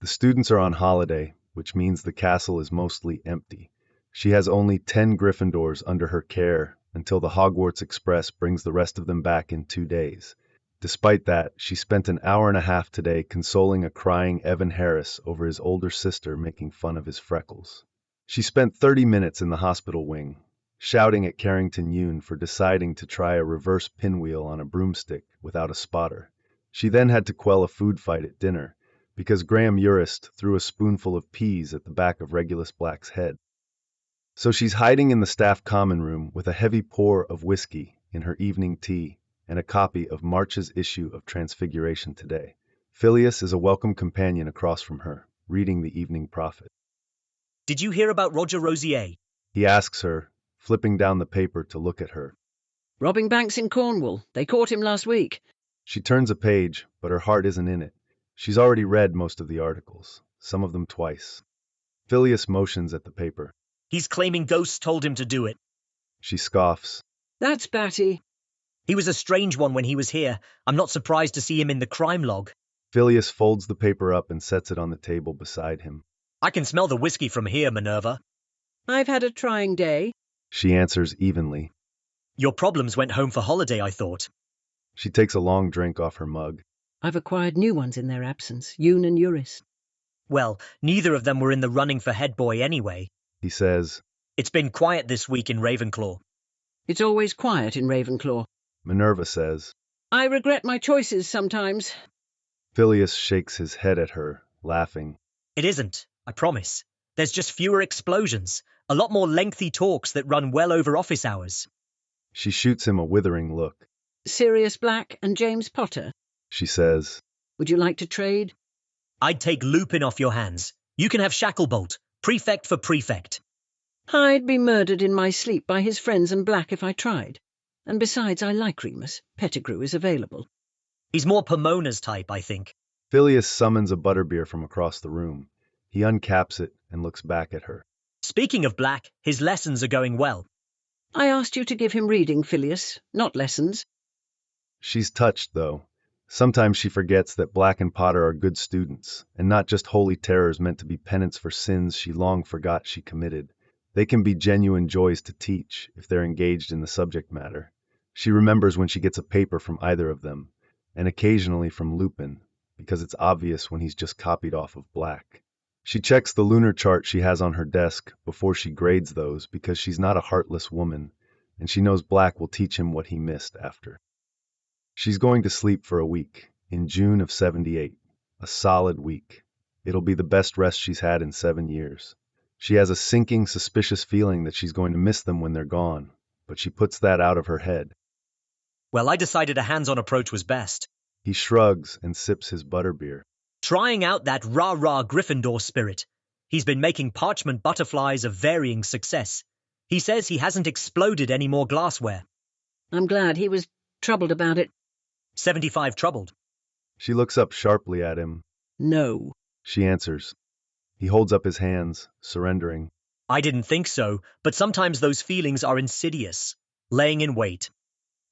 The students are on holiday, which means the castle is mostly empty. She has only 10 Gryffindors under her care until the Hogwarts Express brings the rest of them back in 2 days. Despite that, she spent an hour and a half today consoling a crying Evan Harris over his older sister making fun of his freckles. She spent 30 minutes in the hospital wing, shouting at Carrington Yoon for deciding to try a reverse pinwheel on a broomstick without a spotter. She then had to quell a food fight at dinner, because Graham Urist threw a spoonful of peas at the back of Regulus Black's head. So she's hiding in the staff common room with a heavy pour of whiskey in her evening tea and a copy of March's issue of Transfiguration Today. Phileas is a welcome companion across from her, reading the Evening Prophet. Did you hear about Roger Rosier? He asks her, flipping down the paper to look at her. Robbing banks in Cornwall. They caught him last week. She turns a page, but her heart isn't in it. She's already read most of the articles, some of them twice. Phileas motions at the paper. He's claiming ghosts told him to do it. She scoffs. That's batty. He was a strange one when he was here. I'm not surprised to see him in the crime log. Vermillious folds the paper up and sets it on the table beside him. I can smell the whiskey from here, Minerva. I've had a trying day. She answers evenly. Your problems went home for holiday, I thought. She takes a long drink off her mug. I've acquired new ones in their absence, Yoon and Eurus. Well, neither of them were in the running for head boy anyway. He says, It's been quiet this week in Ravenclaw. It's always quiet in Ravenclaw. Minerva says. I regret my choices sometimes. Vermillious shakes his head at her, laughing. It isn't, I promise. There's just fewer explosions, a lot more lengthy talks that run well over office hours. She shoots him a withering look. Sirius Black and James Potter. She says, Would you like to trade? I'd take Lupin off your hands. You can have Shacklebolt, prefect for prefect. I'd be murdered in my sleep by his friends and Black if I tried. And besides, I like Remus. Pettigrew is available. He's more Pomona's type, I think. Vermillious summons a butterbeer from across the room. He uncaps it and looks back at her. Speaking of Black, his lessons are going well. I asked you to give him reading, Phileas, not lessons. She's touched, though. Sometimes she forgets that Black and Potter are good students, and not just holy terrors meant to be penance for sins she long forgot she committed. They can be genuine joys to teach, if they're engaged in the subject matter. She remembers when she gets a paper from either of them, and occasionally from Lupin, because it's obvious when he's just copied off of Black. She checks the lunar chart she has on her desk before she grades those because she's not a heartless woman, and she knows Black will teach him what he missed after. She's going to sleep for a week, in June of 78. A solid week. It'll be the best rest she's had in 7 years. She has a sinking, suspicious feeling that she's going to miss them when they're gone, but she puts that out of her head. Well, I decided a hands-on approach was best. He shrugs and sips his butterbeer. Trying out that rah-rah Gryffindor spirit. He's been making parchment butterflies of varying success. He says he hasn't exploded any more glassware. I'm glad. He was troubled about it. 75 troubled. She looks up sharply at him. No. She answers. He holds up his hands, surrendering. I didn't think so, but sometimes those feelings are insidious, laying in wait.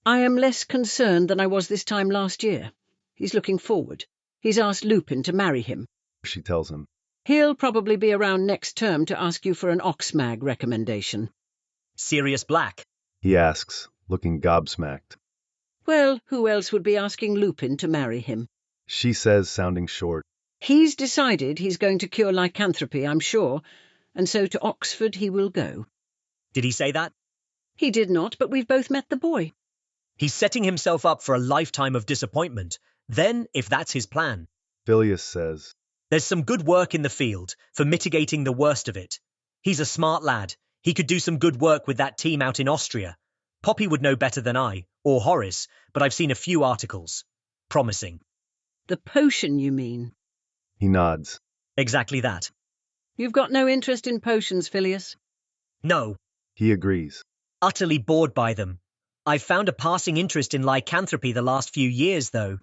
I am less concerned than I was this time last year. He's looking forward. He's asked Lupin to marry him. She tells him. He'll probably be around next term to ask you for an Oxmag recommendation. Sirius Black? He asks, looking gobsmacked. Well, who else would be asking Lupin to marry him? She says, sounding short. He's decided he's going to cure lycanthropy, I'm sure, and so to Oxford he will go. Did he say that? He did not, but we've both met the boy. He's setting himself up for a lifetime of disappointment. Then, if that's his plan. Vermillious says. There's some good work in the field for mitigating the worst of it. He's a smart lad. He could do some good work with that team out in Austria. Poppy would know better than I, or Horace, but I've seen a few articles. Promising. The potion, you mean? He nods. Exactly that. You've got no interest in potions, Phileas? No. He agrees. Utterly bored by them. I've found a passing interest in lycanthropy the last few years, though.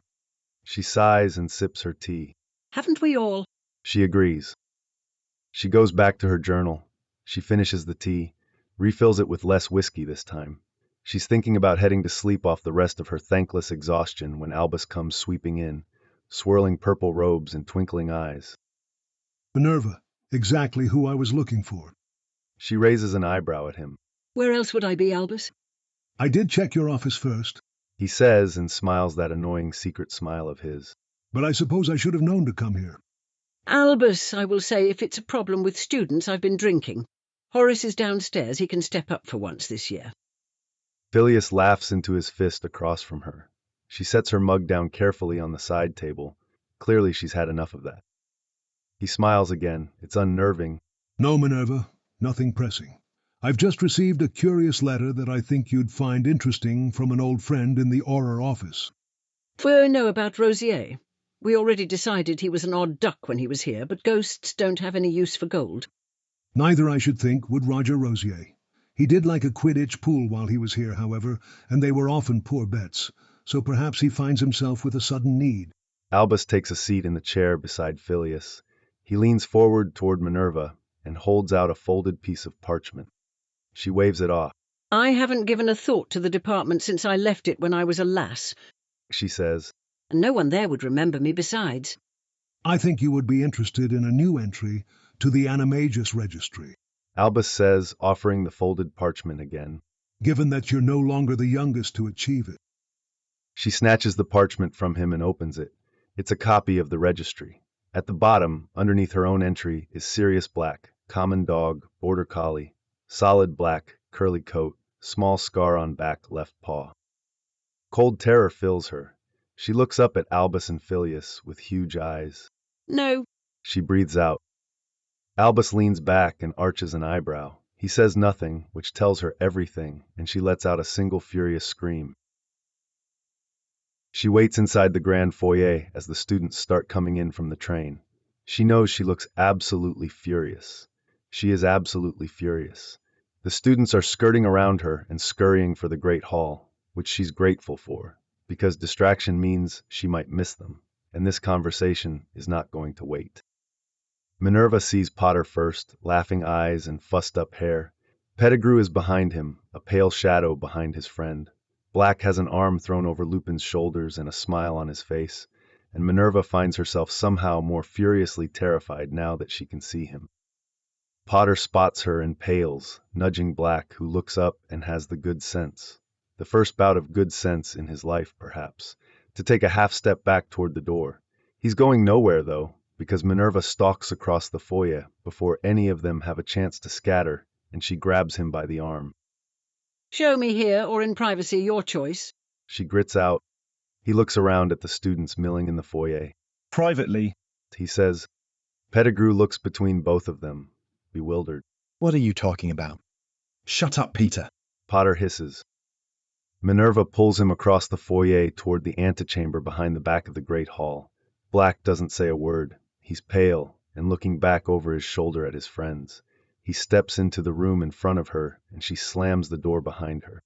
She sighs and sips her tea. Haven't we all? She agrees. She goes back to her journal. She finishes the tea, refills it with less whiskey this time. She's thinking about heading to sleep off the rest of her thankless exhaustion when Albus comes sweeping in, swirling purple robes and twinkling eyes. Minerva, exactly who I was looking for. She raises an eyebrow at him. Where else would I be, Albus? I did check your office first. He says and smiles that annoying secret smile of his. But I suppose I should have known to come here. Albus, I will say, if it's a problem with students, I've been drinking. Horace is downstairs. He can step up for once this year. Vermillious laughs into his fist across from her. She sets her mug down carefully on the side table. Clearly she's had enough of that. He smiles again. It's unnerving. No, Minerva, nothing pressing. I've just received a curious letter that I think you'd find interesting from an old friend in the Auror office. We know about Rosier. We already decided he was an odd duck when he was here, but ghosts don't have any use for gold. Neither, I should think, would Roger Rosier. He did like a Quidditch pool while he was here, however, and they were often poor bets, so perhaps he finds himself with a sudden need. Albus takes a seat in the chair beside Vermillious. He leans forward toward Minerva and holds out a folded piece of parchment. She waves it off. I haven't given a thought to the department since I left it when I was a lass, she says. and no one there would remember me besides. I think you would be interested in a new entry to the Animagus registry, Albus says, offering the folded parchment again. given that you're no longer the youngest to achieve it. She snatches the parchment from him and opens it. It's a copy of the registry. At the bottom, underneath her own entry, is Sirius Black, common dog, border collie, solid black, curly coat, small scar on back left paw. Cold terror fills her. She looks up at Albus and Phileas with huge eyes. No. She breathes out. Albus leans back and arches an eyebrow. He says nothing, which tells her everything, and she lets out a single furious scream. She waits inside the grand foyer as the students start coming in from the train. She knows she looks absolutely furious. She is absolutely furious. The students are skirting around her and scurrying for the great hall, which she's grateful for, because distraction means she might miss them, and this conversation is not going to wait. Minerva sees Potter first, laughing eyes and fussed-up hair. Pettigrew is behind him, a pale shadow behind his friend. Black has an arm thrown over Lupin's shoulders and a smile on his face, and Minerva finds herself somehow more furiously terrified now that she can see him. Potter spots her and pales, nudging Black, who looks up and has the good sense, the first bout of good sense in his life, perhaps, to take a half step back toward the door. He's going nowhere, though, because Minerva stalks across the foyer before any of them have a chance to scatter, and she grabs him by the arm. Show me here or in privacy, your choice. She grits out. He looks around at the students milling in the foyer. Privately, he says. Pettigrew looks between both of them, bewildered. What are you talking about? Shut up, Peter. Potter hisses. Minerva pulls him across the foyer toward the antechamber behind the back of the great hall. Black doesn't say a word. He's pale and looking back over his shoulder at his friends. He steps into the room in front of her, and she slams the door behind her.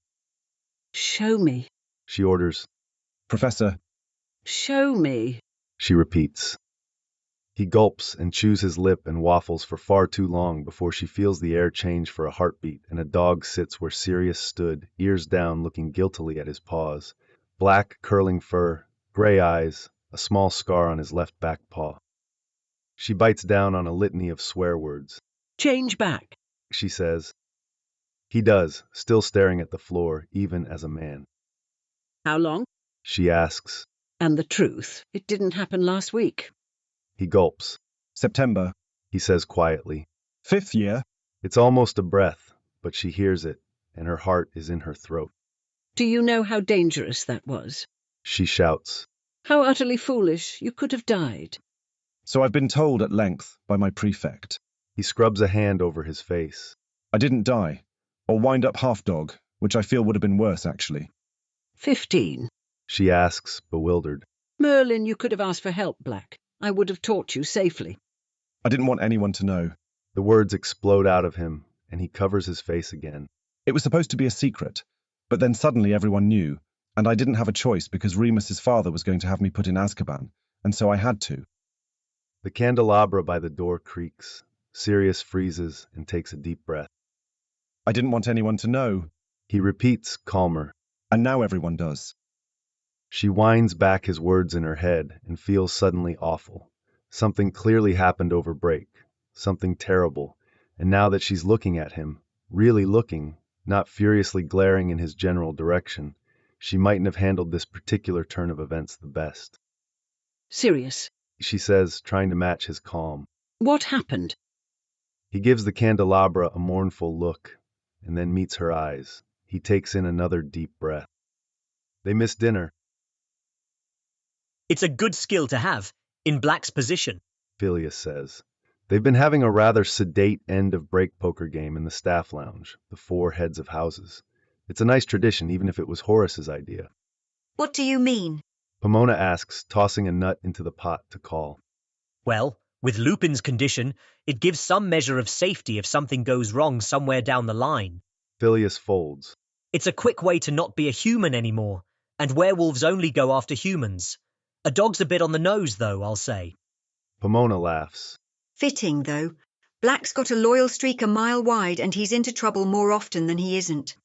Show me, she orders. Professor. Show me, she repeats. He gulps and chews his lip and waffles for far too long before she feels the air change for a heartbeat, and a dog sits where Sirius stood, ears down, looking guiltily at his paws. Black, curling fur, gray eyes, a small scar on his left back paw. She bites down on a litany of swear words. Change back, she says. He does, still staring at the floor, even as a man. How long? She asks. And the truth, it didn't happen last week. He gulps. September, he says quietly. 5th year. It's almost a breath, but she hears it, and her heart is in her throat. Do you know how dangerous that was? She shouts. How utterly foolish. You could have died. So I've been told at length by my prefect. He scrubs a hand over his face. I didn't die, or wind up half-dog, which I feel would have been worse, actually. 15. She asks, bewildered. Merlin, you could have asked for help, Black. I would have taught you safely. I didn't want anyone to know. The words explode out of him, and he covers his face again. It was supposed to be a secret, but then suddenly everyone knew, and I didn't have a choice because Remus's father was going to have me put in Azkaban, and so I had to. The candelabra by the door creaks. Sirius freezes and takes a deep breath. I didn't want anyone to know. He repeats, calmer. And now everyone does. She winds back his words in her head and feels suddenly awful. Something clearly happened over break. Something terrible. And now that she's looking at him, really looking, not furiously glaring in his general direction, she mightn't have handled this particular turn of events the best. Sirius, she says, trying to match his calm. What happened? He gives the candelabra a mournful look, and then meets her eyes. He takes in another deep breath. They miss dinner. It's a good skill to have, in Black's position, Phileas says. They've been having a rather sedate end-of-break poker game in the staff lounge, the 4 heads of houses. It's a nice tradition, even if it was Horace's idea. What do you mean? Pomona asks, tossing a nut into the pot to call. Well, with Lupin's condition, it gives some measure of safety if something goes wrong somewhere down the line. Phileas folds. It's a quick way to not be a human anymore, and werewolves only go after humans. A dog's a bit on the nose, though, I'll say. Pomona laughs. Fitting, though. Black's got a loyal streak a mile wide, and he's into trouble more often than he isn't.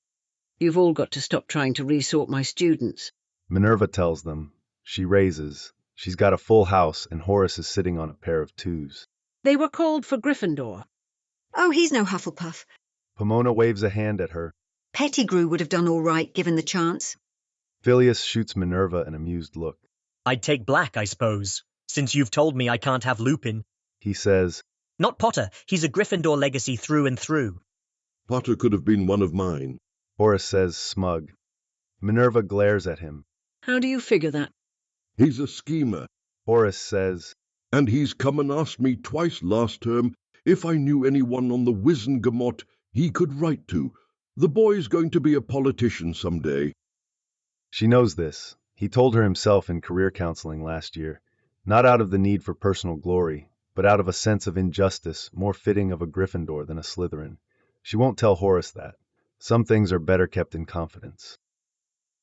You've all got to stop trying to resort my students. Minerva tells them. She raises. She's got a full house, and Horace is sitting on a pair of twos. They were called for Gryffindor. Oh, he's no Hufflepuff. Pomona waves a hand at her. Pettigrew would have done all right, given the chance. Vermillious shoots Minerva an amused look. I'd take Black, I suppose, since you've told me I can't have Lupin. He says, Not Potter. He's a Gryffindor legacy through and through. Potter could have been one of mine. Horace says, smug. Minerva glares at him. How do you figure that? He's a schemer. Horace says, and he's come and asked me twice last term if I knew anyone on the Wizengamot he could write to. The boy's going to be a politician someday. She knows this. He told her himself in career counseling last year, not out of the need for personal glory, but out of a sense of injustice more fitting of a Gryffindor than a Slytherin. She won't tell Horace that. Some things are better kept in confidence.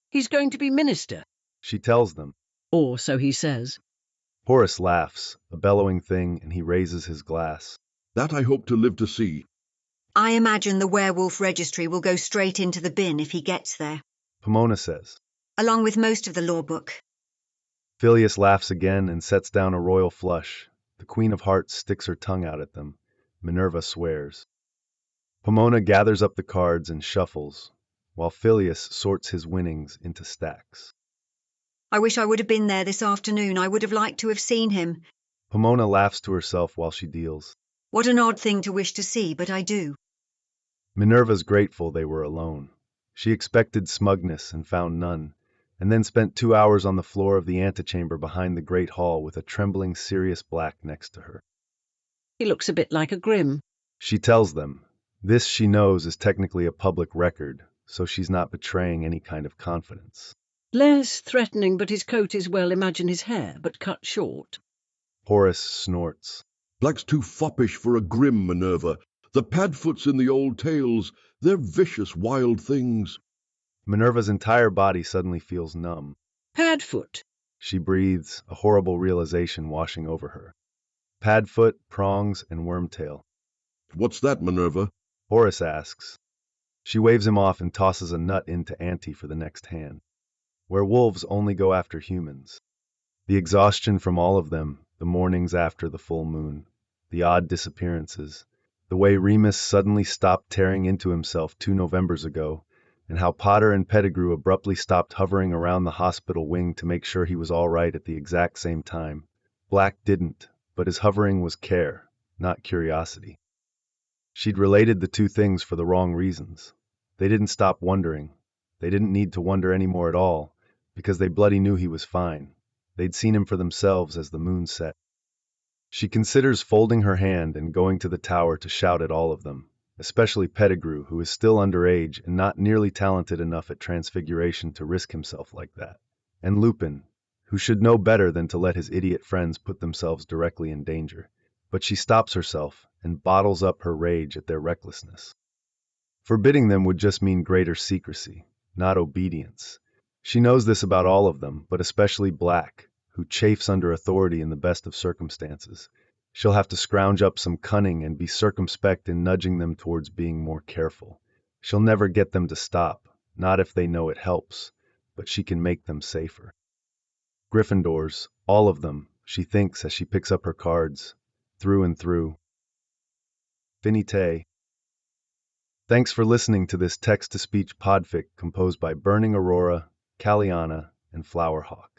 He's going to be minister. She tells them. Or so he says. Horace laughs, a bellowing thing, and he raises his glass. That I hope to live to see. I imagine the werewolf registry will go straight into the bin if he gets there. Pomona says. Along with most of the law book. Vermillious laughs again and sets down a royal flush. The Queen of Hearts sticks her tongue out at them. Minerva swears. Pomona gathers up the cards and shuffles, while Vermillious sorts his winnings into stacks. I wish I would have been there this afternoon. I would have liked to have seen him. Pomona laughs to herself while she deals. What an odd thing to wish to see, but I do. Minerva's grateful they were alone. She expected smugness and found none, and then spent 2 hours on the floor of the antechamber behind the great hall with a trembling Sirius Black next to her. He looks a bit like a Grim. She tells them. This, she knows, is technically a public record, so she's not betraying any kind of confidence. Less threatening, but his coat is, well, imagine his hair, but cut short. Horace snorts. Black's too foppish for a Grim, Minerva. The Padfoots in the old tales, they're vicious, wild things. Minerva's entire body suddenly feels numb. Padfoot. She breathes, a horrible realization washing over her. Padfoot, prongs, and wormtail. What's that, Minerva? Horace asks. She waves him off and tosses a nut into ante for the next hand. Werewolves only go after humans. The exhaustion from all of them, the mornings after the full moon, the odd disappearances, the way Remus suddenly stopped tearing into himself 2 Novembers ago, and how Potter and Pettigrew abruptly stopped hovering around the hospital wing to make sure he was all right at the exact same time. Black didn't, but his hovering was care, not curiosity. She'd related the two things for the wrong reasons. They didn't stop wondering. They didn't need to wonder anymore at all, because they bloody knew he was fine. They'd seen him for themselves as the moon set. She considers folding her hand and going to the tower to shout at all of them, especially Pettigrew, who is still underage and not nearly talented enough at transfiguration to risk himself like that, and Lupin, who should know better than to let his idiot friends put themselves directly in danger. But she stops herself and bottles up her rage at their recklessness. Forbidding them would just mean greater secrecy, not obedience. She knows this about all of them, but especially Black, who chafes under authority in the best of circumstances. She'll have to scrounge up some cunning and be circumspect in nudging them towards being more careful. She'll never get them to stop, not if they know it helps, but she can make them safer. Gryffindors, all of them, she thinks as she picks up her cards, through and through. Finite. Thanks for listening to this text-to-speech podfic composed by Burning Aurora, Caliana, and Flowerhawk.